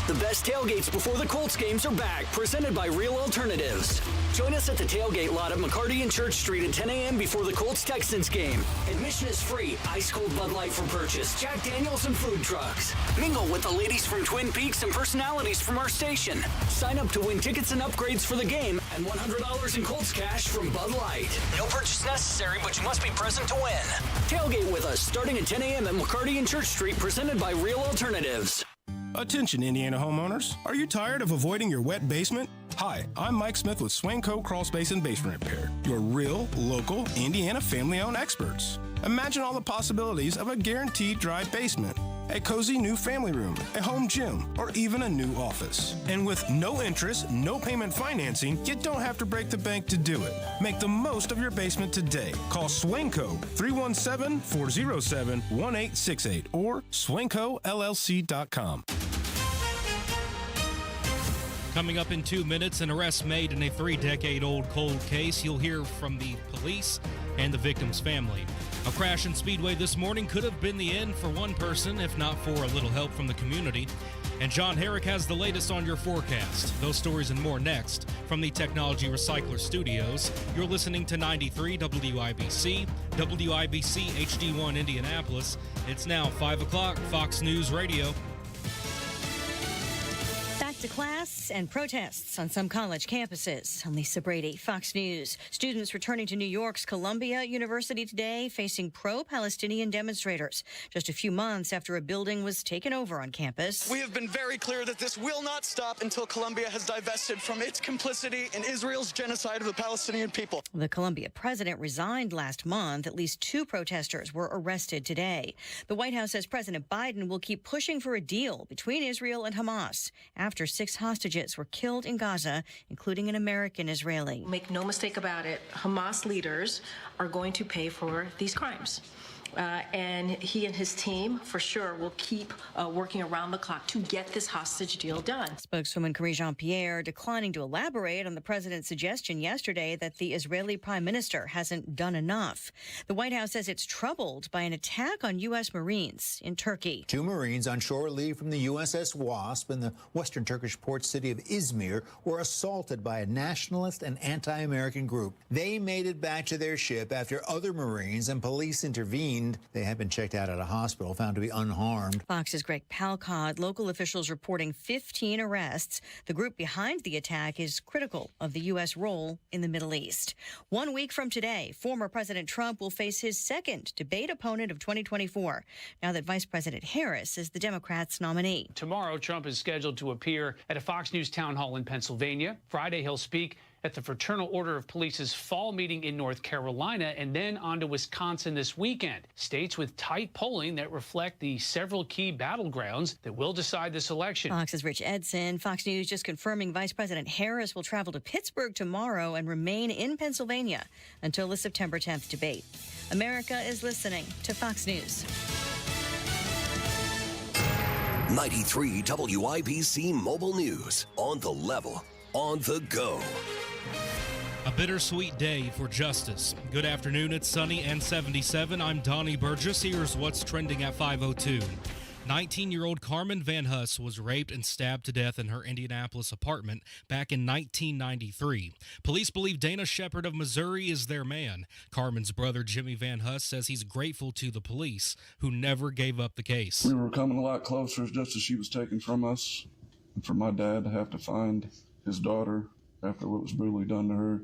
The best tailgates before the Colts games are back, presented by Real Alternatives. Join us at the tailgate lot at McCarty and Church Street at 10 a.m. before the Colts-Texans game. Admission is free. Ice-cold Bud Light for purchase. Jack Daniels and food trucks. Mingle with the ladies from Twin Peaks and personalities from our station. Sign up to win tickets and upgrades for the game and $100 in Colts cash from Bud Light. No purchase necessary, but you must be present to win. Tailgate with us starting at 10 a.m. at McCarty and Church Street, presented by Real Alternatives. Attention, Indiana homeowners. Are you tired of avoiding your wet basement? Hi, I'm Mike Smith with Swingco Crawl Space and Basement Repair, your real, local, Indiana family-owned experts. Imagine all the possibilities of a guaranteed dry basement, a cozy new family room, a home gym, or even a new office. And with no interest, no payment financing, you don't have to break the bank to do it. Make the most of your basement today. Call Swingco 317-407-1868 or swingcollc.com. Coming up in 2 minutes, an arrest made in a 3-decade-old cold case. You'll hear from the police and the victim's family. A crash in Speedway this morning could have been the end for one person, if not for a little help from the community. And John Herrick has the latest on your forecast. Those stories and more next from the Technology Recycler Studios. You're listening to 93 WIBC, WIBC HD1 Indianapolis. It's now 5 o'clock, Fox News Radio. Back to class and protests on some college campuses. I'm Lisa Brady, Fox News. Students returning to New York's Columbia University today facing pro-Palestinian demonstrators just a few months after a building was taken over on campus. We have been very clear that this will not stop until Columbia has divested from its complicity in Israel's genocide of the Palestinian people. The Columbia president resigned last month. At least 2 protesters were arrested today. The White House says President Biden will keep pushing for a deal between Israel and Hamas after 6 hostages were killed in Gaza, including an American Israeli. Make no mistake about it, Hamas leaders are going to pay for these crimes. And he and his team, for sure, will keep working around the clock to get this hostage deal done. Spokeswoman Karine Jean-Pierre declining to elaborate on the president's suggestion yesterday that the Israeli prime minister hasn't done enough. The White House says it's troubled by an attack on U.S. Marines in Turkey. 2 Marines on shore leave from the USS Wasp in the western Turkish port city of Izmir were assaulted by a nationalist and anti-American group. They made it back to their ship after other Marines and police intervened. They had been checked out at a hospital, found to be unharmed. Fox's Greg Palcott. Local officials reporting 15 arrests. The group behind the attack is critical of the U.S. role in the Middle East. 1 week from today, former President Trump will face his second debate opponent of 2024, now that Vice President Harris is the Democrats' nominee. Tomorrow, Trump is scheduled to appear at a Fox News town hall in Pennsylvania. Friday, he'll speak at the Fraternal Order of Police's fall meeting in North Carolina, and then on to Wisconsin this weekend. States with tight polling that reflect the several key battlegrounds that will decide this election. Fox's Rich Edson. Fox News just confirming Vice President Harris will travel to Pittsburgh tomorrow and remain in Pennsylvania until the September 10th debate. America is listening to Fox News. 93 WIBC Mobile News. On the level, on the go. A bittersweet day for justice. Good afternoon. It's sunny and 77. I'm Donnie Burgess. Here's what's trending at 5:02. 19-year-old Carmen Van Huss was raped and stabbed to death in her Indianapolis apartment back in 1993. Police believe Dana Shepard of Missouri is their man. Carmen's brother, Jimmy Van Huss, says he's grateful to the police, who never gave up the case. We were coming a lot closer just as she was taken from us. And for my dad to have to find his daughter after what was brutally done to her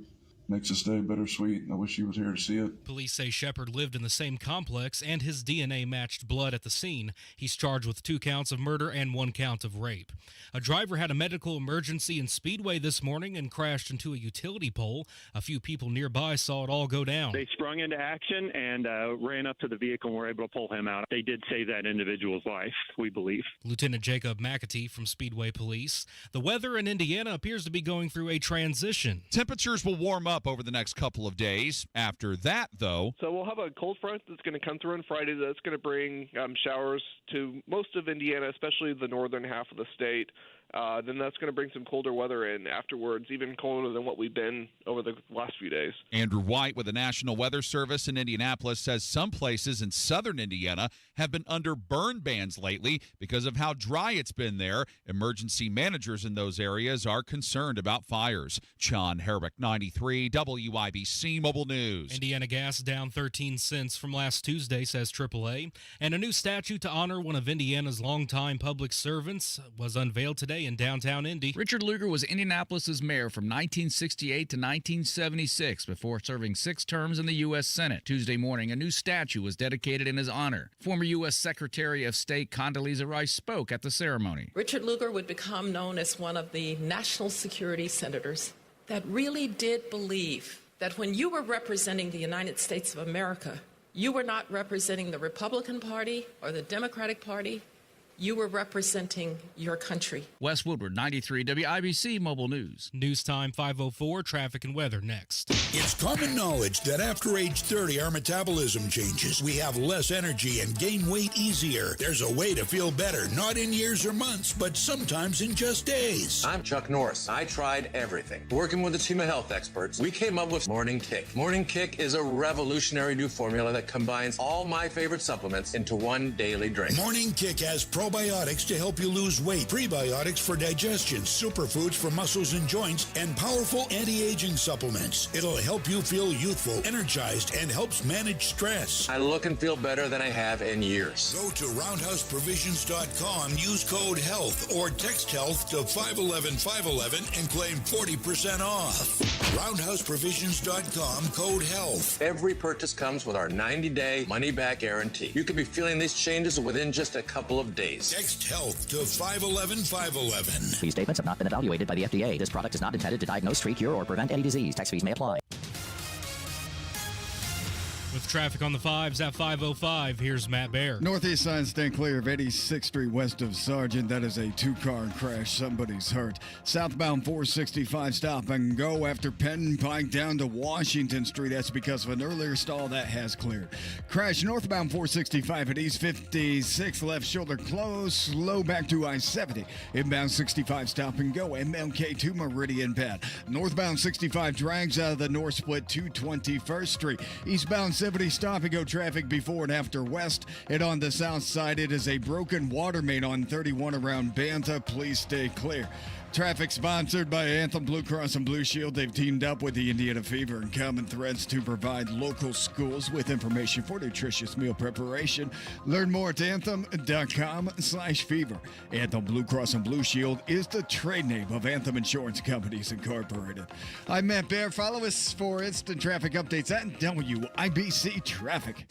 makes this day bittersweet. I wish he was here to see it. Police say Shepard lived in the same complex and his DNA matched blood at the scene. He's charged with 2 counts of murder and 1 count of rape. A driver had a medical emergency in Speedway this morning and crashed into a utility pole. A few people nearby saw it all go down. They sprung into action and ran up to the vehicle and were able to pull him out. They did save that individual's life, we believe. Lieutenant Jacob McAtee from Speedway Police. The weather in Indiana appears to be going through a transition. Temperatures will warm up over the next couple of days. After that, though, so we'll have a cold front that's going to come through on Friday that's going to bring showers to most of Indiana, especially the northern half of the state. then that's going to bring some colder weather in afterwards, even colder than what we've been over the last few days. Andrew White with the National Weather Service in Indianapolis says some places in southern Indiana have been under burn bans lately because of how dry it's been there. Emergency managers in those areas are concerned about fires. John Herrick, 93 WIBC Mobile News. Indiana gas down 13 cents from last Tuesday, says AAA. And a new statue to honor one of Indiana's longtime public servants was unveiled today in downtown Indy. Richard Lugar was Indianapolis's mayor from 1968 to 1976 before serving 6 terms in the U.S. Senate. Tuesday morning, a new statue was dedicated in his honor. Former U.S. Secretary of State Condoleezza Rice spoke at the ceremony. Richard Lugar would become known as one of the national security senators that really did believe that when you were representing the United States of America, you were not representing the Republican Party or the Democratic Party. You were representing your country. Wes Woodward, 93 WIBC Mobile News. News time 5:04, traffic and weather next. It's common knowledge that after age 30, our metabolism changes. We have less energy and gain weight easier. There's a way to feel better, not in years or months, but sometimes in just days. I'm Chuck Norris. I tried everything. Working with a team of health experts, we came up with Morning Kick. Morning Kick is a revolutionary new formula that combines all my favorite supplements into one daily drink. Morning Kick has probiotics to help you lose weight, prebiotics for digestion, superfoods for muscles and joints, and powerful anti-aging supplements. It'll help you feel youthful, energized, and helps manage stress. I look and feel better than I have in years. Go to roundhouseprovisions.com, use code HEALTH, or text HEALTH to 511-511 and claim 40% off. roundhouseprovisions.com, code HEALTH. Every purchase comes with our 90-day money-back guarantee. You could be feeling these changes within just a couple of days. Text HEALTH to 511-511. These statements have not been evaluated by the FDA. This product is not intended to diagnose, treat, cure, or prevent any disease. Tax fees may apply. With traffic on the 5s at 5:05, here's Matt Baer. Northeast signs stay clear of 86th Street west of Sargent. That is a 2-car crash. Somebody's hurt. Southbound 465 stop and go after Penn Pike down to Washington Street. That's because of an earlier stall that has cleared. Crash northbound 465 at East 56th left shoulder closed. Slow back to I-70. Inbound 65 stop and go. MLK to Meridian bad. Northbound 65 drags out of the north split to 21st Street. Eastbound 70 stop and go traffic before and after west. And on the south side, it is a broken water main on 31 around Banta. Please stay clear. Traffic sponsored by Anthem Blue Cross and Blue Shield. They've teamed up with the Indiana Fever and Common Threads to provide local schools with information for nutritious meal preparation. Learn more at anthem.com/fever. Anthem Blue Cross and Blue Shield is the trade name of Anthem Insurance Companies Incorporated. I'm Matt Baer. Follow us for instant traffic updates at WIBC Traffic.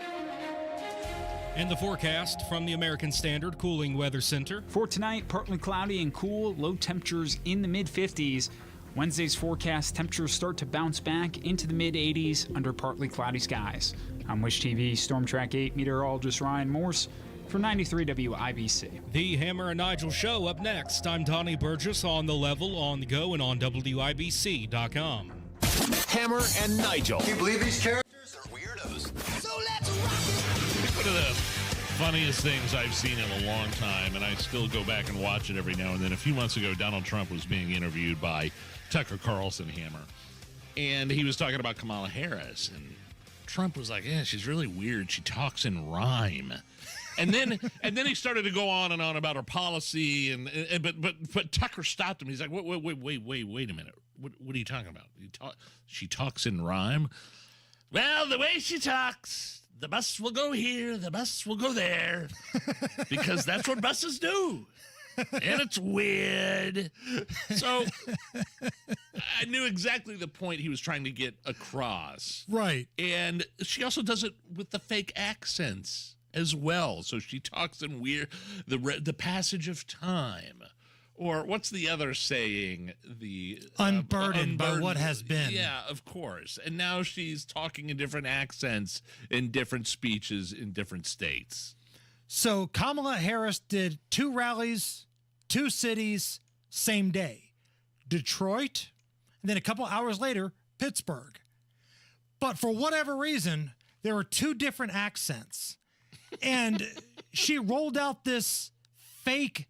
And the forecast from the American Standard Cooling Weather Center. For tonight, partly cloudy and cool, low temperatures in the mid-50s. Wednesday's forecast, temperatures start to bounce back into the mid-80s under partly cloudy skies. I'm Wish TV Storm Track 8 meteorologist Ryan Morse for 93 WIBC. The Hammer and Nigel Show up next. I'm Donnie Burgess on the level, on the go, and on WIBC.com. Hammer and Nigel. Can you believe these characters are weirdos? So let's rock it! One of the funniest things I've seen in a long time, and I still go back and watch it every now and then. A few months ago, Donald Trump was being interviewed by Tucker Carlson Hammer, and he was talking about Kamala Harris, and Trump was like, "Yeah, she's really weird. She talks in rhyme." And then he started to go on and on about her policy, but Tucker stopped him. He's like, "Wait a minute. What are you talking about? She talks in rhyme?" Well, the way she talks, the bus will go here, the bus will go there, because that's what buses do. And it's weird. So I knew exactly the point he was trying to get across. Right. And she also does it with the fake accents as well. So she talks in weird, the passage of time. Or what's the other saying? The unburdened by what has been. Yeah, of course. And now she's talking in different accents in different speeches in different states. So Kamala Harris did 2 rallies, 2 cities, same day. Detroit, and then a couple hours later, Pittsburgh. But for whatever reason, there were 2 different accents. And she rolled out this fake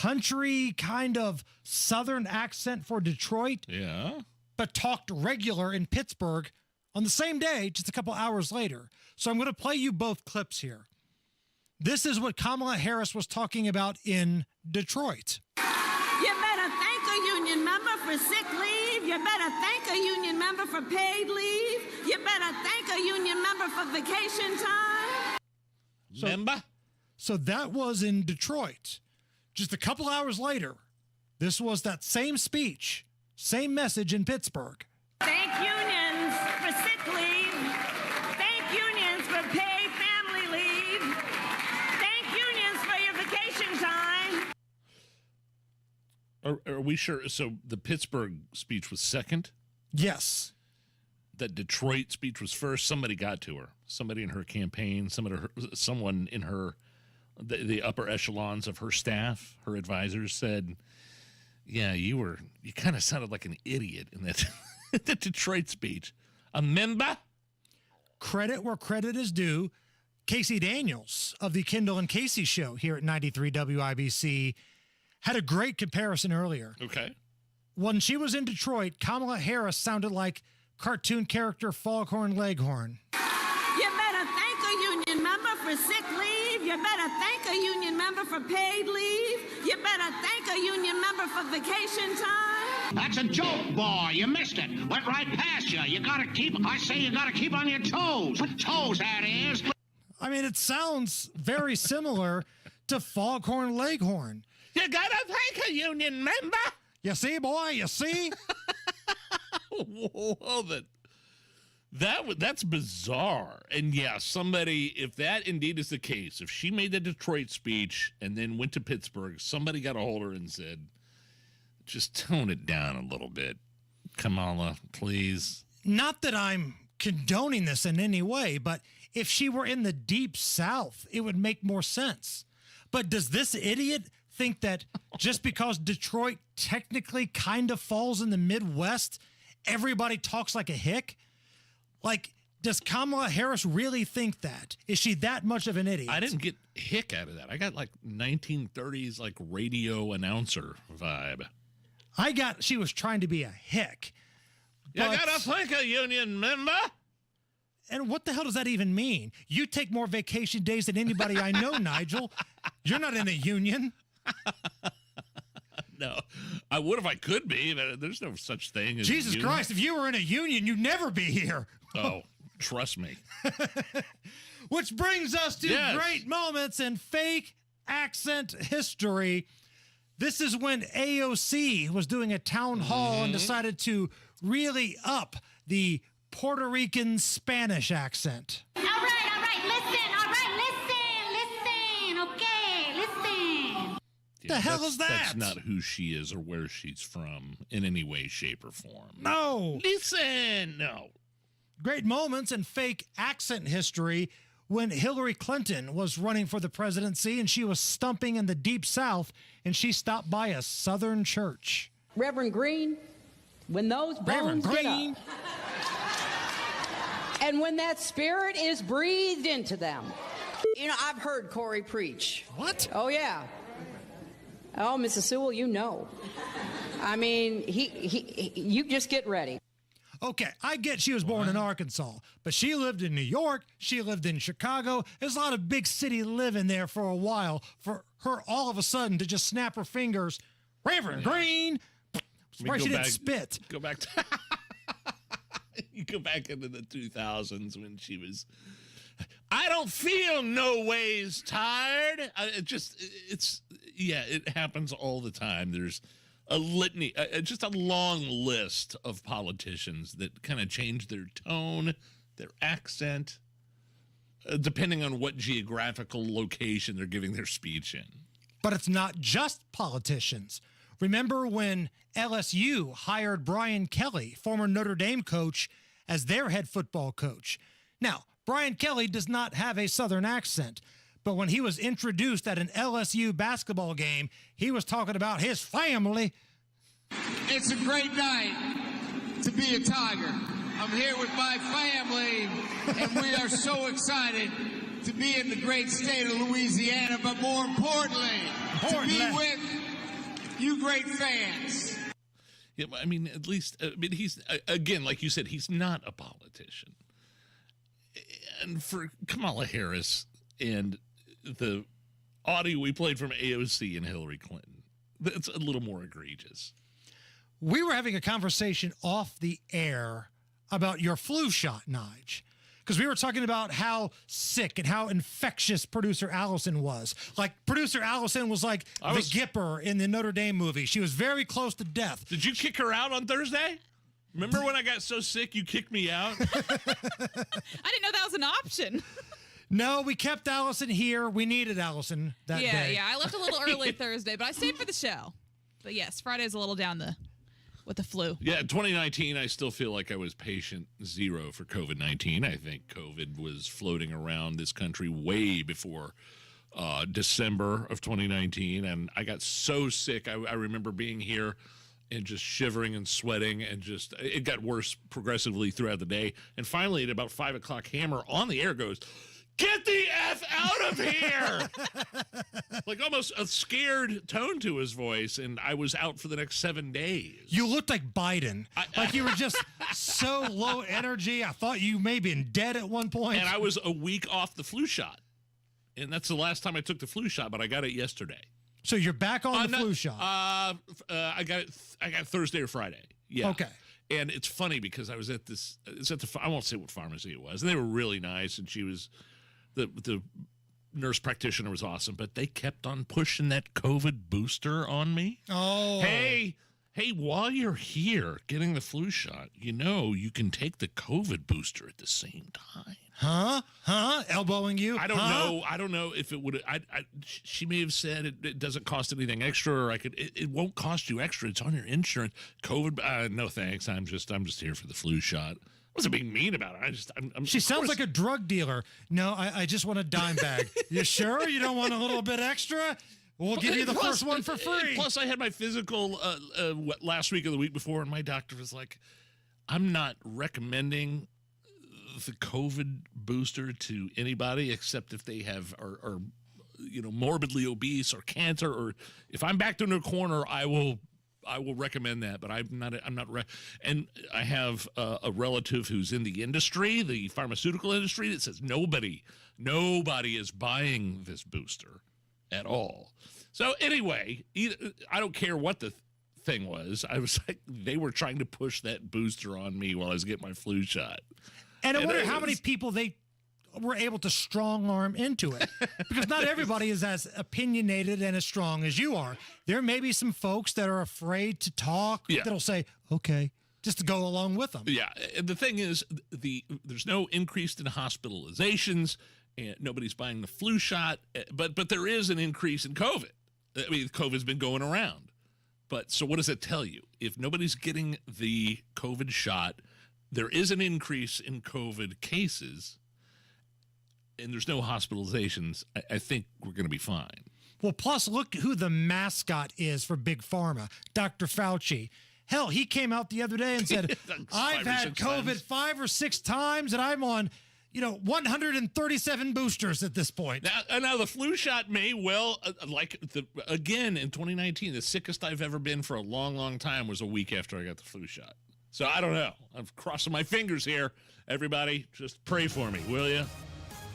country kind of southern accent for Detroit. Yeah. But talked regular in Pittsburgh on the same day, just a couple hours later. So I'm going to play you both clips here. This is what Kamala Harris was talking about in Detroit. You better thank a union member for sick leave. You better thank a union member for paid leave. You better thank a union member for vacation time. So that was in Detroit. Just a couple hours later, this was that same speech, same message in Pittsburgh. Thank unions for sick leave. Thank unions for paid family leave. Thank unions for your vacation time. Are we sure? So the Pittsburgh speech was second? Yes. That Detroit speech was first? Somebody got to her. Somebody in her campaign, someone in her, the upper echelons of her staff, her advisors said, yeah, you kind of sounded like an idiot in that the Detroit speech. A member? Credit where credit is due. Casey Daniels of the Kendall and Casey show here at 93 WIBC had a great comparison earlier. Okay. When she was in Detroit, Kamala Harris sounded like cartoon character Foghorn Leghorn. You better thank a union member for sick leave. You better thank a union member for paid leave. You better thank a union member for vacation time. That's a joke, boy. You missed it. Went right past you. You gotta keep on your toes. Toes, that is. I mean, it sounds very similar to Foghorn Leghorn. You gotta thank a union member. You see, boy, you see? Whoa, that's bizarre. And yeah, somebody, if that indeed is the case, if she made the Detroit speech and then went to Pittsburgh, somebody got a hold of her and said, just tone it down a little bit, Kamala, please. Not that I'm condoning this in any way, but if she were in the deep South, it would make more sense. But does this idiot think that just because Detroit technically kind of falls in the Midwest, everybody talks like a hick? Like, does Kamala Harris really think that? Is she that much of an idiot? I didn't get hick out of that. I got like 1930s like radio announcer vibe. I got she was trying to be a hick. You gotta thank a union member. And what the hell does that even mean? You take more vacation days than anybody I know, Nigel. You're not in a union. No, I would if I could be. There's no such thing as Jesus Christ, if you were in a union, you'd never be here. Oh, trust me. Which brings us to great moments in fake accent history. This is when AOC was doing a town hall and decided to really up the Puerto Rican Spanish accent. All right, listen. All right, listen, okay, listen. The hell is that? That's not who she is or where she's from in any way, shape, or form. No. Listen, no. Great moments in fake accent history when Hillary Clinton was running for the presidency and she was stumping in the Deep South and she stopped by a Southern church. Reverend Green, when those bones get up, and when that spirit is breathed into them. You know, I've heard Corey preach. What? Oh, yeah. Oh, Mrs. Sewell, you know. I mean, you just get ready. Okay, I get she was born in Arkansas, but she lived in New York, she lived in Chicago. There's a lot of big city living there for a while. For her all of a sudden to just snap her fingers, Reverend Green, surprised she didn't spit. Go back to you go back into the 2000s when she was, I don't feel no ways tired. It happens all the time. There's a litany, just a long list of politicians that kind of change their tone, their accent, depending on what geographical location they're giving their speech in. But it's not just politicians. Remember when LSU hired Brian Kelly, former Notre Dame coach, as their head football coach? Now, Brian Kelly does not have a Southern accent, but when he was introduced at an LSU basketball game, he was talking about his family. It's a great night to be a Tiger. I'm here with my family, and we are so excited to be in the great state of Louisiana, but more importantly, to be with you great fans. Yeah, I mean, at least, he's, again, like you said, he's not a politician. And for Kamala Harris and the audio we played from AOC and Hillary Clinton, that's a little more egregious. We were having a conversation off the air about your flu shot, Nige, because we were talking about how sick and how infectious producer Allison was. Like, producer Allison was like the Gipper in the Notre Dame movie. She was very close to death. Did you kick her out on Thursday? Remember when I got so sick you kicked me out? I didn't know that was an option. No, we kept Allison here. We needed Allison that day. Yeah. I left a little early Thursday, but I stayed for the show. But yes, Friday's a little down with the flu. Yeah, 2019, I still feel like I was patient zero for COVID-19. I think COVID was floating around this country way before December of 2019, and I got so sick. I remember being here and just shivering and sweating, and just it got worse progressively throughout the day. And finally, at about 5 o'clock, Hammer on the air goes, "Get the F out of here!" Like almost a scared tone to his voice, and I was out for the next 7 days. You looked like Biden. Like you were just so low energy. I thought you may have been dead at one point. And I was a week off the flu shot. And that's the last time I took the flu shot, but I got it yesterday. So you're back on the flu shot? I got it Thursday or Friday. Yeah. Okay. And it's funny because I was at I won't say what pharmacy it was, and they were really nice, and she was, the nurse practitioner was awesome, but they kept on pushing that COVID booster on me. Oh. Hey, while you're here getting the flu shot, you can take the COVID booster at the same time. Huh? Elbowing you? I don't know. I don't know if it would. She may have said it doesn't cost anything extra, or it won't cost you extra. It's on your insurance. COVID. No thanks. I'm just here for the flu shot. I wasn't being mean about it. She sounds like a drug dealer. No, I just want a dime bag. You sure you don't want a little bit extra? We'll give you the first one for free. Plus, I had my physical last week or the week before, and my doctor was like, "I'm not recommending the COVID booster to anybody except if they are morbidly obese or cancer, or if I'm backed into a corner, I will recommend that, but I'm not and I have a relative who's in the industry, the pharmaceutical industry, that says nobody is buying this booster at all. So anyway, I don't care what the thing was. I was like, they were trying to push that booster on me while I was getting my flu shot. And I wonder how many people they were able to strong arm into it, because not everybody is as opinionated and as strong as you are. There may be some folks that are afraid to talk that'll say, okay, just to go along with them. Yeah. And the thing is, there's no increase in hospitalizations, and nobody's buying the flu shot, but there is an increase in COVID. I mean, COVID's been going around. But so what does it tell you? If nobody's getting the COVID shot, there is an increase in COVID cases, and there's no hospitalizations. I think we're going to be fine. Well, plus, look who the mascot is for Big Pharma, Dr. Fauci. Hell, he came out the other day and said, I've had COVID 5 or 6 times, and I'm on 137 boosters at this point. Now the flu shot may well, again, in 2019, the sickest I've ever been for a long, long time was a week after I got the flu shot. So I don't know. I'm crossing my fingers here. Everybody, just pray for me, will you?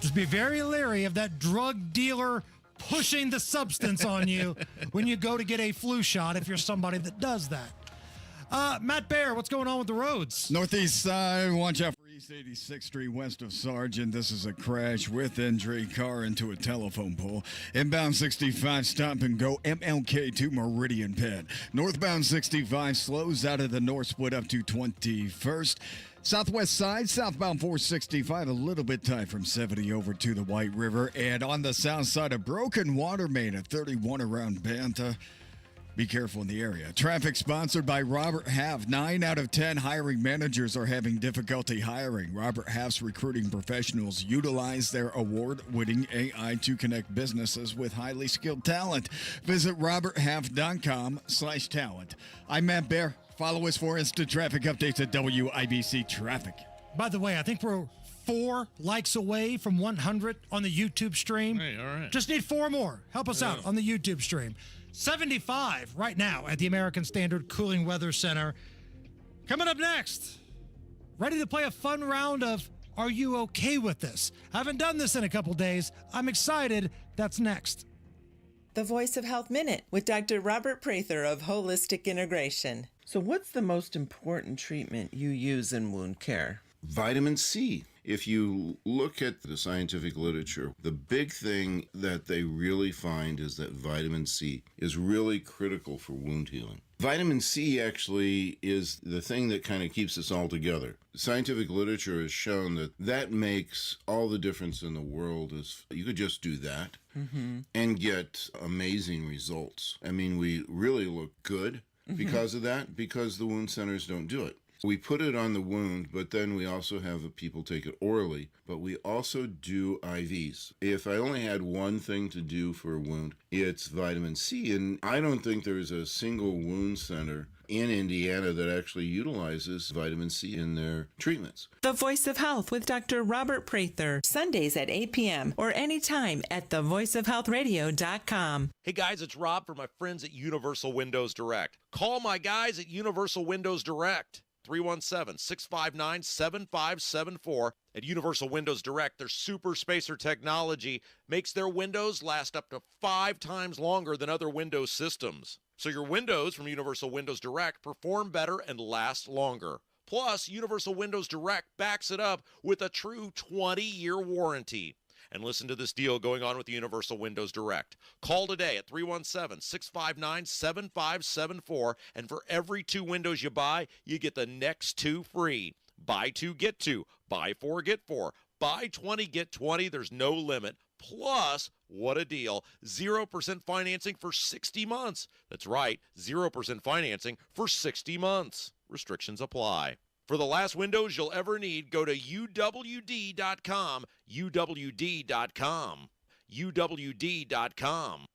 Just be very leery of that drug dealer pushing the substance on you when you go to get a flu shot, if you're somebody that does that. Matt Bear, what's going on with the roads? Northeast side, watch out for East 86th Street west of Sargent. This is a crash with injury. Car into a telephone pole. Inbound 65, stop and go. MLK to Meridian Penn. Northbound 65 slows out of the north split up to 21st. Southwest side, southbound 465, a little bit tight from 70 over to the White River. And on the south side, a broken water main at 31 around Banta. Be careful in the area. Traffic sponsored by Robert Half. 9 out of 10 hiring managers are having difficulty hiring. Robert Half's recruiting professionals utilize their award-winning AI to connect businesses with highly skilled talent. Visit roberthalf.com/talent. I'm Matt Bear. Follow us for instant traffic updates at WIBC Traffic. By the way, I think we're 4 likes away from 100 on the YouTube stream. Hey, all right. Just need 4 more. Help us out on the YouTube stream. 75 right now at the American Standard Cooling Weather Center. Coming up next, ready to play a fun round of Are You Okay With This? I haven't done this in a couple days. I'm excited. That's next. The Voice of Health Minute with Dr. Robert Prather of Holistic Integration. So what's the most important treatment you use in wound care? Vitamin C. If you look at the scientific literature, the big thing that they really find is that vitamin C is really critical for wound healing. Vitamin C actually is the thing that kind of keeps us all together. Scientific literature has shown that that makes all the difference in the world. Is you could just do that and get amazing results. I mean, we really look good because of that, because the wound centers don't do it. We put it on the wound, but then we also have people take it orally, but we also do IVs. If I only had one thing to do for a wound, it's vitamin C, and I don't think there's a single wound center in Indiana that actually utilizes vitamin C in their treatments. The Voice of Health with Dr. Robert Prather, Sundays at 8 p.m. or anytime at thevoiceofhealthradio.com. Hey guys, it's Rob from my friends at Universal Windows Direct. Call my guys at Universal Windows Direct. 317-659-7574. At Universal Windows Direct, their Super Spacer technology makes their windows last up to 5 times longer than other Windows systems. So your windows from Universal Windows Direct perform better and last longer. Plus, Universal Windows Direct backs it up with a true 20-year warranty. And listen to this deal going on with Universal Windows Direct. Call today at 317-659-7574, and for every 2 windows you buy, you get the next 2 free. Buy 2, get 2. Buy 4, get 4. Buy 20, get 20. There's no limit. Plus, what a deal, 0% financing for 60 months. That's right, 0% financing for 60 months. Restrictions apply. For the last windows you'll ever need, go to UWD.com, UWD.com, UWD.com.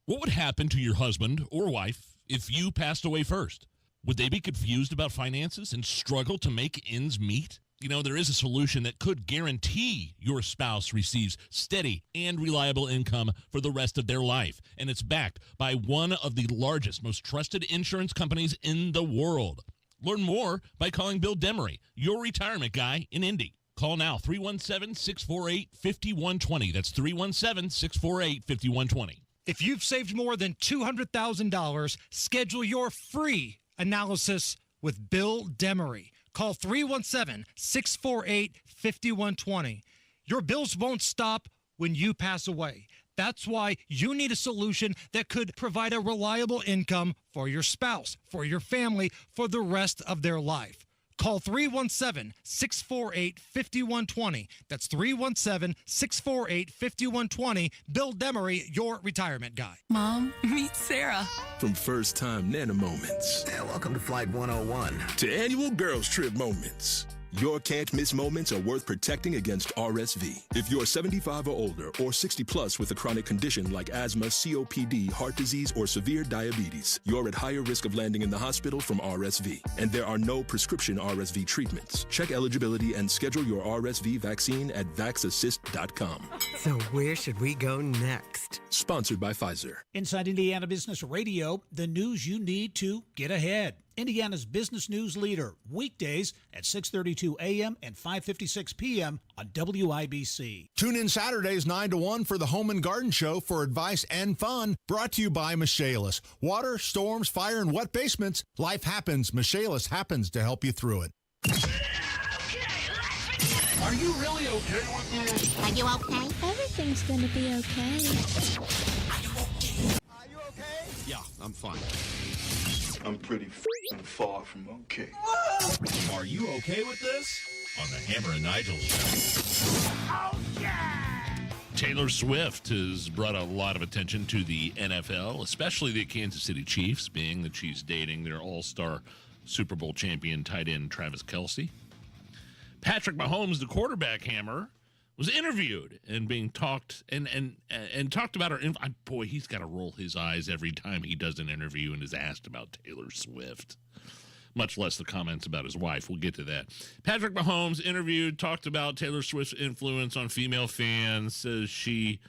What would happen to your husband or wife if you passed away first? Would they be confused about finances and struggle to make ends meet? You know, there is a solution that could guarantee your spouse receives steady and reliable income for the rest of their life. And it's backed by one of the largest, most trusted insurance companies in the world. Learn more by calling Bill Demery, your retirement guy in Indy. Call now, 317-648-5120. That's 317-648-5120. If you've saved more than $200,000, schedule your free analysis with Bill Demery. Call 317-648-5120. Your bills won't stop when you pass away. That's why you need a solution that could provide a reliable income for your spouse, for your family, for the rest of their life. Call 317-648-5120. That's 317-648-5120. Bill Demery, your retirement guy. Mom, meet Sarah. From first-time Nana moments. And welcome to Flight 101. To annual girls trip moments. Your can't-miss moments are worth protecting against RSV. If you're 75 or older or 60 plus with a chronic condition like asthma, COPD, heart disease, or severe diabetes, you're at higher risk of landing in the hospital from RSV. And there are no prescription RSV treatments. Check eligibility and schedule your RSV vaccine at vaxassist.com. So where should we go next? Sponsored by Pfizer. Inside Indiana Business Radio, the news you need to get ahead. Indiana's business news leader, weekdays at 6:32 a.m. and 5:56 p.m. on WIBC. Tune in Saturdays 9 to 1 for the Home and Garden Show for advice and fun, brought to you by Michaelis. Water, storms, fire, and wet basements. Life happens. Michaelis happens to help you through it. Are you really okay with this? Are you okay? Everything's gonna be okay. Are you okay? Yeah, I'm fine. I'm pretty far from okay. Are you okay with this? On the Hammer and Nigel show. Oh, yeah! Taylor Swift has brought a lot of attention to the NFL, especially the Kansas City Chiefs, being that she's dating their all-star Super Bowl champion tight end Travis Kelce. Patrick Mahomes, the quarterback Hammer, was interviewed and being talked and talked about her. Boy, he's got to roll his eyes every time he does an interview and is asked about Taylor Swift. much less the comments about his wife. We'll get to that. Patrick Mahomes interviewed, talked about Taylor Swift's influence on female fans, says she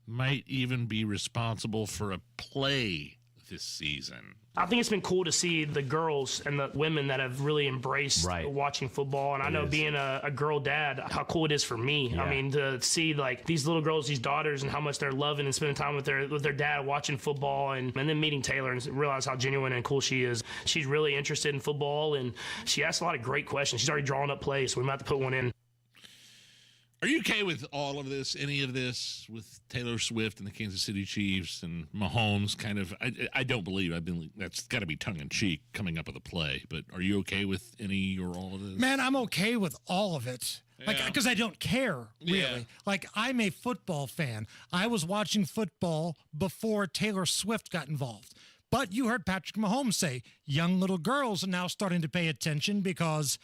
might even be responsible for a play this season. I think it's been cool to see the girls and the women that have really embraced watching football. And I know being a girl dad, how cool it is for me. I mean, to see like these little girls, these daughters, and how much they're loving and spending time with their dad watching football, and then meeting Taylor and realize how genuine and cool she is. She's really interested in football, and she asks a lot of great questions. She's already drawing up plays, so we might have to put one in. Are you okay with all of this, any of this, with Taylor Swift and the Kansas City Chiefs and Mahomes kind of? I don't believe that's got to be tongue-in-cheek coming up with a play, but are you okay with any or all of this? Man, I'm okay with all of it. Because I don't care, really. Yeah. Like, I'm a football fan. I was watching football before Taylor Swift got involved. But you heard Patrick Mahomes say, young little girls are now starting to pay attention because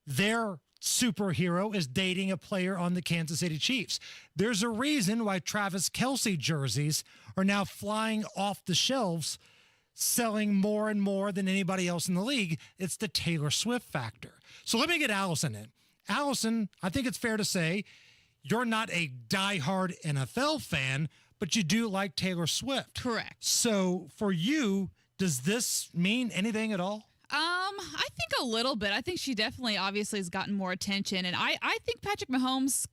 they're superhero is dating a player on the Kansas City Chiefs. There's a reason why Travis Kelce jerseys are now flying off the shelves, selling more and more than anybody else in the league. It's the Taylor Swift factor. So let me get Allison in. Allison, I think it's fair to say you're not a diehard NFL fan, but you do like Taylor Swift. Correct. So for you, does this mean anything at all? I think a little bit. I think she definitely obviously has gotten more attention. And I think Patrick Mahomes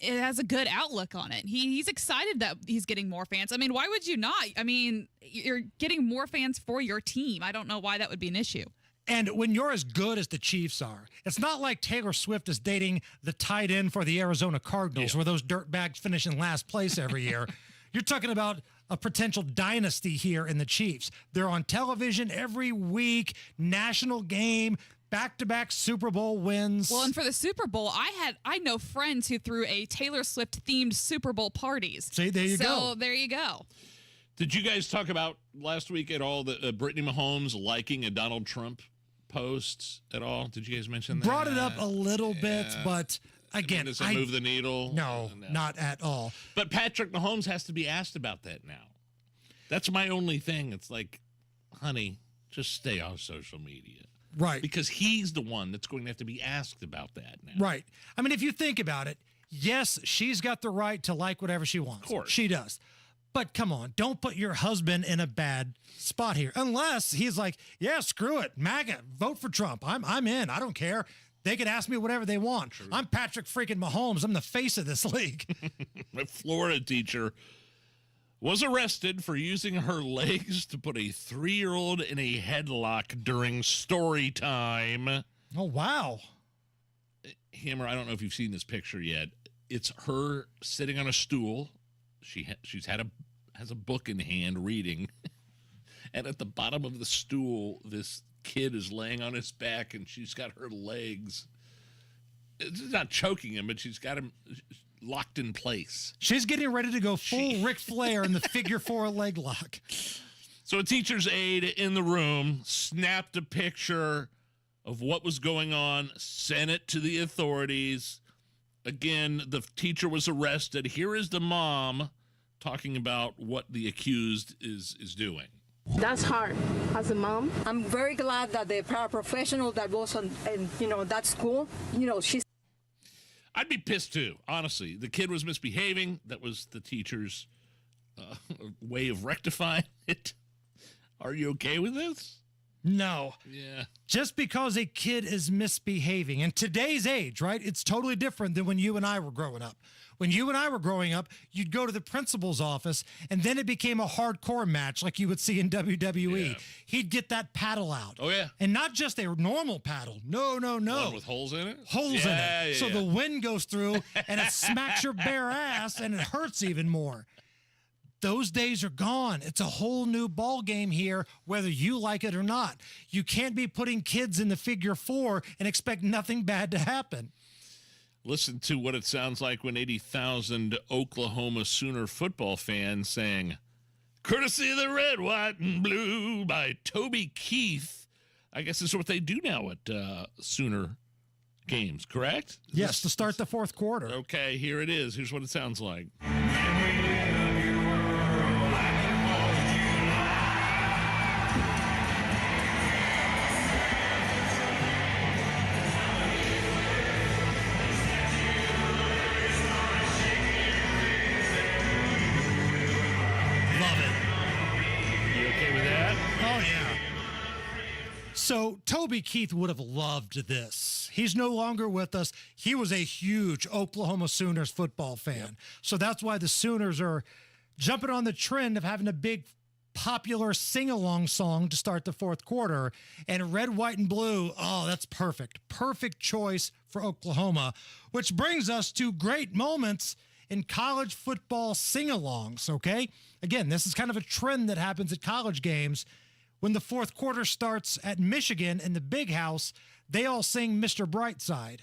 has a good outlook on it. He's excited that he's getting more fans. I mean, why would you not? I mean, you're getting more fans for your team. I don't know why that would be an issue. And when you're as good as the Chiefs are, it's not like Taylor Swift is dating the tight end for the Arizona Cardinals, where those dirtbags finish in last place every year. You're talking about a potential dynasty here in the Chiefs. They're on television every week, national game, back-to-back Super Bowl wins. Well, and for the Super Bowl, I know friends who threw a Taylor Swift-themed Super Bowl parties. See, there you go. So there you go. Did you guys talk about last week at all the Brittany Mahomes liking a Donald Trump post at all? Did you guys mention that? Brought it up a little bit, but again, does it move the needle? No, not at all. But Patrick Mahomes has to be asked about that now. That's my only thing. It's like, honey, just stay off social media. Right. Because he's the one that's going to have to be asked about that now. Right. I mean, if you think about it, yes, she's got the right to like whatever she wants. Of course. She does. But come on, don't put your husband in a bad spot here. Unless he's like, yeah, screw it, MAGA, vote for Trump. I'm in. I don't care. They can ask me whatever they want. True. I'm Patrick freaking Mahomes. I'm the face of this league. A Florida teacher was arrested for using her legs to put a 3-year-old in a headlock during story time. Oh, wow. Hammer, I don't know if you've seen this picture yet. It's her sitting on a stool. She's has a book in hand reading. And at the bottom of the stool, this kid is laying on his back, and she's got her legs. It's not choking him, but she's got him locked in place. She's getting ready to go full Ric Flair in the figure 4 leg lock. So a teacher's aide in the room snapped a picture of what was going on, sent it to the authorities. Again, the teacher was arrested. Here is the mom talking about what the accused is doing. That's hard as a mom. I'm very glad that the paraprofessional that was in that school, she's. I'd be pissed too, honestly. The kid was misbehaving. That was the teacher's way of rectifying it. Are you okay with this? No. Yeah. Just because a kid is misbehaving in today's age, right? It's totally different than when you and I were growing up. When you and I were growing up, you'd go to the principal's office, and then it became a hardcore match like you would see in WWE. Yeah. He'd get that paddle out. Oh, yeah. And not just a normal paddle. No. One with holes in it? Holes in it. Yeah, so the wind goes through, and it smacks your bare ass, and it hurts even more. Those days are gone. It's a whole new ball game here, whether you like it or not. You can't be putting kids in the figure 4 and expect nothing bad to happen. Listen to what it sounds like when 80,000 Oklahoma Sooner football fans sang, "Courtesy of the Red, White, and Blue" by Toby Keith. I guess this is what they do now at Sooner games, correct? Yes, to start the fourth quarter. Okay, here it is. Here's what it sounds like. love it. You okay with that? Oh, yeah. So Toby Keith would have loved this. He's no longer with us. He was a huge Oklahoma Sooners football fan. Yep. So that's why the Sooners are jumping on the trend of having a big popular sing-along song to start the fourth quarter. And Red, White, and Blue, oh, that's perfect. Perfect choice for Oklahoma, which brings us to great moments in college football sing-alongs, okay? Again, this is kind of a trend that happens at college games. When the fourth quarter starts at Michigan in the Big House, they all sing Mr. Brightside.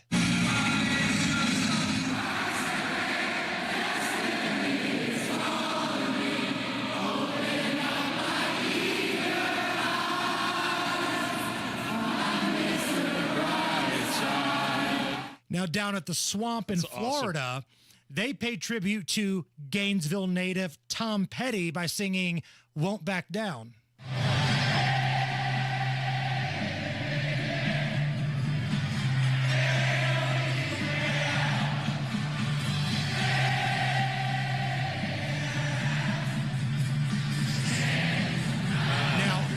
Now, down at the Swamp in Florida, they pay tribute to Gainesville native Tom Petty by singing Won't Back Down.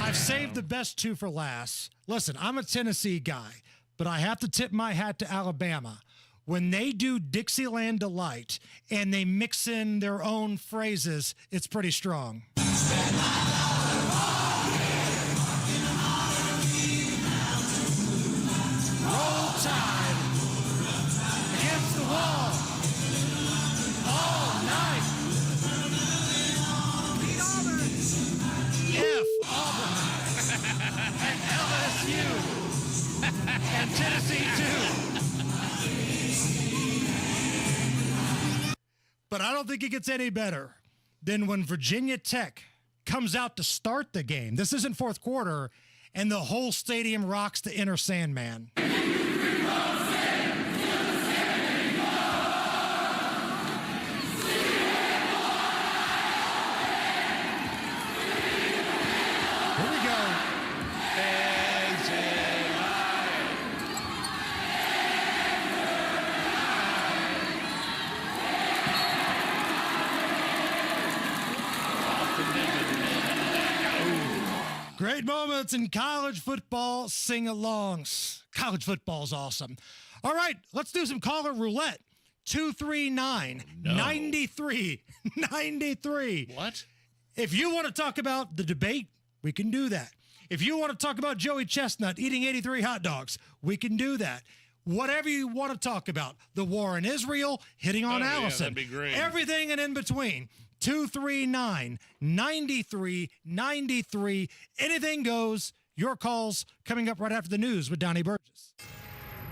I've saved the best two for last. Listen, I'm a Tennessee guy, but I have to tip my hat to Alabama. When they do Dixieland Delight and they mix in their own phrases, it's pretty strong. Roll Tide against the wall all night. Beat Auburn. F Auburn. And LSU. And Tennessee, too. But I don't think it gets any better than when Virginia Tech comes out to start the game. This isn't fourth quarter, and the whole stadium rocks the Inner Sandman. Great moments in college football sing-alongs. College football's awesome. All right, let's do some caller roulette. 239-93-93. What? If you want to talk about the debate, we can do that. If you want to talk about Joey Chestnut eating 83 hot dogs, we can do that. Whatever you want to talk about. The war in Israel, hitting on Allison. Yeah, that'd be great. Everything and in between. 239-93-93. Anything goes. Your calls coming up right after the news with Donnie Burgess.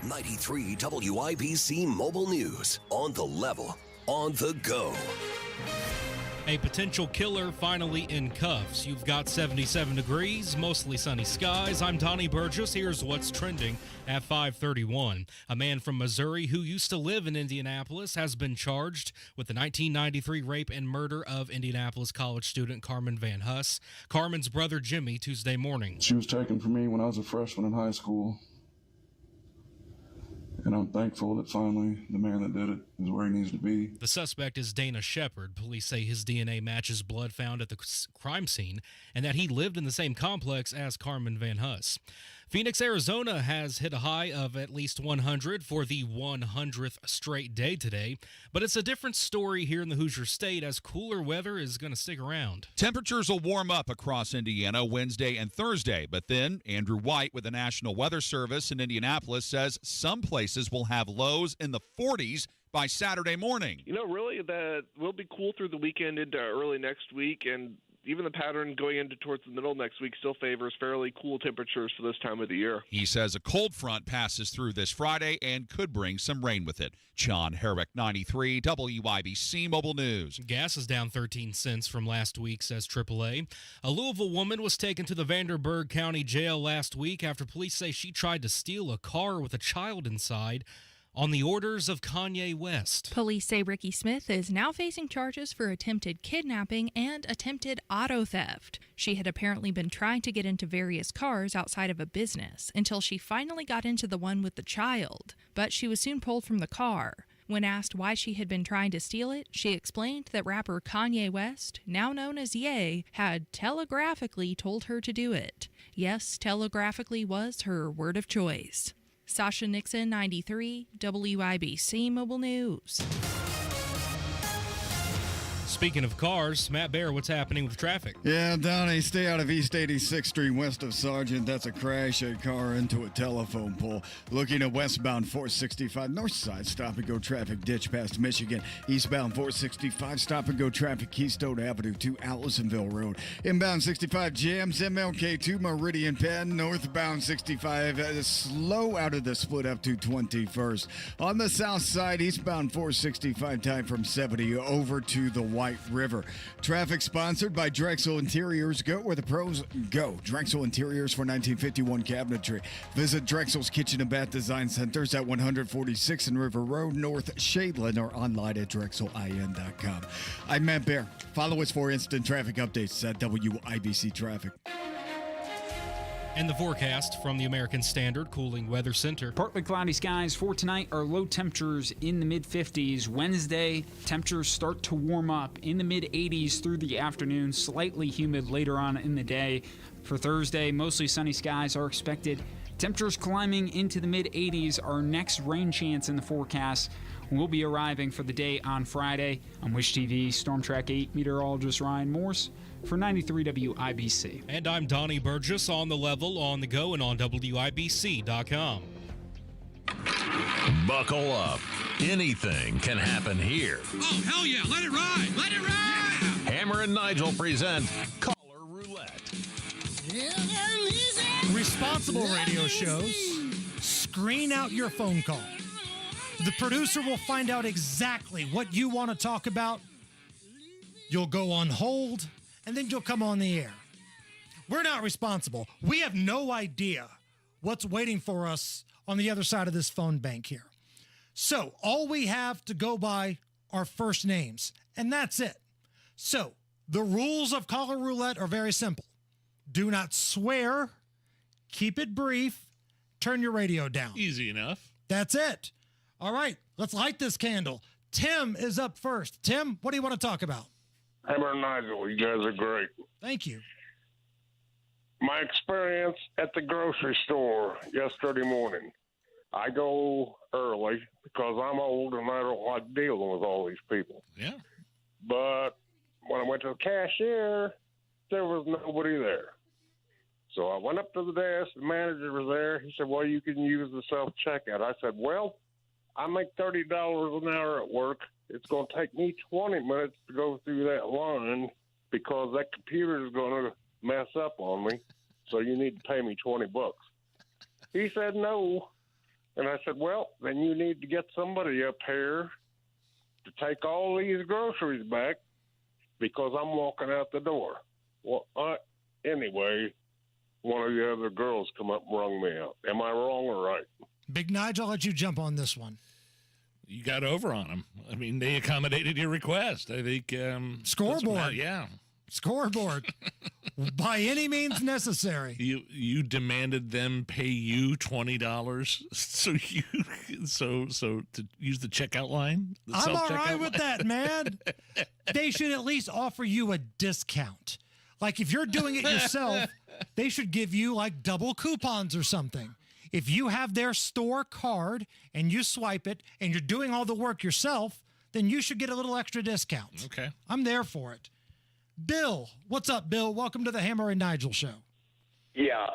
93 WIBC Mobile News. On the level. On the go. A potential killer finally in cuffs. You've got 77 degrees, mostly sunny skies. I'm Donnie Burgess. Here's what's trending at 5:31. A man from Missouri who used to live in Indianapolis has been charged with the 1993 rape and murder of Indianapolis college student Carmen Van Huss. Carmen's brother Jimmy Tuesday morning. She was taken from me when I was a freshman in high school. And I'm thankful that finally the man that did it is where he needs to be. The suspect is Dana Shepard. Police say his DNA matches blood found at the crime scene and that he lived in the same complex as Carmen Van Huss. Phoenix, Arizona has hit a high of at least 100 for the 100th straight day today. But it's a different story here in the Hoosier State as cooler weather is going to stick around. Temperatures will warm up across Indiana Wednesday and Thursday. But then Andrew White with the National Weather Service in Indianapolis says some places will have lows in the 40s by Saturday morning. You know, really, that will be cool through the weekend into early next week, and even the pattern going into towards the middle of next week still favors fairly cool temperatures for this time of the year. He says a cold front passes through this Friday and could bring some rain with it. John Herrick, 93 WIBC Mobile News. Gas is down 13 cents from last week, says AAA. A Louisville woman was taken to the Vanderburgh County Jail last week after police say she tried to steal a car with a child inside on the orders of Kanye West. Police say Ricky Smith is now facing charges for attempted kidnapping and attempted auto theft. She had apparently been trying to get into various cars outside of a business until she finally got into the one with the child, but she was soon pulled from the car. When asked why she had been trying to steal it, she explained that rapper Kanye West, now known as Ye, had telegraphically told her to do it. Yes, telegraphically was her word of choice. Sasha Nixon, 93, WIBC Mobile News. Speaking of cars, Matt Bear, what's happening with traffic? Yeah, Donnie, stay out of East 86th Street west of Sargent. That's a crash, a car into a telephone pole. Looking at westbound 465 north side, stop and go traffic, ditch past Michigan. Eastbound 465, stop and go traffic, Keystone Avenue to Allisonville Road. Inbound 65 jams, MLK to Meridian Penn. Northbound 65, slow out of the split up to 21st. On the south side, eastbound 465, time from 70 over to the White River. Traffic sponsored by Drexel Interiors. Go where the pros go. Drexel Interiors for 1951 cabinetry. Visit Drexel's Kitchen and Bath Design Centers at 146 and River Road, North Shadeland, or online at drexelin.com. I'm Matt Bear. Follow us for instant traffic updates at WIBC Traffic. And the forecast from the American Standard Cooling Weather Center. Partly cloudy skies for tonight are low temperatures in the mid-50s. Wednesday, temperatures start to warm up in the mid-80s through the afternoon, slightly humid later on in the day. For Thursday, mostly sunny skies are expected. Temperatures climbing into the mid-80s. Our next rain chance in the forecast will be arriving for the day on Friday. On Wish TV, Storm Track 8 meteorologist Ryan Morse for 93 WIBC. And I'm Donnie Burgess on the level, on the go, and on WIBC.com. Buckle up. Anything can happen here. Oh, hell yeah. Let it ride. Let it ride. Hammer and Nigel present Caller Roulette. Responsible radio shows screen out your phone call. The producer will find out exactly what you want to talk about. You'll go on hold, and then you'll come on the air. We're not responsible. We have no idea what's waiting for us on the other side of this phone bank here. So all we have to go by are first names, and that's it. So the rules of Caller Roulette are very simple. Do not swear, keep it brief, turn your radio down. Easy enough. That's it. All right, let's light this candle. Tim is up first. Tim, what do you want to talk about? Hammer and Nigel, you guys are great. Thank you. My experience at the grocery store yesterday morning. I go early because I'm old and I don't like dealing with all these people. Yeah. But when I went to the cashier, there was nobody there. So I went up to the desk. The manager was there. He said, well, you can use the self-checkout. I said, well, I make $30 an hour at work. It's going to take me 20 minutes to go through that line because that computer is going to mess up on me. So you need to pay me $20. He said no. And I said, well, then you need to get somebody up here to take all these groceries back because I'm walking out the door. Well, anyway, one of the other girls come up and rung me out. Am I wrong or right? Big Nigel, I'll let you jump on this one. You got over on them. I mean, they accommodated your request. I think. Scoreboard. Yeah. Scoreboard. By any means necessary. You demanded them pay you $20 so to use the checkout line? I'm all right with that, man. They should at least offer you a discount. Like if you're doing it yourself, they should give you like double coupons or something. If you have their store card and you swipe it and you're doing all the work yourself, then you should get a little extra discount. Okay. I'm there for it. Bill, what's up, Bill? Welcome to the Hammer and Nigel show. Yeah,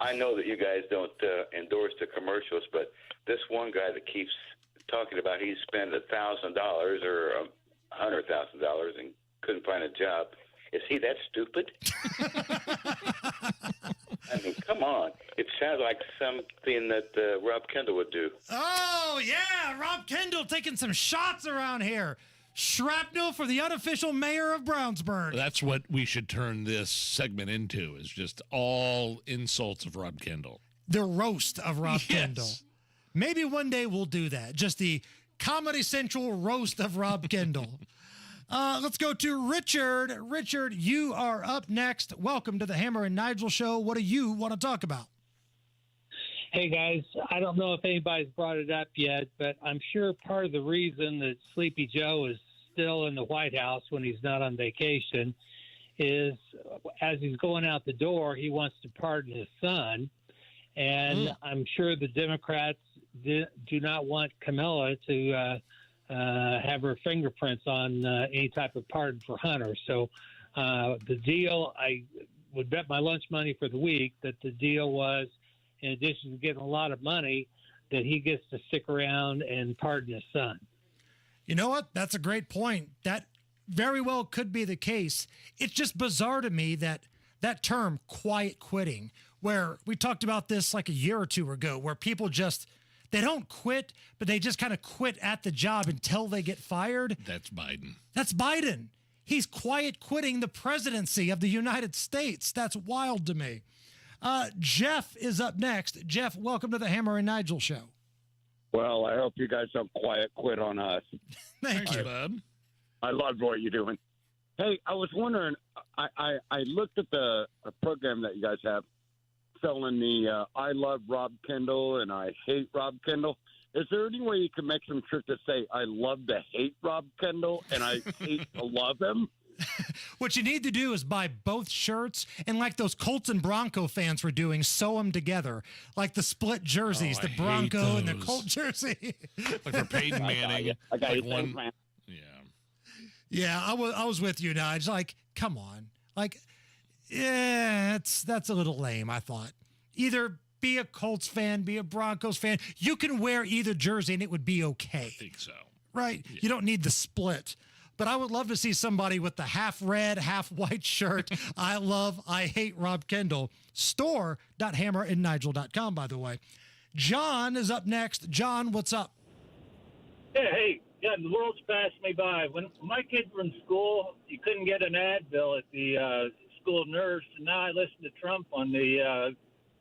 I know that you guys don't endorse the commercials, but this one guy that keeps talking about he spent $1,000 or $100,000 and couldn't find a job. Is he that stupid? I mean, come on. It sounds like something that Rob Kendall would do. Oh, yeah. Rob Kendall taking some shots around here. Shrapnel for the unofficial mayor of Brownsburg. That's what we should turn this segment into, is just all insults of Rob Kendall. The roast of Rob Kendall. Maybe one day we'll do that. Just the Comedy Central roast of Rob Kendall. Let's go to Richard. Richard, you are up next. Welcome to the Hammer and Nigel show. What do you want to talk about? Hey, guys, I don't know if anybody's brought it up yet, but I'm sure part of the reason that Sleepy Joe is still in the White House when he's not on vacation is as he's going out the door, he wants to pardon his son. And I'm sure the Democrats do not want Kamala to have her fingerprints on any type of pardon for Hunter. So the deal, I would bet my lunch money for the week that the deal was, in addition to getting a lot of money, that he gets to stick around and pardon his son. You know what? That's a great point. That very well could be the case. It's just bizarre to me that that term, quiet quitting, where we talked about this like a year or two ago, where people just, they don't quit, but they just kind of quit at the job until they get fired. That's Biden. That's Biden. He's quiet quitting the presidency of the United States. That's wild to me. Jeff is up next. Jeff, welcome to the Hammer and Nigel show. Well, I hope you guys don't quiet quit on us. Thank you, bud. I love what you're doing. Hey, I was wondering, I looked at the program that you guys have, selling the I love Rob Kendall and I hate Rob Kendall. Is there any way you can make some trick to say I love to hate Rob Kendall and I hate to love him? What you need to do is buy both shirts, and like those Colts and Bronco fans were doing, sew them together. Like the split jerseys, the Bronco and the Colt jersey. Like for Peyton Manning. I got like you. one, Man. Yeah, I was with you, Nige. Like, come on. Like, yeah, that's a little lame, I thought. Either be a Colts fan, be a Broncos fan. You can wear either jersey and it would be okay. I think so. Right? Yeah. You don't need the split. But I would love to see somebody with the half red, half white shirt. I hate Rob Kendall. Store.hammerandnigel.com, by the way. John is up next. John, what's up? Yeah, hey, the world's passed me by. When my kids were in school, you couldn't get an Advil at the school nurse. And now I listen to Trump on the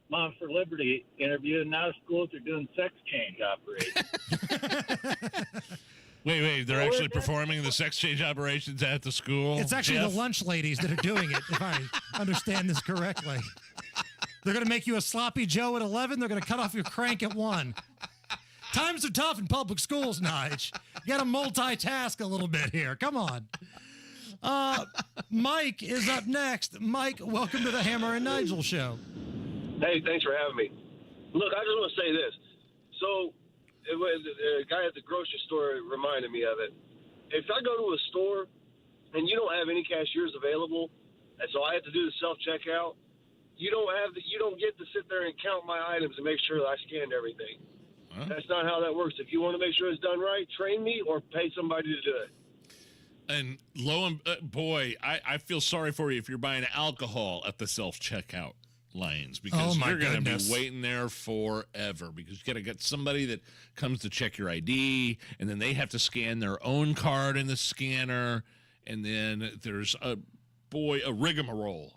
Mom for Liberty interview, and now schools are doing sex change operations. Wait, they're actually performing the sex change operations at the school? It's actually Jeff? the lunch ladies that are doing it, if I understand this correctly. They're going to make you a sloppy Joe at 11. They're going to cut off your crank at 1. Times are tough in public schools, Nige. You got to multitask a little bit here. Come on. Mike is up next. Mike, welcome to the Hammer and Nigel show. Hey, thanks for having me. Look, I just want to say this. So, a guy at the grocery store reminded me of it. If I go to a store and you don't have any cashiers available, and so I have to do the self-checkout, you don't get to sit there and count my items and make sure that I scanned everything. Huh? That's not how that works. If you want to make sure it's done right, train me or pay somebody to do it. And boy, I feel sorry for you if you're buying alcohol at the self-checkout lanes, because you're going to be waiting there forever, because you got to get somebody that comes to check your ID, and then they have to scan their own card in the scanner, and then there's a rigmarole.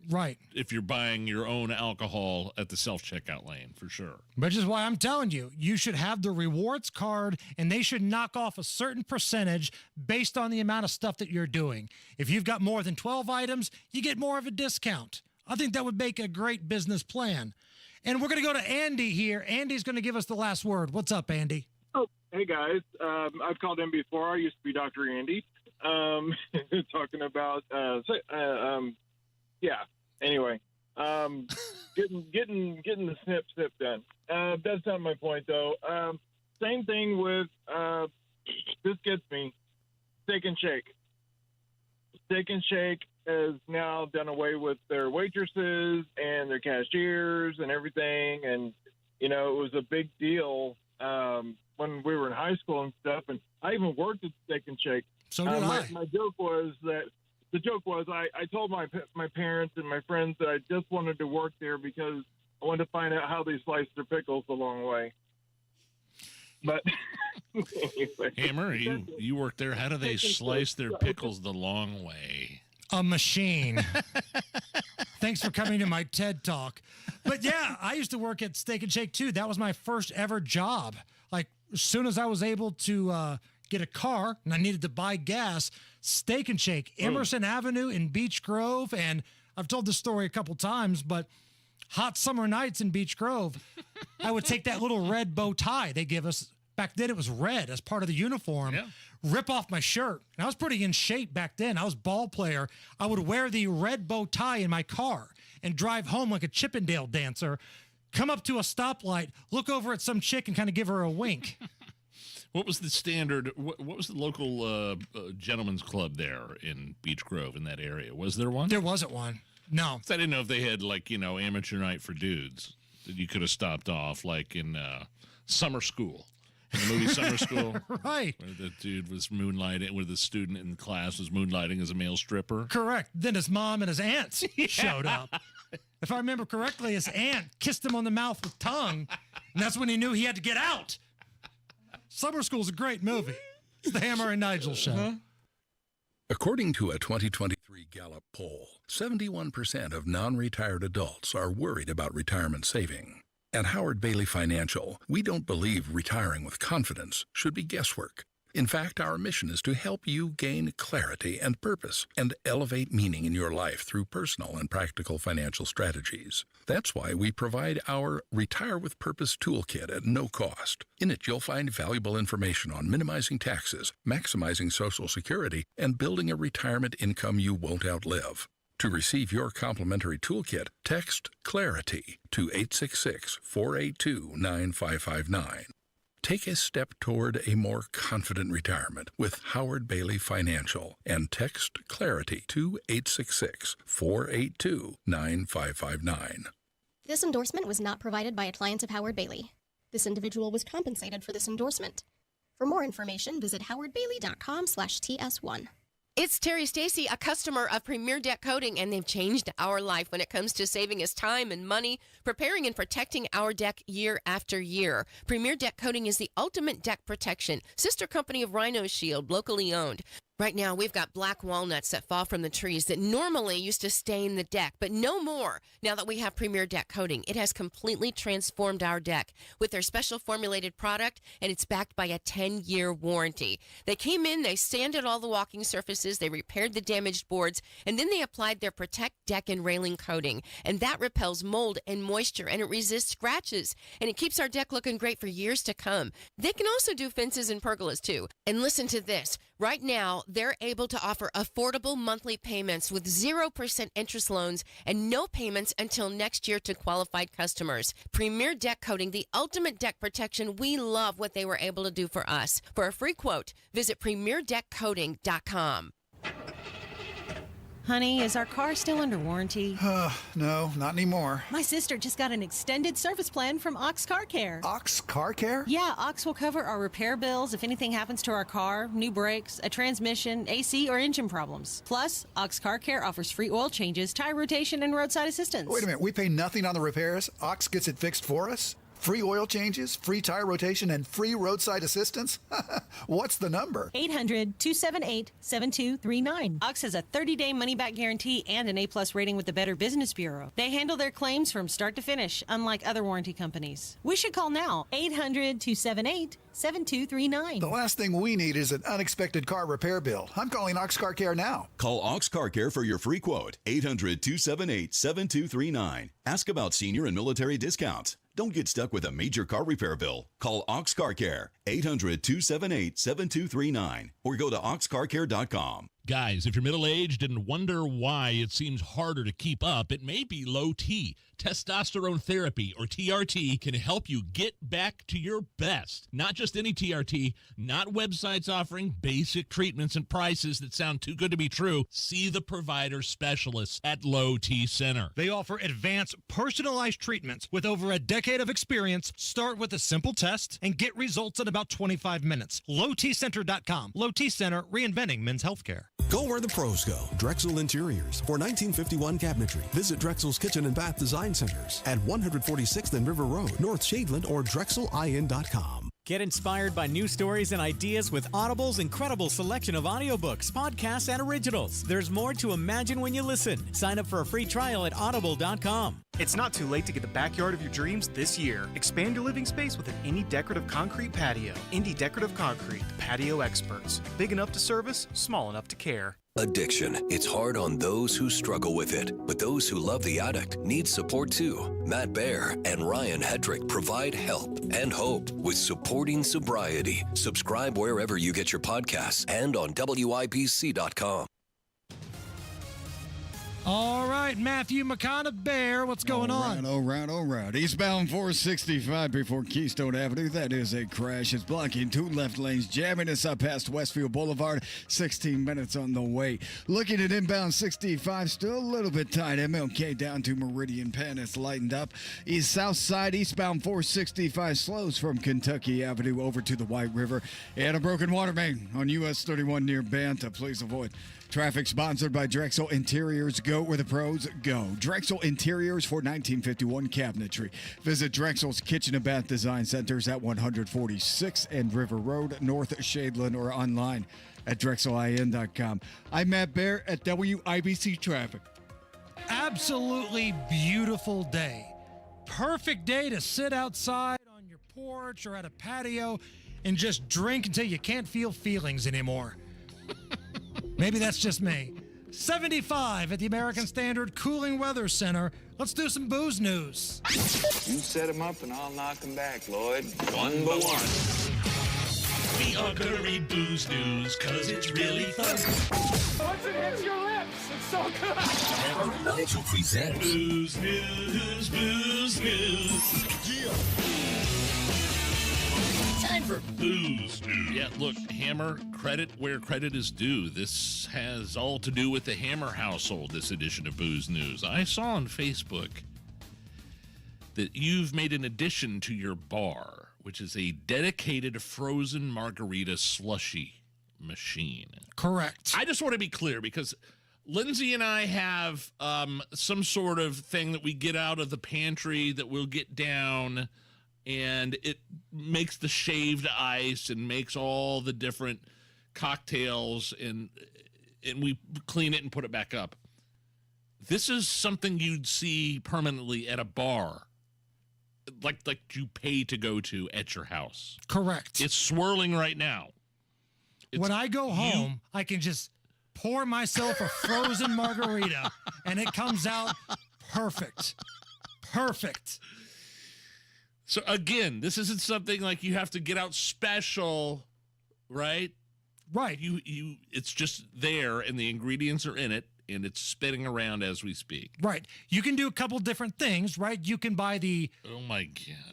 Right. If you're buying your own alcohol at the self-checkout lane, for sure. Which is why I'm telling you, you should have the rewards card, and they should knock off a certain percentage based on the amount of stuff that you're doing. If you've got more than 12 items, you get more of a discount. I think that would make a great business plan. And we're going to go to Andy here. Andy's going to give us the last word. What's up, Andy? Oh, hey, guys. I've called in before. I used to be Dr. Andy. Talking about, anyway, getting the snip done. That's not my point, though. Same thing with, this gets me, Steak and Shake. Steak and Shake has now done away with their waitresses and their cashiers and everything. And, it was a big deal when we were in high school and stuff. And I even worked at Steak and Shake. So did I. My joke was I told my parents and my friends that I just wanted to work there because I wanted to find out how they slice their pickles the long way. But anyway. Hammer, you work there. How do they slice their pickles the long way? A machine. Thanks for coming to my TED Talk. But yeah, I used to work at Steak and Shake too. That was my first ever job. Like, as soon as I was able to get a car and I needed to buy gas, Steak and Shake, Emerson Avenue in Beech Grove. And I've told this story a couple times, but hot summer nights in Beech Grove, I would take that little red bow tie they give us. Back then, it was red as part of the uniform. Yeah. Rip off my shirt. And I was pretty in shape back then. I was a ball player. I would wear the red bow tie in my car and drive home like a Chippendale dancer, come up to a stoplight, look over at some chick and kind of give her a wink. What was the standard? What was the local gentleman's club there in Beech Grove in that area? Was there one? There wasn't one. No. I didn't know if they had, like, amateur night for dudes that you could have stopped off, like in Summer School. In the movie Summer School. Right. Where the dude was moonlighting, where the student in class was moonlighting as a male stripper. Correct. Then his mom and his aunts showed up. If I remember correctly, his aunt kissed him on the mouth with tongue, and that's when he knew he had to get out. Summer School's a great movie. It's the Hammer and Nigel show. According to a 2023 Gallup poll, 71% of non-retired adults are worried about retirement saving. At Howard Bailey Financial, we don't believe retiring with confidence should be guesswork. In fact, our mission is to help you gain clarity and purpose and elevate meaning in your life through personal and practical financial strategies. That's why we provide our Retire with Purpose toolkit at no cost. In it, you'll find valuable information on minimizing taxes, maximizing Social Security, and building a retirement income you won't outlive. To receive your complimentary toolkit, text CLARITY to 866-482-9559. Take a step toward a more confident retirement with Howard Bailey Financial and text CLARITY to 866-482-9559. This endorsement was not provided by a client of Howard Bailey. This individual was compensated for this endorsement. For more information, visit howardbailey.com/TS1. It's Terry Stacy, a customer of Premier Deck Coating, and they've changed our life when it comes to saving us time and money, preparing and protecting our deck year after year. Premier Deck Coating is the ultimate deck protection, sister company of Rhino Shield, locally owned. Right now, we've got black walnuts that fall from the trees that normally used to stain the deck, but no more now that we have Premier Deck Coating. It has completely transformed our deck with their special formulated product, and it's backed by a 10-year warranty. They came in, they sanded all the walking surfaces, they repaired the damaged boards, and then they applied their Protect Deck and Railing coating, and that repels mold and moisture, and it resists scratches, and it keeps our deck looking great for years to come. They can also do fences and pergolas, too. And listen to this. Right now, they're able to offer affordable monthly payments with 0% interest loans and no payments until next year to qualified customers. Premier Deck Coating, the ultimate deck protection. We love what they were able to do for us. For a free quote, visit premierdeckcoating.com. Honey, is our car still under warranty? No, not anymore. My sister just got an extended service plan from Ox Car Care. Ox Car Care? Yeah, Ox will cover our repair bills if anything happens to our car, new brakes, a transmission, AC, or engine problems. Plus, Ox Car Care offers free oil changes, tire rotation, and roadside assistance. Wait a minute, we pay nothing on the repairs? Ox gets it fixed for us? Free oil changes, free tire rotation, and free roadside assistance? What's the number? 800-278-7239. Ox has a 30-day money-back guarantee and an A-plus rating with the Better Business Bureau. They handle their claims from start to finish, unlike other warranty companies. We should call now. 800-278-7239. The last thing we need is an unexpected car repair bill. I'm calling Ox Car Care now. Call Ox Car Care for your free quote. 800-278-7239. Ask about senior and military discounts. Don't get stuck with a major car repair bill. Call Ox Car Care, 800-278-7239, or go to oxcarcare.com. Guys, if you're middle-aged and wonder why it seems harder to keep up, it may be low T. Testosterone therapy, or TRT, can help you get back to your best. Not just any TRT, not websites offering basic treatments and prices that sound too good to be true. See the provider specialists at Low T Center. They offer advanced, personalized treatments with over a decade of experience. Start with a simple test and get results in about 25 minutes. LowTCenter.com. Low T Center, reinventing men's healthcare. Go where the pros go. Drexel Interiors. For 1951 cabinetry, visit Drexel's Kitchen and Bath Design Centers at 146th and River Road, North Shadeland, or DrexelIN.com. Get inspired by new stories and ideas with Audible's incredible selection of audiobooks, podcasts, and originals. There's more to imagine when you listen. Sign up for a free trial at audible.com. It's not too late to get the backyard of your dreams this year. Expand your living space with an Indie Decorative Concrete patio. Indie Decorative Concrete, the patio experts. Big enough to service, small enough to care. Addiction. It's hard on those who struggle with it, but those who love the addict need support too. Matt Baer and Ryan Hedrick provide help and hope with Supporting Sobriety. Subscribe wherever you get your podcasts and on WIBC.com. All right, Matthew McConaughey, what's going on? All right. Eastbound 465 before Keystone Avenue. That is a crash. It's blocking 2 left lanes, jamming us up past Westfield Boulevard. 16 minutes on the way. Looking at inbound 65, still a little bit tight. MLK down to Meridian Penn. It's lightened up. East South Side, eastbound 465 slows from Kentucky Avenue over to the White River. And a broken water main on US 31 near Banta. Please avoid. Traffic sponsored by Drexel Interiors. Go where the pros go. Drexel Interiors for 1951 cabinetry. Visit Drexel's Kitchen and Bath Design Centers at 146 and River Road, North Shadeland, or online at drexelin.com. I'm Matt Baer at WIBC Traffic. Absolutely beautiful day. Perfect day to sit outside on your porch or at a patio and just drink until you can't feel feelings anymore. Maybe that's just me. 75 at the American Standard Cooling Weather Center. Let's do some booze news. You set him up and I'll knock him back, Lloyd. One by one. We are Curry Booze News, cause it's really fun. Once it hits your lips, it's so good. Nigel presents Booze News, Booze News. Time for Booze News. Yeah, look, Hammer, credit where credit is due. This has all to do with the Hammer household, this edition of Booze News. I saw on Facebook that you've made an addition to your bar, which is a dedicated frozen margarita slushy machine. Correct. I just want to be clear because Lindsay and I have some sort of thing that we get out of the pantry that we'll get down, and it makes the shaved ice and makes all the different cocktails, and we clean it and put it back up. This is something you'd see permanently at a bar, like you pay to go to at your house. Correct. It's swirling right now. When I go home, I can just pour myself a frozen margarita, and it comes out perfect. Perfect. So, again, this isn't something like you have to get out special, right? Right. It's just there, and the ingredients are in it, and it's spinning around as we speak. Right. You can do a couple different things, right? You can buy the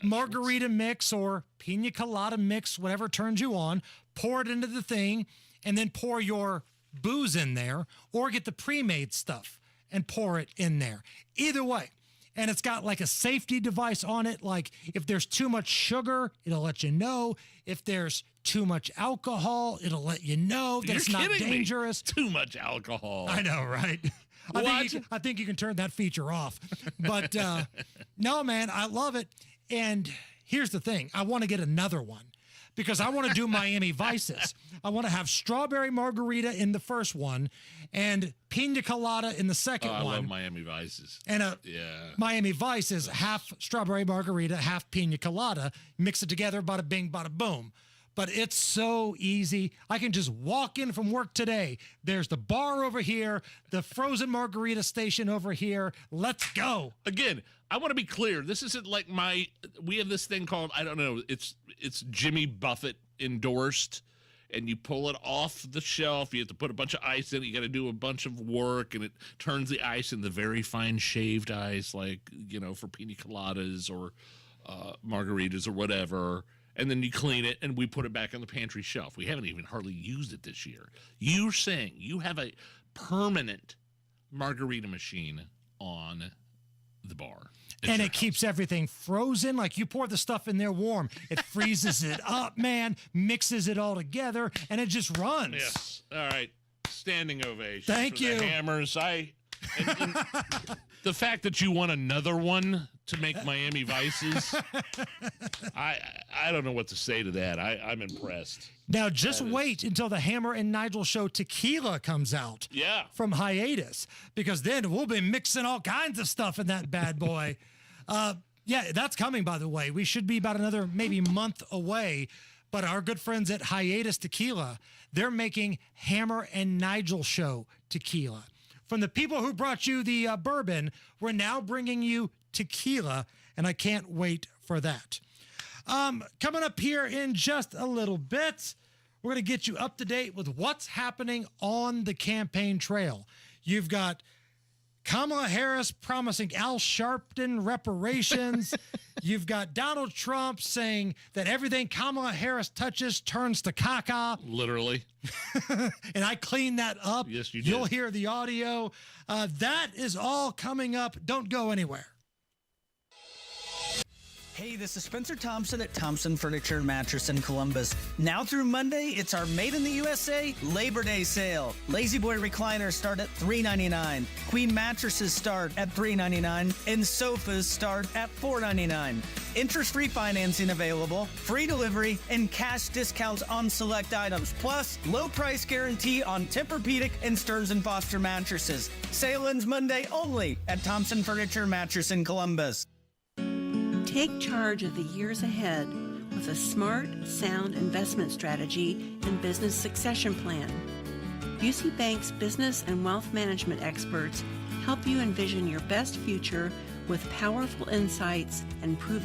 margarita mix or pina colada mix, whatever turns you on, pour it into the thing, and then pour your booze in there, or get the pre-made stuff and pour it in there. Either way. And it's got like a safety device on it. Like if there's too much sugar, it'll let you know. If there's too much alcohol, it'll let you know that it's not dangerous. Too much alcohol. I know, right? I think you can turn that feature off. But no, man, I love it. And here's the thing. I want to get another one because I want to do Miami Vices. I want to have strawberry margarita in the first one and pina colada in the second one. I love Miami Vices. And Miami Vice is half strawberry margarita, half pina colada. Mix it together, bada bing, bada boom. But it's so easy. I can just walk in from work today. There's the bar over here, the frozen margarita station over here. Let's go. Again, I want to be clear. This isn't like we have this thing called, I don't know, it's Jimmy Buffett endorsed, and you pull it off the shelf. You have to put a bunch of ice in it. You got to do a bunch of work, and it turns the ice into very fine shaved ice, like, for pina coladas or margaritas or whatever. And then you clean it, and we put it back on the pantry shelf. We haven't even hardly used it this year. You're saying you have a permanent margarita machine on the bar. And it keeps everything frozen. Like you pour the stuff in there warm. It freezes it up, man, mixes it all together, and it just runs. Yes. All right. Standing ovation. Thank you. The Hammers. And the fact that you want another one to make Miami Vices, I don't know what to say to that. I'm impressed. Now, just wait until the Hammer and Nigel show tequila comes out from hiatus, because then we'll be mixing all kinds of stuff in that bad boy. Yeah, that's coming, by the way. We should be about another maybe month away. But our good friends at Hiatus Tequila, they're making Hammer and Nigel Show tequila. From the people who brought you the bourbon, we're now bringing you tequila, and I can't wait for that. Coming up here in just a little bit, we're going to get you up to date with what's happening on the campaign trail. You've got Kamala Harris promising Al Sharpton reparations. You've got Donald Trump saying that everything Kamala Harris touches turns to caca. Literally. And I cleaned that up. Yes, you did. You'll hear the audio. That is all coming up. Don't go anywhere. Hey, this is Spencer Thompson at Thompson Furniture and Mattress in Columbus. Now through Monday, it's our Made in the USA Labor Day sale. Lazy Boy recliners start at $3.99. Queen mattresses start at $3.99. And sofas start at $4.99. Interest-free financing available, free delivery, and cash discounts on select items. Plus, low price guarantee on Tempur-Pedic and Stearns & Foster mattresses. Sale ends Monday only at Thompson Furniture Mattress in Columbus. Take charge of the years ahead with a smart, sound investment strategy and business succession plan. Busey Bank's business and wealth management experts help you envision your best future with powerful insights and proven